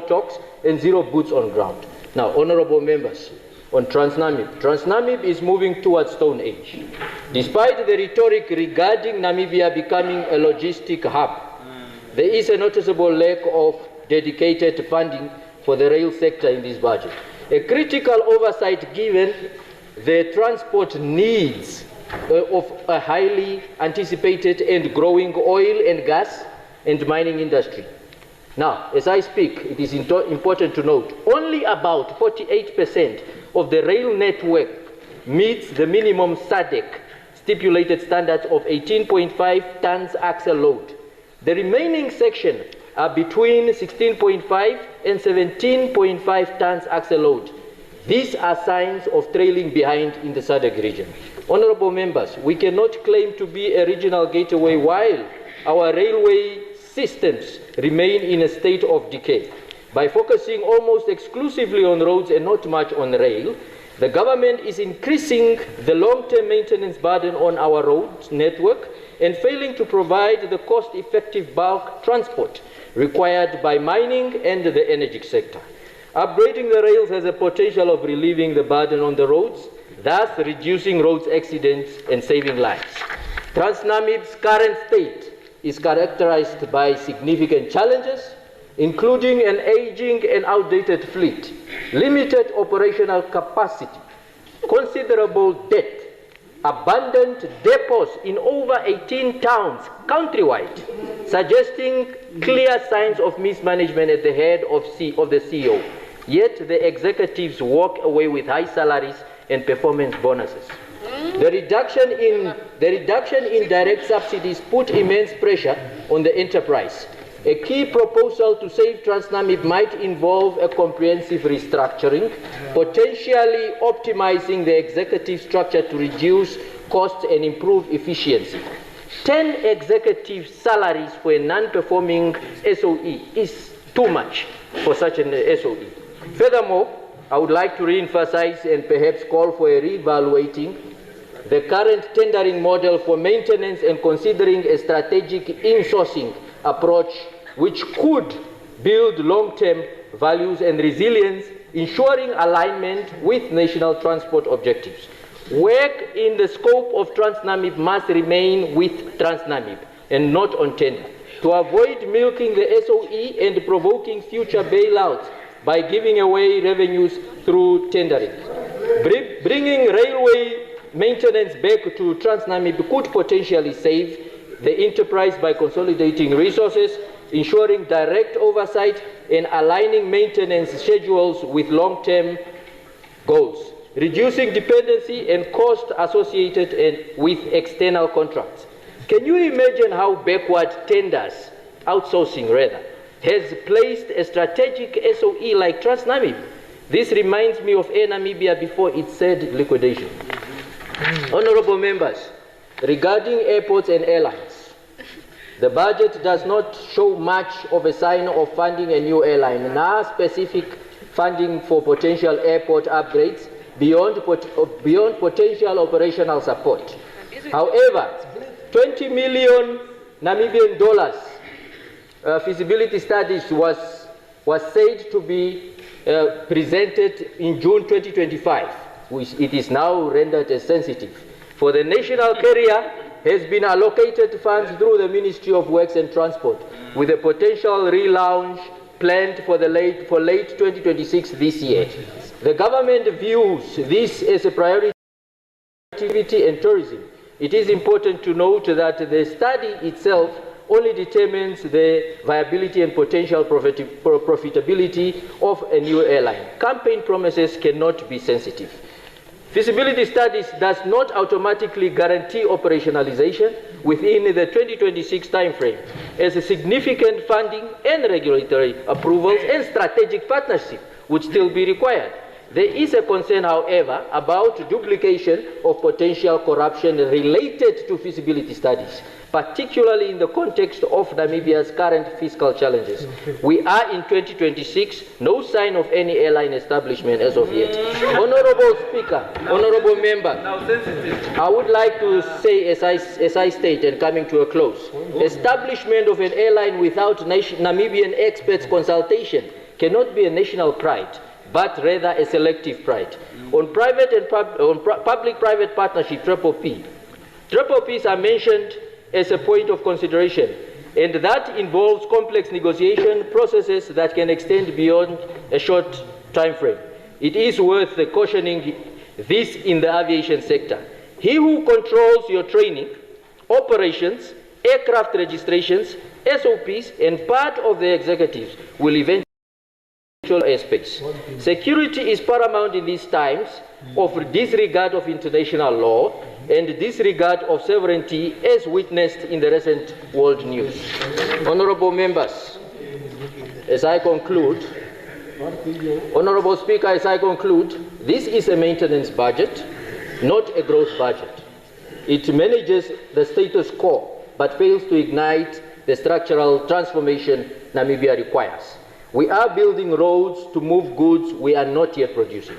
talks and zero boots on ground. Now, honorable members, on Transnamib. Transnamib is moving towards Stone Age. Despite the rhetoric regarding Namibia becoming a logistic hub, there is a noticeable lack of dedicated funding for the rail sector in this budget. A critical oversight given the transport needs of a highly anticipated and growing oil and gas and mining industry. Now, as I speak, it is important to note, only about 48% of the rail network meets the minimum SADC stipulated standards of 18.5 tons axle load. The remaining section are between 16.5 and 17.5 tons axle load. These are signs of trailing behind in the SADC region. Honorable members, we cannot claim to be a regional gateway while our railway systems remain in a state of decay. By focusing almost exclusively on roads and not much on rail, the government is increasing the long-term maintenance burden on our road network and failing to provide the cost-effective bulk transport required by mining and the energy sector. Upgrading the rails has a potential of relieving the burden on the roads, thus reducing roads accidents and saving lives. TransNamib's current state is characterized by significant challenges, including an aging and outdated fleet, limited operational capacity, considerable debt, abandoned depots in over 18 towns countrywide, suggesting clear signs of mismanagement at the head of the CEO. Yet the executives walk away with high salaries and performance bonuses. The reduction in direct subsidies put immense pressure on the enterprise. A key proposal to save TransNamib might involve a comprehensive restructuring, potentially optimizing the executive structure to reduce costs and improve efficiency. 10 executive salaries for a non-performing SOE is too much for such an SOE. Furthermore, I would like to re-emphasize and perhaps call for a re-evaluating the current tendering model for maintenance and considering a strategic insourcing approach which could build long-term values and resilience, ensuring alignment with national transport objectives. Work in the scope of TransNamib must remain with TransNamib and not on tender, to avoid milking the SOE and provoking future bailouts by giving away revenues through tendering. Bringing railway maintenance back to TransNamib could potentially save the enterprise by consolidating resources, ensuring direct oversight, and aligning maintenance schedules with long-term goals, reducing dependency and cost associated with external contracts. Can you imagine how backward tenders, outsourcing rather, has placed a strategic SOE like TransNamib? This reminds me of Air Namibia before it said liquidation. Honorable members, regarding airports and airlines, the budget does not show much of a sign of funding a new airline, nor specific funding for potential airport upgrades beyond potential operational support. However, 20 million Namibian dollars feasibility studies was said to be presented in June 2025, which it is now rendered as sensitive. For the national carrier has been allocated funds through the Ministry of Works and Transport, with a potential relaunch planned for late 2026 this year. The government views this as a priority activity and tourism. It is important to note that the study itself only determines the viability and potential profitability of a new airline. Campaign promises cannot be sensitive. Feasibility studies does not automatically guarantee operationalization within the 2026 timeframe, as a significant funding and regulatory approvals and strategic partnership would still be required. There is a concern, however, about duplication of potential corruption related to feasibility studies, particularly in the context of Namibia's current fiscal challenges. We are in 2026, no sign of any airline establishment as of yet. Honorable Speaker, honorable member, I would like to say, as I state and coming to a close, establishment of an airline without Namibian experts' consultation cannot be a national pride, but rather a selective pride. On public-private partnership, PPPs are mentioned as a point of consideration, and that involves complex negotiation processes that can extend beyond a short time frame. It is worth cautioning this in the aviation sector. He who controls your training, operations, aircraft registrations, SOPs, and part of the executives will eventually aspects. Security is paramount in these times of disregard of international law and disregard of sovereignty, as witnessed in the recent world news. Honorable members, as I conclude, Honorable Speaker, as I conclude, this is a maintenance budget, not a growth budget. It manages the status quo, but fails to ignite the structural transformation Namibia requires. We are building roads to move goods we are not yet producing,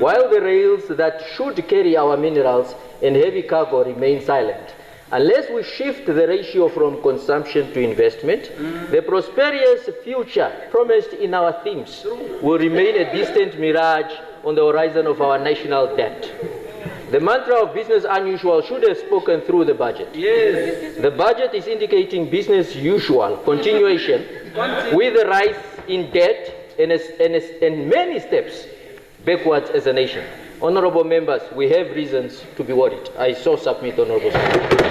while the rails that should carry our minerals and heavy cargo remain silent. Unless we shift the ratio from consumption to investment, the prosperous future promised in our themes will remain a distant mirage on the horizon of our national debt. The mantra of business unusual should have spoken through the budget. Yes. The budget is indicating business usual continuation with a rise in debt and many steps backwards as a nation. Honorable members, we have reasons to be worried. I so submit, Honorable Speaker.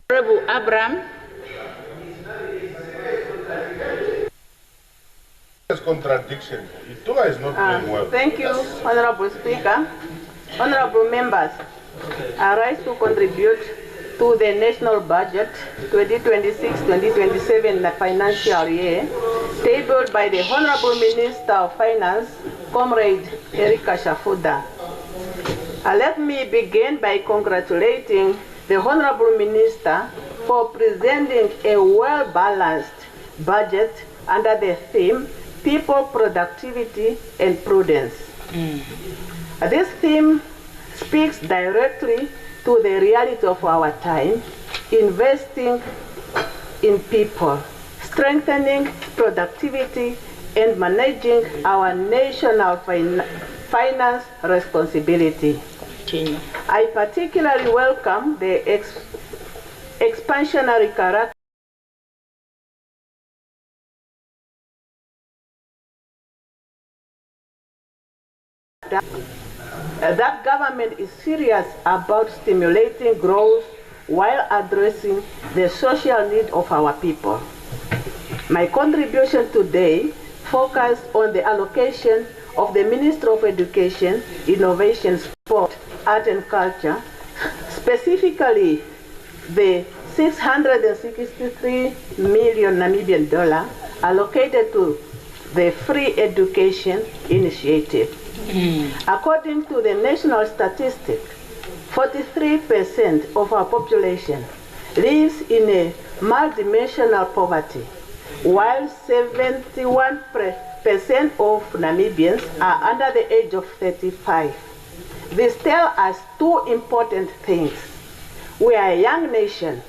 Honorable Abraham. Contradiction. Itoa is not doing well. Thank you, Honorable Speaker. Honorable members, I rise to contribute to the national budget 2026-2027 financial year, tabled by the Honorable Minister of Finance, Comrade Erika Shafuda. Let me begin by congratulating the Honorable Minister for presenting a well-balanced budget under the theme People, Productivity, and Prudence. This theme speaks directly to the reality of our time, investing in people, strengthening productivity, and managing our national finance responsibility. I particularly welcome the expansionary character that government is serious about stimulating growth while addressing the social need of our people. My contribution today focused on the allocation of the Ministry of Education, Innovation, Sport, Art and Culture, specifically the 663 million Namibian dollar allocated to the Free Education Initiative. According to the national statistic, 43% of our population lives in a multidimensional poverty, while 71% of Namibians are under the age of 35. This tells us two important things. We are a young nation,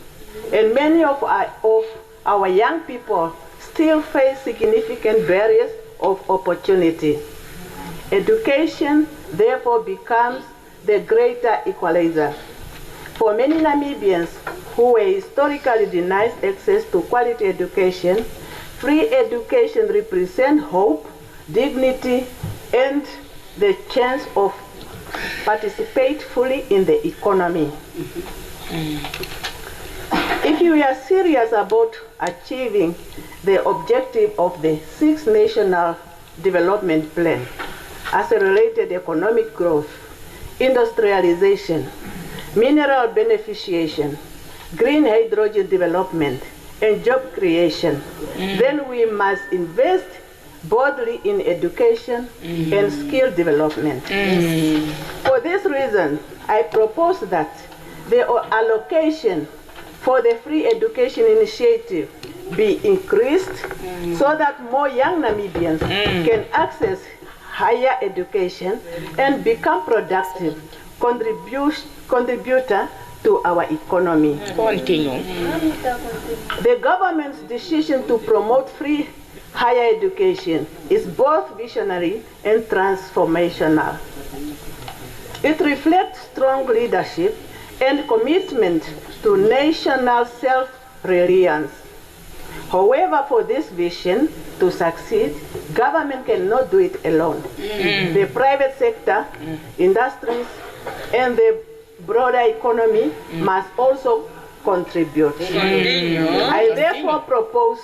and many of our young people still face significant barriers of opportunity. Education, therefore, becomes the greater equalizer. For many Namibians who were historically denied access to quality education, free education represents hope, dignity, and the chance of participate fully in the economy. If you are serious about achieving the objective of the 6th National Development Plan, as a related economic growth, industrialization, mineral beneficiation, green hydrogen development, and job creation, then we must invest boldly in education and skill development. For this reason, I propose that the allocation for the Free Education Initiative be increased so that more young Namibians can access higher education and become productive contributor to our economy. The government's decision to promote free higher education is both visionary and transformational. It reflects strong leadership and commitment to national self-reliance. However, for this vision to succeed, government cannot do it alone. The private sector, industries, and the broader economy must also contribute. I therefore propose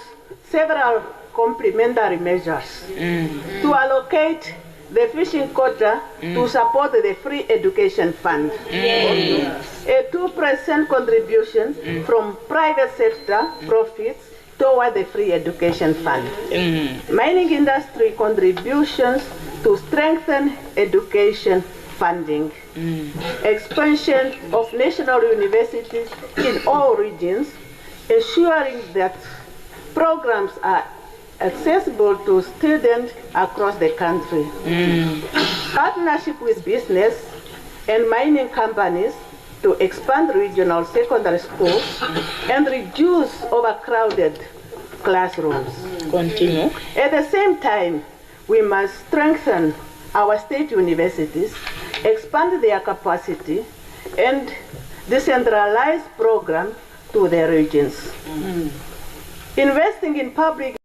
several complementary measures to allocate the fishing quota to support the Free Education Fund. A 2% contribution from private sector profits toward the Free Education Fund. Mining industry contributions to strengthen education funding. Expansion of national universities in all regions, ensuring that programs are accessible to students across the country. Partnership with business and mining companies to expand regional secondary schools and reduce overcrowded classrooms. At the same time, we must strengthen our state universities, expand their capacity, and decentralize programs to their regions. Investing in public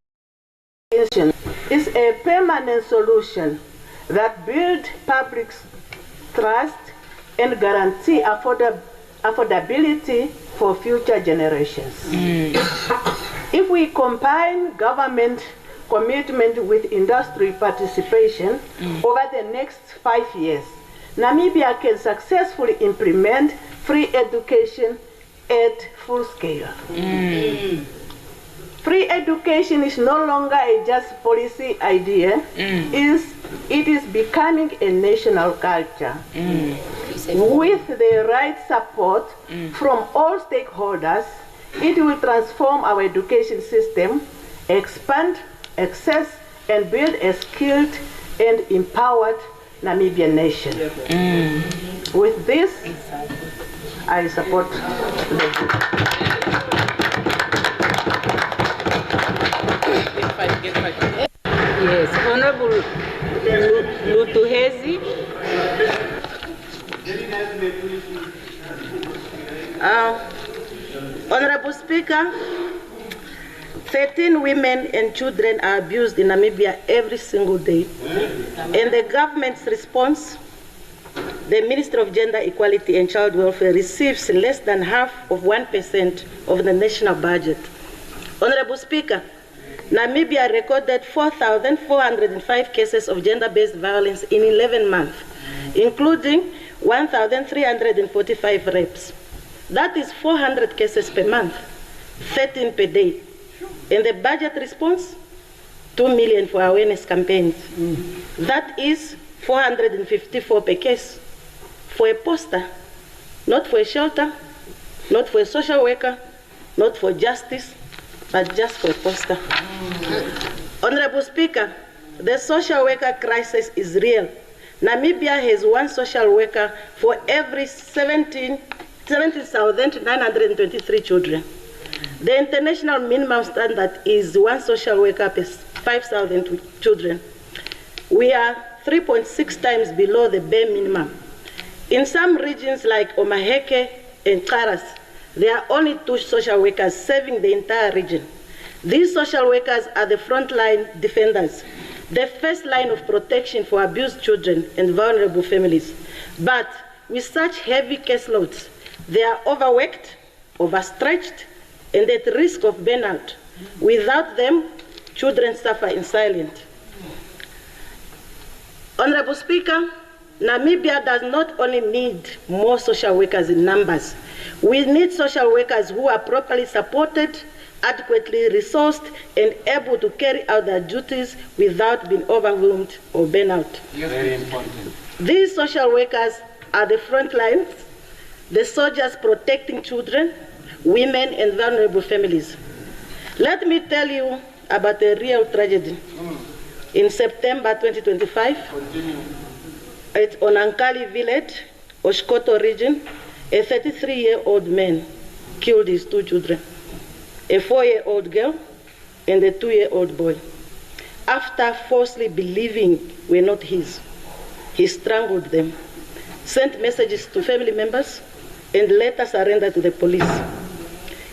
education is a permanent solution that builds public trust and guarantee affordability for future generations. If we combine government commitment with industry participation over the next 5 years, Namibia can successfully implement free education at full scale. Free education is no longer a just policy idea, it is becoming a national culture. With the right support from all stakeholders, it will transform our education system, expand access, and build a skilled and empowered Namibian nation. With this, I support the Yes, Honorable Lutuhezi. Honorable Speaker, 13 women and children are abused in Namibia every single day. And the government's response, the Ministry of Gender Equality and Child Welfare receives less than half of 1% of the national budget. Honorable Speaker, Namibia recorded 4,405 cases of gender-based violence in 11 months, including 1,345 rapes. That is 400 cases per month, 13 per day. And the budget response, 2 million for awareness campaigns. That is 454 per case for a poster, not for a shelter, not for a social worker, not for justice, but just for a poster. Honorable Speaker, the social worker crisis is real. Namibia has one social worker for every 17,923 children. The international minimum standard is one social worker per 5,000 children. We are 3.6 times below the bare minimum. In some regions like Omaheke and Karas, there are only 2 social workers serving the entire region. These social workers are the frontline defenders, the first line of protection for abused children and vulnerable families. But with such heavy caseloads, they are overworked, overstretched, and at risk of burnout. Without them, children suffer in silence. Honorable Speaker, Namibia does not only need more social workers in numbers. We need social workers who are properly supported, adequately resourced, and able to carry out their duties without being overwhelmed or burnout. Very important. These social workers are the front lines, the soldiers protecting children, women, and vulnerable families. Let me tell you about a real tragedy. In September 2025, at Onankali village, Oshkoto region, a 33-year-old man killed his 2 children, a 4-year-old girl and a 2-year-old boy. After falsely believing were not his, he strangled them, sent messages to family members, and later surrendered to the police.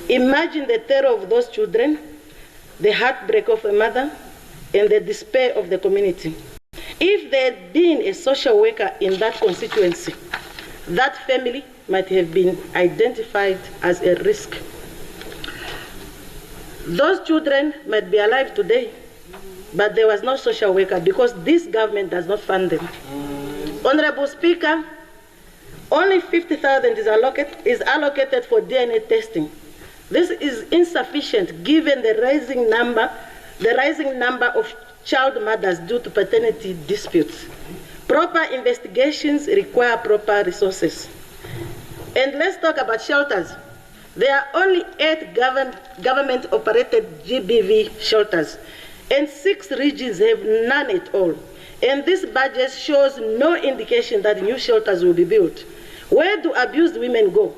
Imagine the terror of those children, the heartbreak of a mother, and the despair of the community. If there had been a social worker in that constituency, that family might have been identified as a risk. Those children might be alive today, but there was no social worker because this government does not fund them. Honorable Speaker, only 50,000 is allocated for DNA testing. This is insufficient given the rising number of child murders due to paternity disputes. Proper investigations require proper resources. And let's talk about shelters. There are only 8 government-operated GBV shelters, and 6 regions have none at all. And this budget shows no indication that new shelters will be built. Where do abused women go?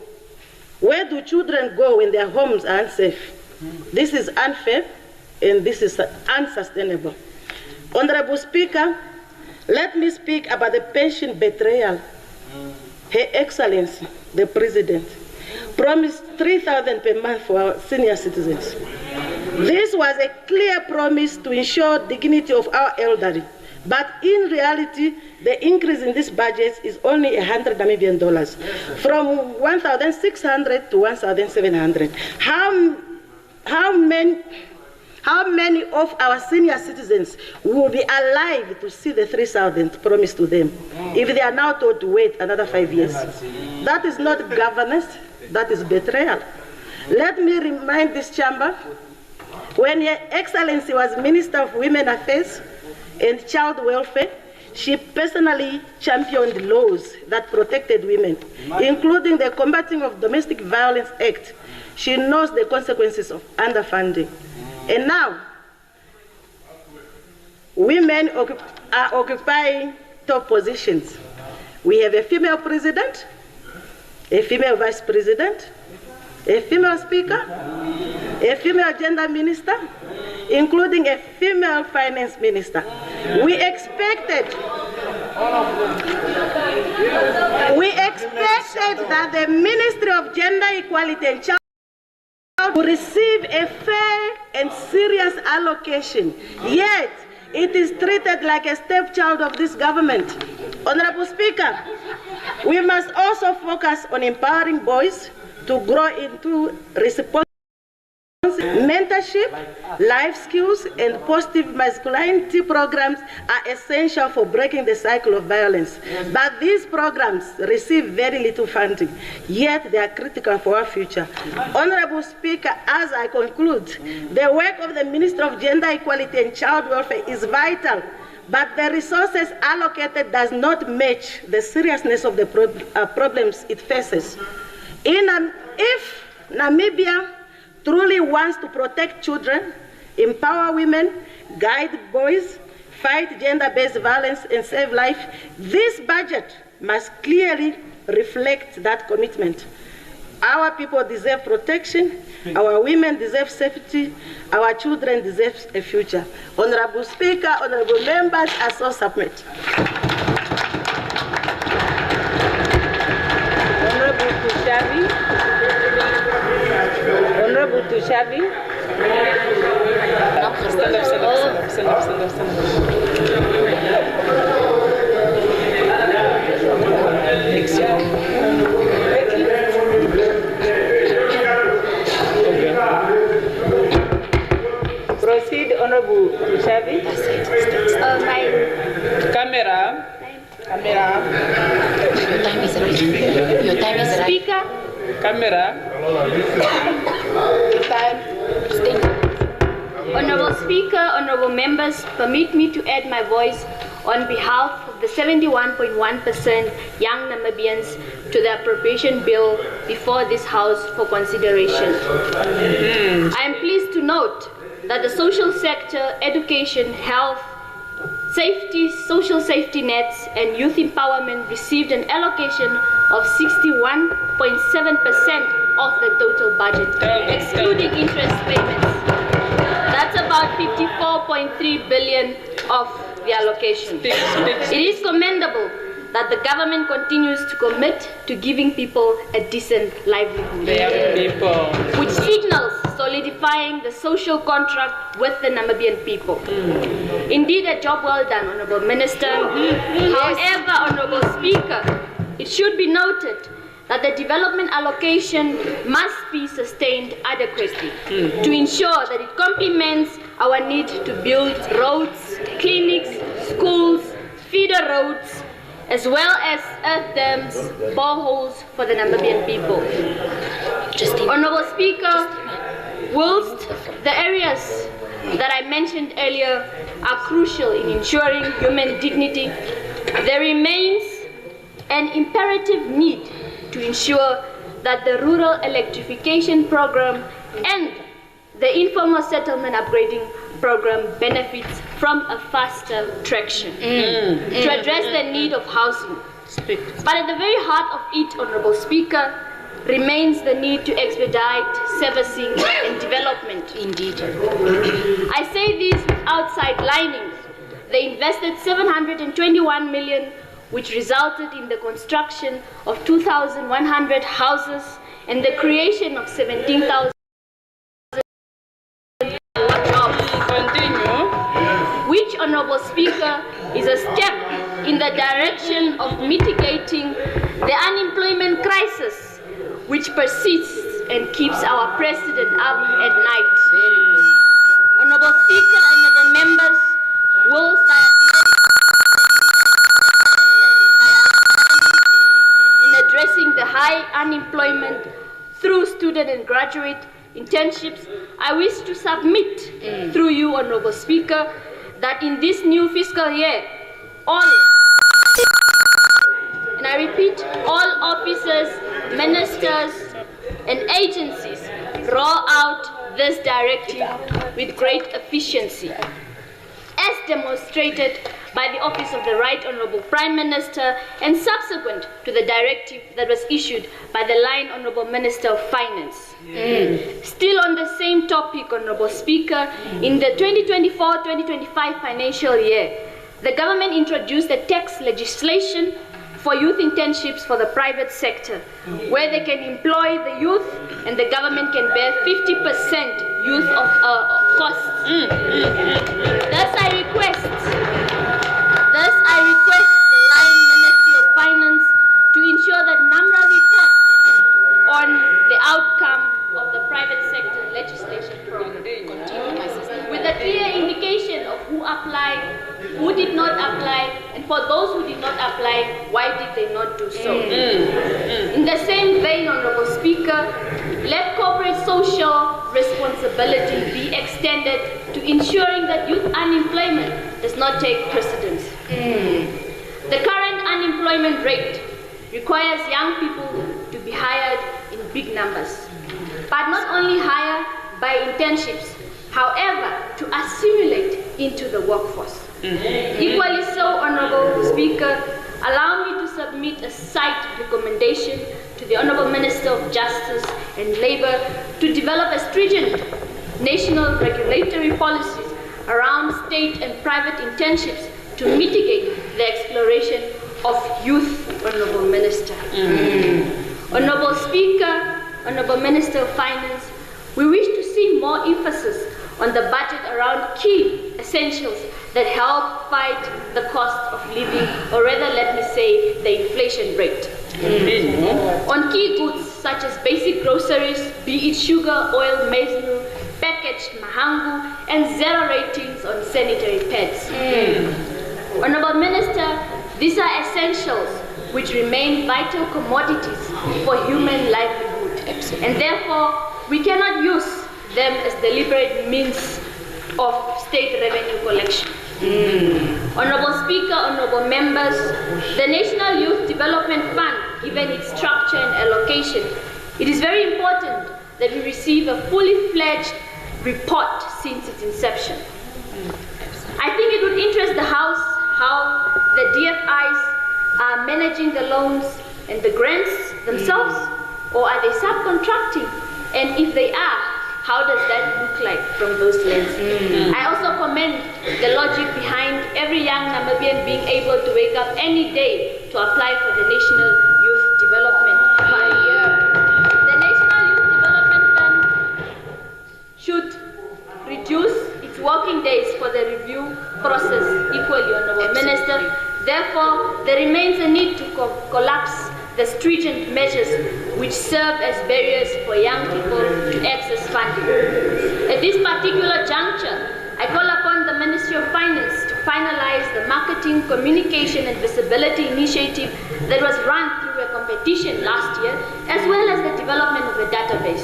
Where do children go when their homes are unsafe? This is unfair, and this is unsustainable. Honorable Speaker, let me speak about the pension betrayal. Her Excellency, the President, promised 3,000 per month for our senior citizens. This was a clear promise to ensure dignity of our elderly, but in reality, the increase in this budget is only $100 Namibian, from 1,600 to 1,700. How many of our senior citizens will be alive to see the 3,000 promised to them if they are now told to wait another 5 years? That is not governance, that is betrayal. Let me remind this chamber, when Your Excellency was Minister of Women Affairs and Child Welfare, she personally championed laws that protected women, including the Combating of Domestic Violence Act. She knows the consequences of underfunding. And now, women are occupying top positions. We have a female president, a female vice president, a female speaker, a female gender minister, including a female finance minister. We expected that the Ministry of Gender Equality and Child to receive a fair and serious allocation, yet it is treated like a stepchild of this government. Honorable Speaker, we must also focus on empowering boys to grow into responsible mentorship, life skills, and positive masculinity programs are essential for breaking the cycle of violence. But these programs receive very little funding, yet they are critical for our future. Honorable Speaker, as I conclude, the work of the Minister of Gender Equality and Child Welfare is vital, but the resources allocated does not match the seriousness of the problems it faces. If Namibia truly wants to protect children, empower women, guide boys, fight gender-based violence, and save life, this budget must clearly reflect that commitment. Our people deserve protection, our women deserve safety, our children deserve a future. Honorable Speaker, honorable members, I so submit. Honorable Tushavi. Honorable Tushavi. Stand up. Proceed, Honorable Tushavi. Camera. Your time is right. Speaker. Camera. Honorable Speaker, honorable members, permit me to add my voice on behalf of the 71.1% young Namibians to the appropriation bill before this House for consideration. I am pleased to note that the social sector, education, health, safety, social safety nets, and youth empowerment received an allocation of 61.7% of the total budget, excluding interest payments. That's about 54.3 billion of the allocation. It is commendable that the government continues to commit to giving people a decent livelihood, which signals solidifying the social contract with the Namibian people. Indeed, a job well done, Honorable Minister. However, Honorable Speaker, it should be noted that the development allocation must be sustained adequately to ensure that it complements our need to build roads, clinics, schools, feeder roads, as well as earth dams, boreholes for the Namibian people. Honorable Speaker, whilst the areas that I mentioned earlier are crucial in ensuring human dignity, there remains an imperative need to ensure that the rural electrification program and the informal settlement upgrading program benefits from a faster traction to address the need of housing. But at the very heart of it, Honorable Speaker, remains the need to expedite servicing and development. Indeed. I say this without sidelining they invested 721 million, which resulted in the construction of 2,100 houses and the creation of 17,000 jobs. Which, Honorable Speaker, is a step in the direction of mitigating the unemployment crisis which persists and keeps our President up at night. Honorable Speaker, honorable members, whilst I in addressing the high unemployment through student and graduate internships, I wish to submit through you, Honorable Speaker, that in this new fiscal year, all, and I repeat, all officers, ministers, and agencies roll out this directive with great efficiency, as demonstrated by the Office of the Right Honorable Prime Minister and subsequent to the directive that was issued by the Line Honorable Minister of Finance. Still on the same topic, Honorable Speaker, in the 2024-2025 financial year, the government introduced a tax legislation for youth internships for the private sector, where they can employ the youth and the government can bear 50% youth of costs. Thus I request the Line Ministry of Finance to ensure that NAMRA reports on the outcome of the private sector legislation program, with a clear indication of who applied, who did not apply, and for those who did not apply, why did they not do so? In the same vein, Honorable Speaker, let corporate social responsibility be extended to ensuring that youth unemployment does not take precedence. The current unemployment rate requires young people to be hired in big numbers, but not only hired by internships, however, to assimilate into the workforce. Equally so, Honorable Speaker, allow me to submit a site recommendation to the Honorable Minister of Justice and Labour to develop a stringent national regulatory policies around state and private internships to mitigate the exploration of youth, Honorable Minister. Honorable Speaker, Honorable Minister of Finance, we wish to see more emphasis on the budget around key essentials that help fight the cost of living, or rather let me say the inflation rate. On key goods such as basic groceries, be it sugar, oil, maize meal, packaged mahangu, and zero ratings on sanitary pads. Honorable Minister, these are essentials which remain vital commodities for human livelihood, and therefore we cannot use them as deliberate means of state revenue collection. Honorable Speaker, honorable members, the National Youth Development Fund, given its structure and allocation, it is very important that we receive a fully fledged report since its inception. I think it would interest the House how the DFIs are managing the loans and the grants themselves, or are they subcontracting? And if they are, how does that look like from those lenses? I also commend the logic behind every young Namibian being able to wake up any day to apply for the National Youth Development Fund. The National Youth Development Fund should reduce its working days for the review process equally, Honorable Minister. Therefore, there remains a need to collapse the stringent measures which serve as barriers for young people to access funding. At this particular juncture, I call upon the Ministry of Finance to finalize the marketing, communication and visibility initiative that was run through a competition last year, as well as the development of a database.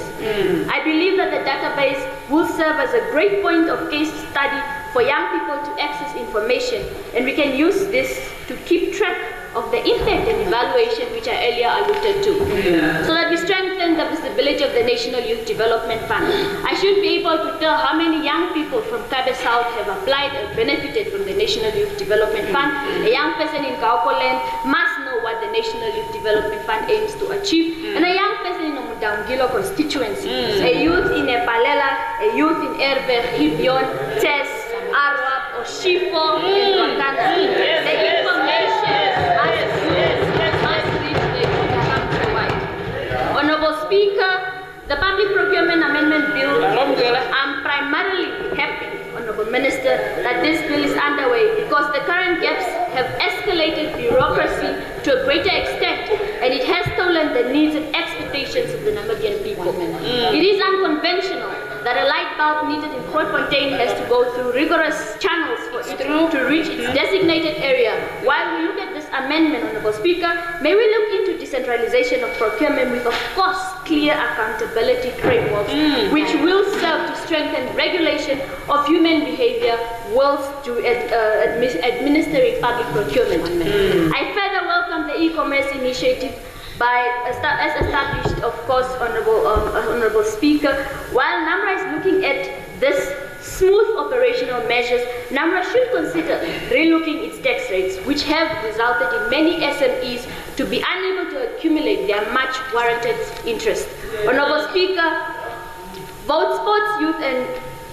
I believe that the database will serve as a great point of case study for young people to access information, and we can use this to keep track of the impact and evaluation which I earlier alluded to, so that we strengthen the visibility of the National Youth Development Fund. I should be able to tell how many young people from Kabe South have applied and benefited from the National Youth Development Fund. A young person in Kaukoland must know what the National Youth Development Fund aims to achieve, and a young person in Omudangilo constituency, a youth in Epalela, a youth in Erbe, Hibion, Tess, Arwap, or Shifo, and Honorable Minister, that this bill is underway because the current gaps have escalated bureaucracy to a greater extent, and it has stolen the needs and expectations of the Namibian people. It is unconventional that a light bulb needed in Grootfontein has to go through rigorous channels for it to reach its designated area. While we look at this amendment, Honorable Speaker, may we look into decentralization of procurement with, of course, clear accountability frameworks, which will serve to strengthen regulation of human behavior whilst administering public procurement. I further welcome the e-commerce initiative as established, of course, Honorable Speaker. While NAMRA is looking at this smooth operational measures, NAMRA should consider relooking its tax rates, which have resulted in many SMEs to be unable to accumulate their much warranted interest. Honorable Speaker, both sports, youth and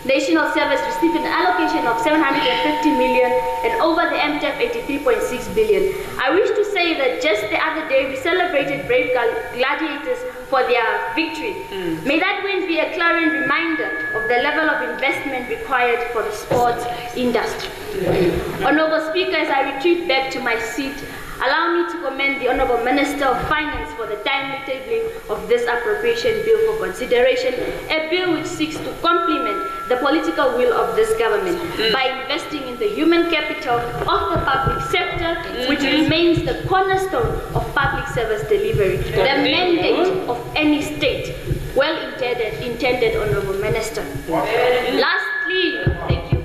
National Service received an allocation of 750 million and over the MTF 83.6 billion. I wish to say that just the other day we celebrated brave gladiators for their victory. May that win be a clarion reminder of the level of investment required for the sports industry. Honorable Speaker, as I retreat back to my seat, allow me to commend the Honorable Minister of Finance for the timely tabling of this appropriation bill for consideration, a bill which seeks to complement the political will of this government by investing in the human capital of the public sector, which remains the cornerstone of public service delivery, the mandate of any state. Well intended, Honorable Minister. Lastly, thank you.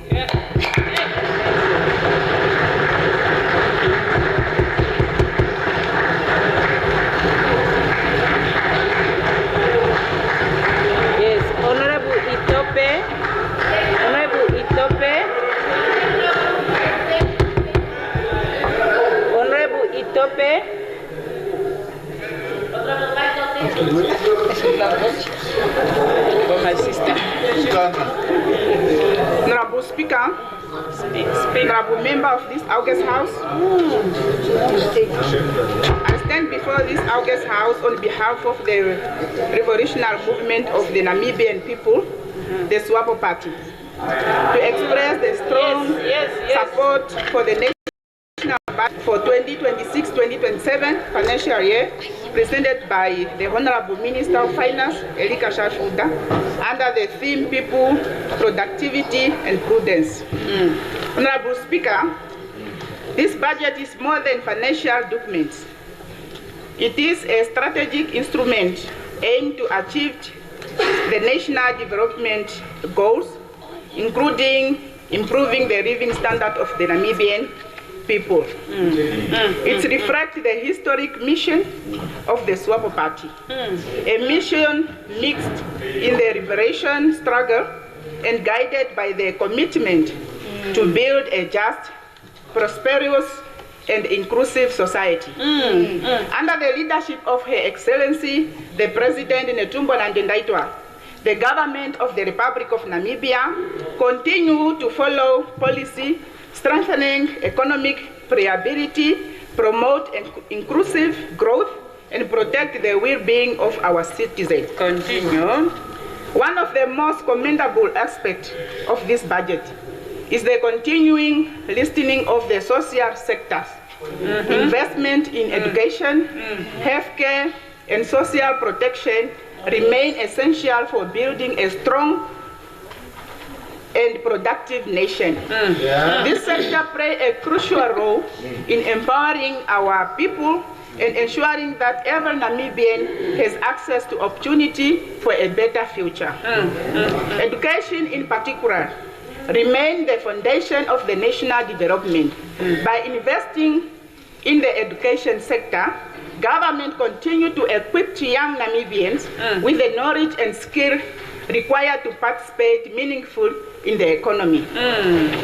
My sister. Honorable Speaker, Honorable Member of this August House, I stand before this August House on behalf of the revolutionary movement of the Namibian people, the SWAPO Party, to express the strong support for the national budget for 2026-2027 financial year, presented by the Honorable Minister of Finance, Elika Shafuda, under the theme People, Productivity and Prudence. Honorable Speaker, this budget is more than financial documents. It is a strategic instrument aimed to achieve the national development goals, including improving the living standard of the Namibian people. It reflects the historic mission of the SWAPO Party, a mission mixed in the liberation struggle and guided by the commitment to build a just, prosperous, and inclusive society. Under the leadership of Her Excellency, the President Netumbo Nandi-Ndaitwah, the government of the Republic of Namibia continue to follow policy strengthening economic viability, promote inclusive growth, and protect the well-being of our citizens. Continue. One of the most commendable aspects of this budget is the continuing listening of the social sectors. Investment in education, healthcare, and social protection remain essential for building a strong and productive nation. This sector plays a crucial role in empowering our people and ensuring that every Namibian has access to opportunity for a better future. Education in particular remains the foundation of the national development. By investing in the education sector, government continue to equip young Namibians with the knowledge and skill required to participate meaningfully in the economy.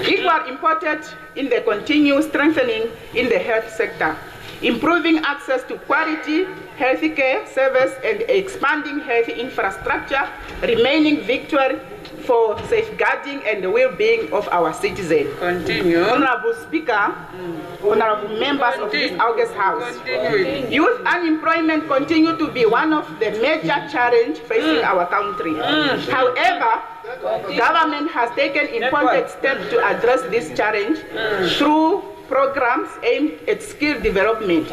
Equally important in the continued strengthening in the health sector, improving access to quality healthcare service and expanding health infrastructure, remaining victory for safeguarding and the well-being of our citizens. Continue. Honorable Speaker, honorable members of this August House, youth unemployment continue to be one of the major challenges facing our country. However, government has taken important steps to address this challenge through programs aimed at skill development,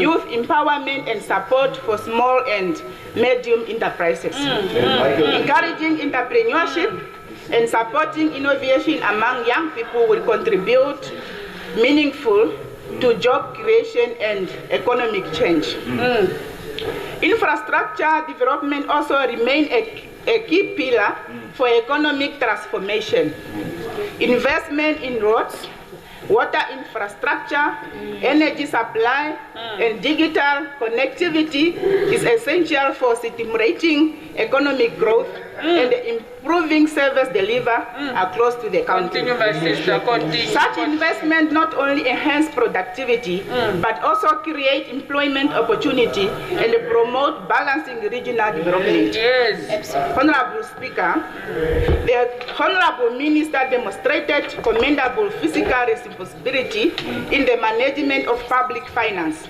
youth empowerment and support for small and medium enterprises, encouraging entrepreneurship and supporting innovation among young people will contribute meaningful to job creation and economic change. Infrastructure development also remains a key pillar for economic transformation. Investment in roads, water infrastructure, energy supply, and digital connectivity is essential for stimulating economic growth and improving service delivery across to the country. Such investment not only enhance productivity, but also create employment opportunity and promote balancing regional development. Honorable Speaker, the Honorable Minister demonstrated commendable fiscal responsibility in the management of public finance.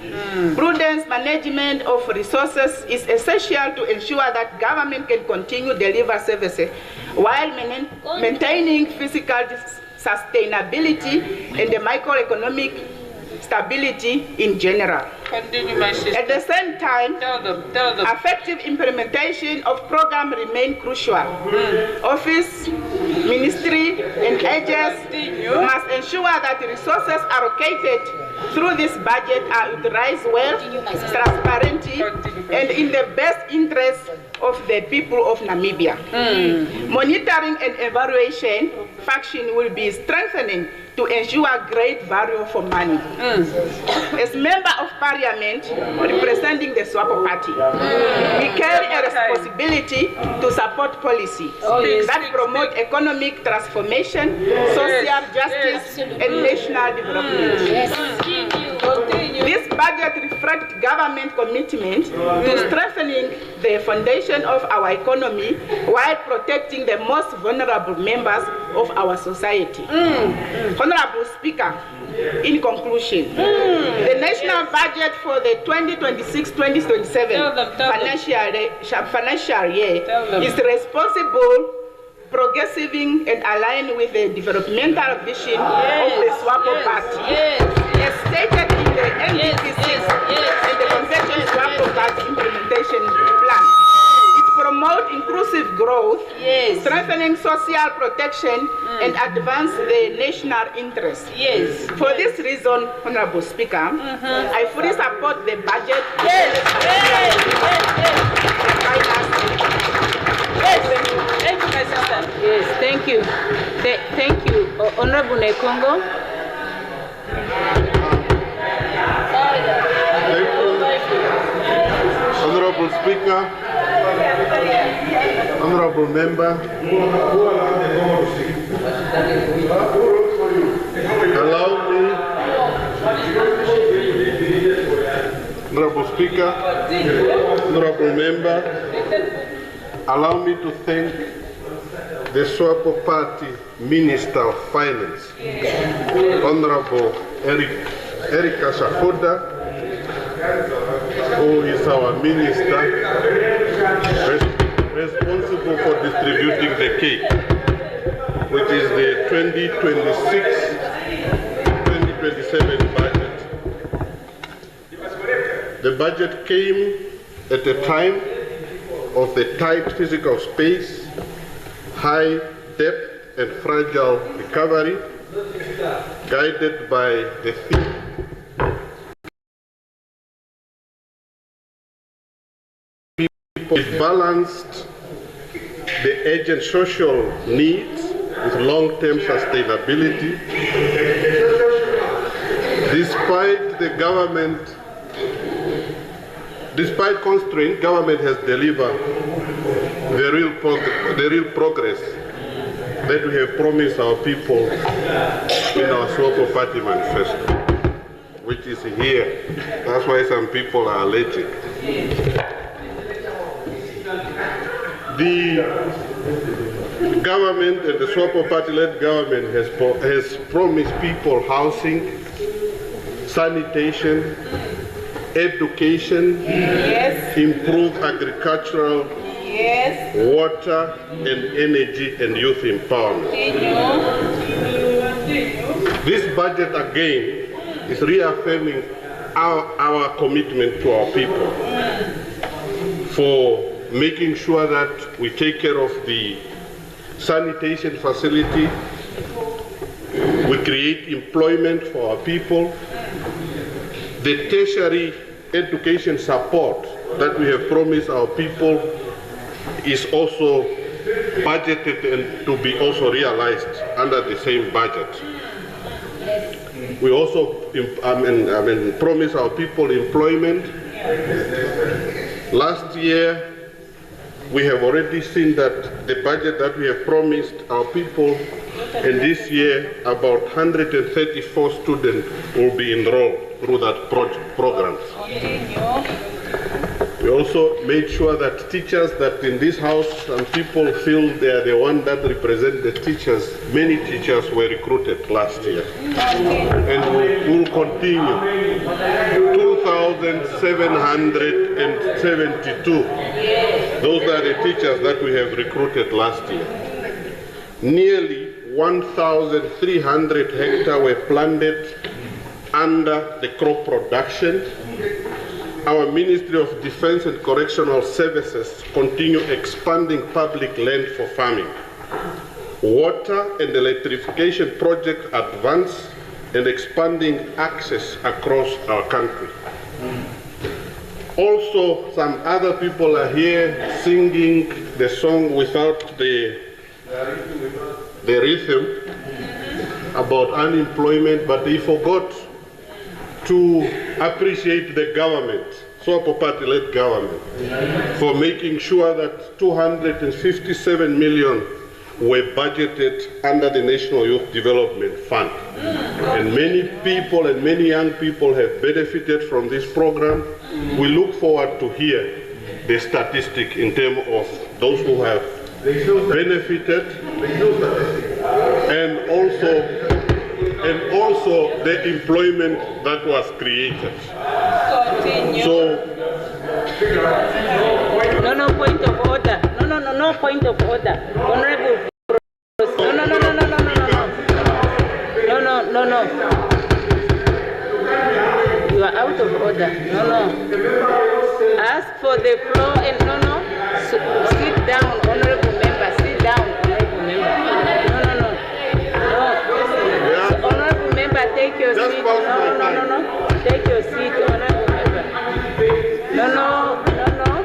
Prudent management of resources is essential to ensure that government can continue deliver services while maintaining physical sustainability and the microeconomic stability in general. At the same time, effective implementation of programs remain crucial. Office, ministry, and agencies must ensure that the resources allocated through this budget are utilized well, transparently, and in the best interest of the people of Namibia. Monitoring and evaluation function will be strengthening to ensure great value for money. As Member of Parliament representing the SWAPO party, we carry a responsibility to support policies that promote economic transformation, social justice, and national development. This budget reflects government commitment to strengthening the foundation of our economy while protecting the most vulnerable members of our society. Honorable Speaker, in conclusion, the national budget for the 2026-2027 financial year is responsible, progressive, and aligned with the developmental vision of the SWAPO party. As stated in the NDC 6 and the Convention SWAPO party implementation plan, promote inclusive growth, strengthening social protection, and advance the national interest. For this reason, Honorable Speaker, I fully support the budget. Thank you, my sister. Yes, thank you. Thank you, Honorable Nekongo. Honorable Speaker, honorable member, allow me, honorable Speaker, honorable member, allow me to thank the SWAPO Party Minister of Finance, Honorable Erika Shafoda, who is our minister responsible for distributing the cake, which is the 2026-2027 budget. The budget came at a time of the tight physical space, high debt and fragile recovery, guided by the theme it balanced the urgent social needs with long-term sustainability. Despite constraint, government has delivered the real progress that we have promised our people in our SWAPO party manifesto, which is here. That's why some people are allergic. The government and the SWAPO party-led government has promised people housing, sanitation, education, improved agricultural Yes. Water and energy and youth empowerment. This budget again is reaffirming our commitment to our people for making sure that we take care of the sanitation facility, we create employment for our people, the tertiary education support that we have promised our people is also budgeted and to be also realized under the same budget. We also promise our people employment. Last year, we have already seen that the budget that we have promised our people, and this year about 134 students will be enrolled through that program. We also made sure that teachers that in this house, some people feel they are the one that represent the teachers. Many teachers were recruited last year. And we will continue. 2,772. Those are the teachers that we have recruited last year. Nearly 1,300 hectares were planted under the crop production. Our Ministry of Defense and Correctional Services continue expanding public land for farming. Water and electrification projects advance and expanding access across our country. Also, some other people are here singing the song without the rhythm about unemployment, but they forgot to appreciate the government, Swapo Party-led government, for making sure that 257 million were budgeted under the National Youth Development Fund. And many people and many young people have benefited from this program. We look forward to hear the statistic in terms of those who have benefited and also the employment that was created. So, no point of order. No point of order. Honorable. No. You are out of order. No. Ask for the floor and no. Sit down, honorable member. Sit down, honorable member. No. So, honorable member, take your seat. No. Take your seat, honorable member. No.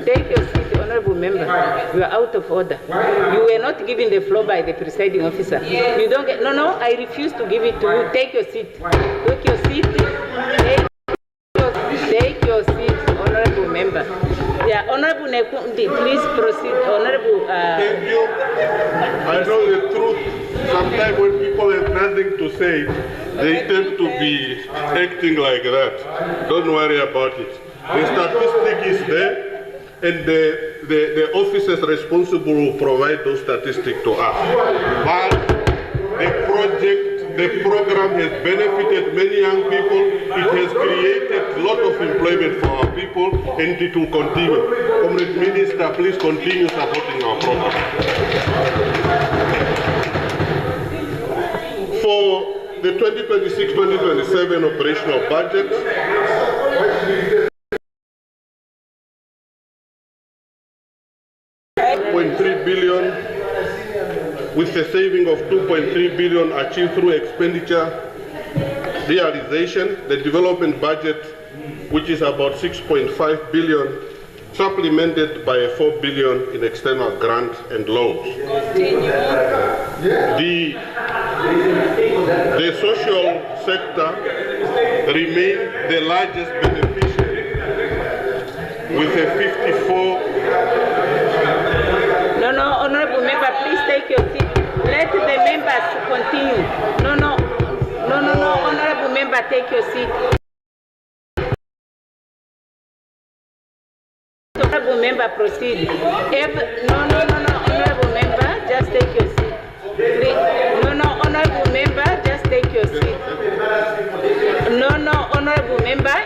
Take your seat, honorable member. You are out of order. You were not given the floor by the presiding officer. You don't get. No. I refuse to give it to you. Take your seat. Take your seat. Take your seat, honorable member. Yeah, honorable Nekundi, please proceed. Honorable. Thank you. I know the truth. Sometimes when people have nothing to say, they tend to be acting like that. Don't worry about it. The statistic is there. And the officers responsible will provide those statistics to us. But the program has benefited many young people. It has created a lot of employment for our people, and it will continue. Comrade Minister, please continue supporting our program. For the 2026-2027 operational budget, $3 billion, with a saving of 2.3 billion achieved through expenditure realization. The development budget, which is about 6.5 billion, supplemented by a 4 billion in external grants and loans. The social sector remains the largest beneficiary with a 54. No, honorable member, please take your seat. Let the members continue. No, honorable member, take your seat. Honorable member, proceed. No, honorable member, just take your seat. No, honorable member, just take your seat. No, honorable member,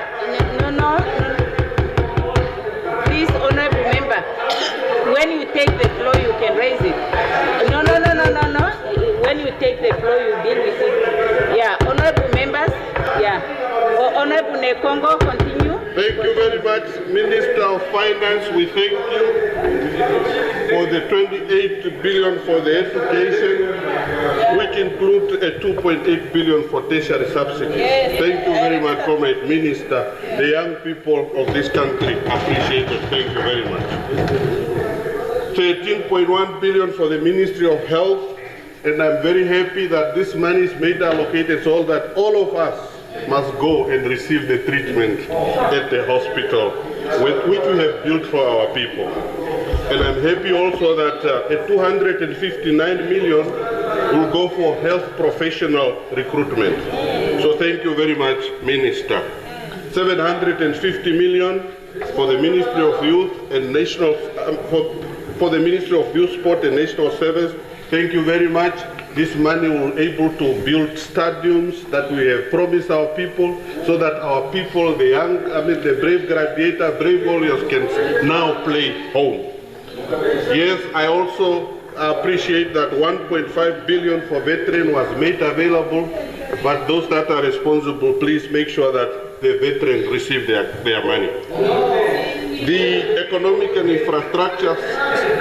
no. Please, honorable floor, you deal with it. Yeah, honorable members. Yeah. Honorable Nekongo, continue. Thank you very much, Minister of Finance. We thank you for the 28 billion for the education, which includes a 2.8 billion for tertiary subsidies. Yes. Thank you very much, Comrade Minister. The young people of this country appreciate it. Thank you very much. 13.1 billion for the Ministry of Health, and I'm very happy that this money is made allocated so that all of us must go and receive the treatment at the hospital, which we have built for our people. And I'm happy also that a 259 million will go for health professional recruitment. So thank you very much, Minister. 750 million for the Ministry of Youth and National, for the Ministry of Youth, Sport and National Service. Thank you very much. This money will be able to build stadiums that we have promised our people, so that our people, the young, the brave gladiator, brave warriors can now play home. Yes, I also appreciate that 1.5 billion for veteran was made available, but those that are responsible, please make sure that the veterans receive their money. The economic and infrastructure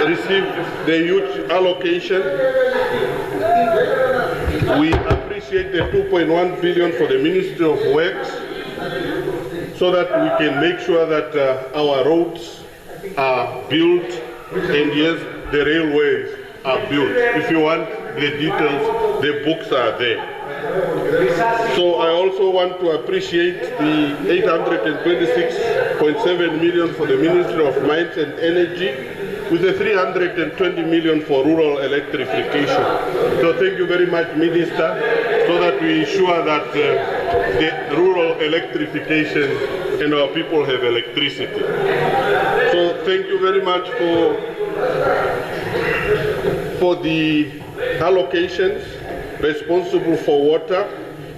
received the huge allocation. We appreciate the 2.1 billion for the Ministry of Works, so that we can make sure that our roads are built, and yes, the railways are built. If you want the details, the books are there. So I also want to appreciate the 826.7 million for the Ministry of Mines and Energy, with the 320 million for rural electrification. So thank you very much, Minister, so that we ensure that the rural electrification and our people have electricity. So thank you very much for the allocations responsible for water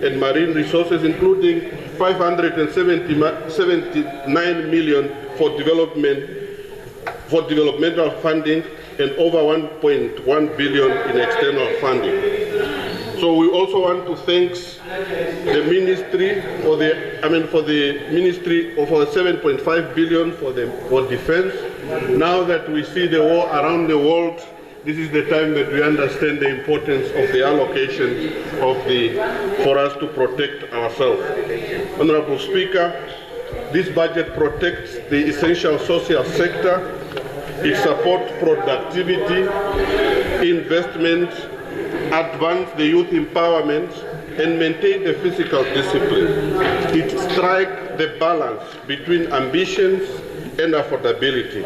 and marine resources, including 579 million for developmental funding and over 1.1 billion in external funding. So we also want to thank the ministry for the ministry for 7.5 billion for defense. Now that we see the war around the world, this is the time that we understand the importance of the allocation for us to protect ourselves. Honorable Speaker, this budget protects the essential social sector. It supports productivity, investment, advance the youth empowerment, and maintain the physical discipline. It strikes the balance between ambitions and affordability,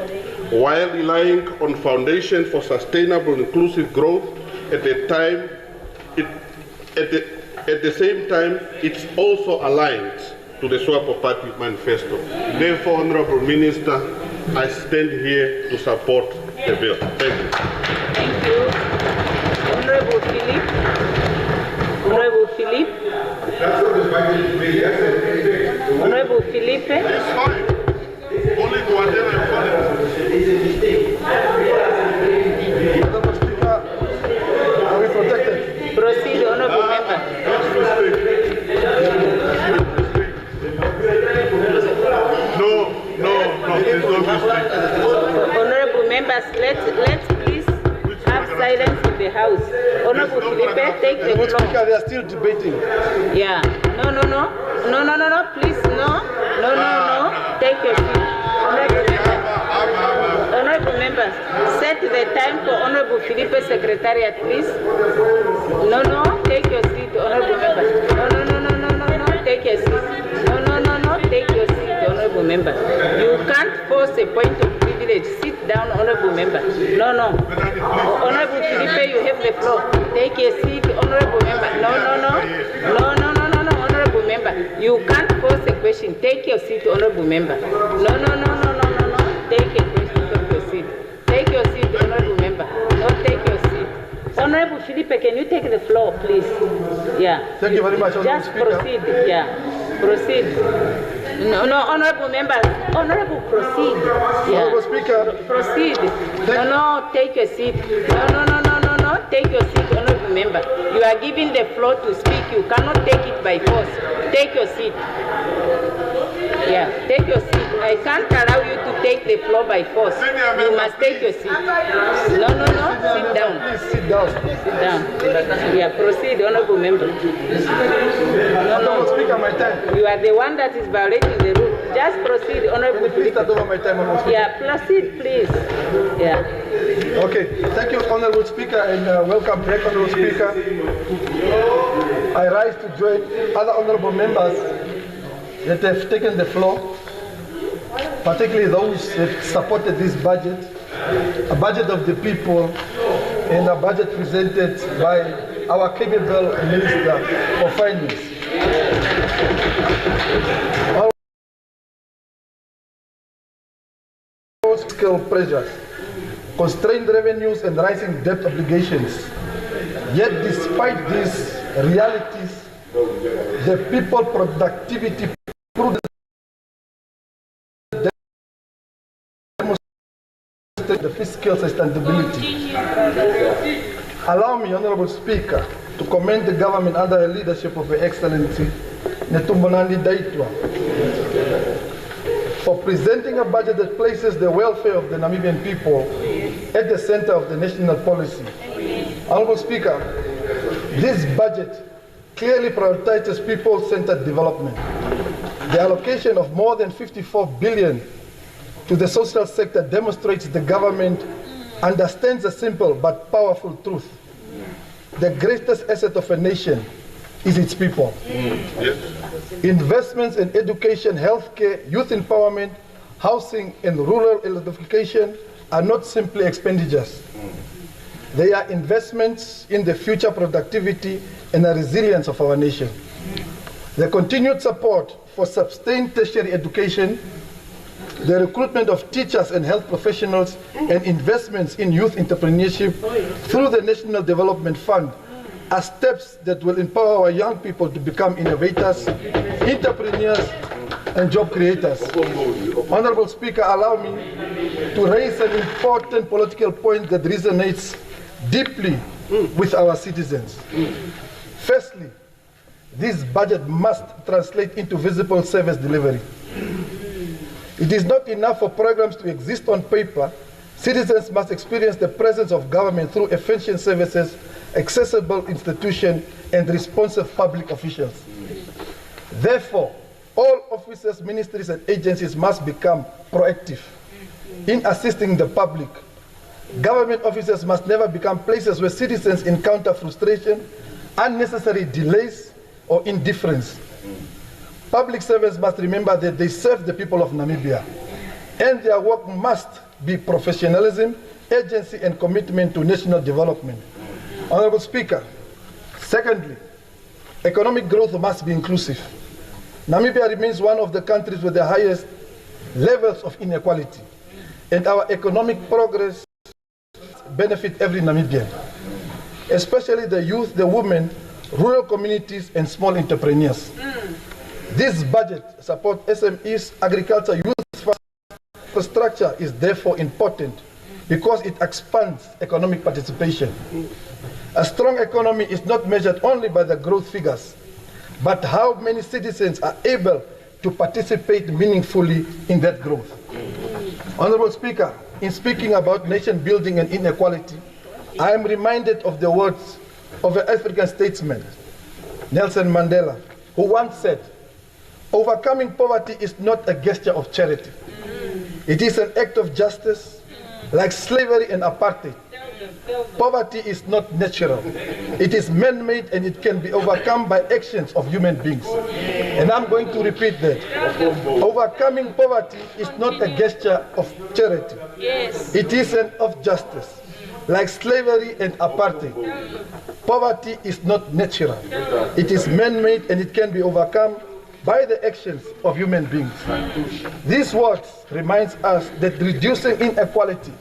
while relying on foundation for sustainable inclusive growth. At the same time, it's also aligned to the SWAPO Party manifesto. Therefore, Honorable Minister, I stand here to support the bill. Thank you. Thank you. Honorable Philip. Honorable Philip. Honorable Philippe. It's fine. Only whatever you call Are we protected? Proceed, Honorable Member. No, there's no mistake. Honorable members, let's please have silence in the house. Honorable Philippe, take the floor. They are still debating. Yeah. No. Please, no. Take your seat. Honorable members, set the time for Honorable Philippe Secretariat, please. No. Take your seat, Honorable members. No. Take your seat. No. Take your seat, Honorable member. You can't force a point of privilege. Sit down, Honorable member. No. Honorable Philippe, you have the floor. Take your seat, Honorable member. No. Honorable member. You can't force a question. Take your seat, Honorable member. No. Take a question. Take your seat. Take your seat, Honorable member. No, take your seat. Honorable Philippe, can you take the floor, please? Yeah. Thank you very much, Honorable Just proceed. Yeah. Proceed. No, Honorable members. Honorable, proceed. Yeah. Honorable Speaker. Proceed. No, take your seat. No. Take your seat, Honorable honorable member. You are given the floor to speak. You cannot take it by force. Take your seat. Yeah, take your seat. I can't allow you to take the floor by force. You must take your seat. No. Sit down. Please sit down. Sit down. Yeah, proceed, honorable member. No. Speaker, my time. You are the one that is violating the rule. Just proceed, honorable. Please start over my time, honorable Speaker. Yeah, proceed, please. Yeah. Okay, thank you, honorable Speaker, and welcome back, honorable Speaker. I rise to join other honorable members that have taken the floor, particularly those that supported this budget, a budget of the people, and a budget presented by our capable Minister of Finance. Fiscal pressures, constrained revenues, and rising debt obligations. Yet, despite these realities, the people productivity demonstrate the fiscal sustainability. Allow me, Honorable Speaker, to commend the government under the leadership of Her Excellency Netumbonandi Daitwa for presenting a budget that places the welfare of the Namibian people at the center of the national policy. Honorable Speaker, this budget clearly prioritizes people-centered development. The allocation of more than 54 billion to the social sector demonstrates the government understands a simple but powerful truth. The greatest asset of a nation is its people. Yes. Investments in education, healthcare, youth empowerment, housing, and rural electrification are not simply expenditures. They are investments in the future productivity and the resilience of our nation. The continued support for sustained tertiary education, the recruitment of teachers and health professionals, and investments in youth entrepreneurship through the National Development Fund are steps that will empower our young people to become innovators, entrepreneurs, and job creators. Honorable Speaker, allow me to raise an important political point that resonates deeply with our citizens. Firstly, this budget must translate into visible service delivery. It is not enough for programs to exist on paper. Citizens must experience the presence of government through efficient services, accessible institutions, and responsive public officials. Therefore, all officers, ministries, and agencies must become proactive in assisting the public. Government offices must never become places where citizens encounter frustration, unnecessary delays, or indifference. Public servants must remember that they serve the people of Namibia, and their work must be professionalism, agency, and commitment to national development. Honorable Speaker, secondly, economic growth must be inclusive. Namibia remains one of the countries with the highest levels of inequality, and our economic progress benefit every Namibian, especially the youth, the women, rural communities, and small entrepreneurs. This budget supports SMEs, agriculture, youth infrastructure is therefore important because it expands economic participation. A strong economy is not measured only by the growth figures, but how many citizens are able to participate meaningfully in that growth. Honorable Speaker, in speaking about nation building and inequality, I am reminded of the words of an African statesman, Nelson Mandela, who once said, "Overcoming poverty is not a gesture of charity. It is an act of justice, like slavery and apartheid. Poverty is not natural. It is man-made and it can be overcome by actions of human beings." And I'm going to repeat that. Overcoming poverty is not a gesture of charity. Yes. It is an act of justice, like slavery and apartheid. Poverty is not natural. It is man-made and it can be overcome by the actions of human beings. These words remind us that reducing inequality,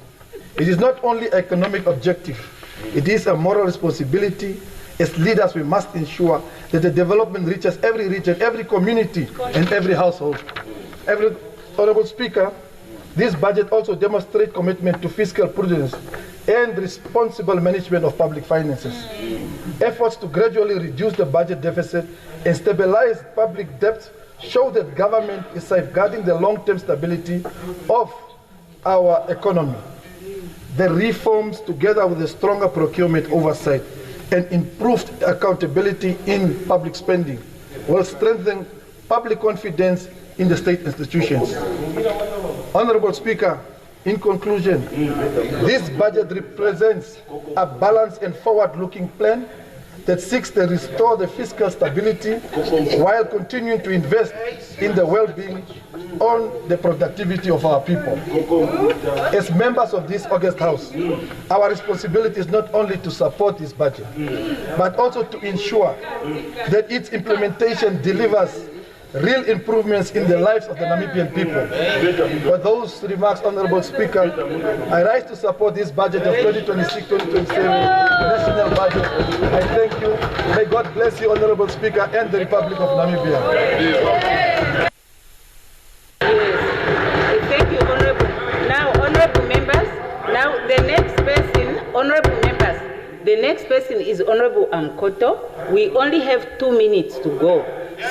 it is not only an economic objective, it is a moral responsibility. As leaders, we must ensure that the development reaches every region, every community, and every household. Honorable Speaker, this budget also demonstrates commitment to fiscal prudence and responsible management of public finances. Efforts to gradually reduce the budget deficit and stabilize public debt show that government is safeguarding the long-term stability of our economy. The reforms, together with a stronger procurement oversight and improved accountability in public spending, will strengthen public confidence in the state institutions. Honorable Speaker, in conclusion, this budget represents a balanced and forward-looking plan that seeks to restore the fiscal stability while continuing to invest in the well-being on the productivity of our people. As members of this August House, our responsibility is not only to support this budget, but also to ensure that its implementation delivers real improvements in the lives of the Namibian people. For those remarks, Honorable Speaker, I rise to support this budget of 2026-2027, national budget. I thank you. May God bless you, Honorable Speaker, and the Republic of Namibia. Yes. Thank you, Honorable. Now, Honorable members, now the next person, Honorable members, the next person is Honorable Amkoto. We only have 2 minutes to go.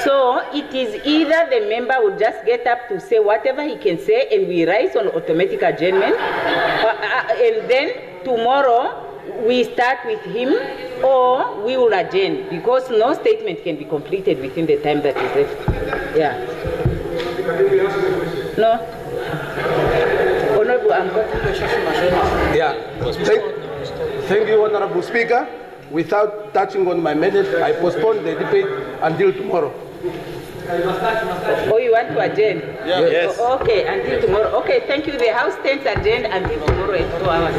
So it is either the member will just get up to say whatever he can say and we rise on automatic adjournment, and then tomorrow we start with him, or we will adjourn because no statement can be completed within the time that is left. Yeah. No? Honorable Amkoto. Yeah. Thank you, Honorable Speaker. Without touching on my minute, I postpone the debate until tomorrow. Oh, you want to adjourn? Yes. Okay, until tomorrow. Okay, thank you. The House stands adjourned until tomorrow at 2 hours.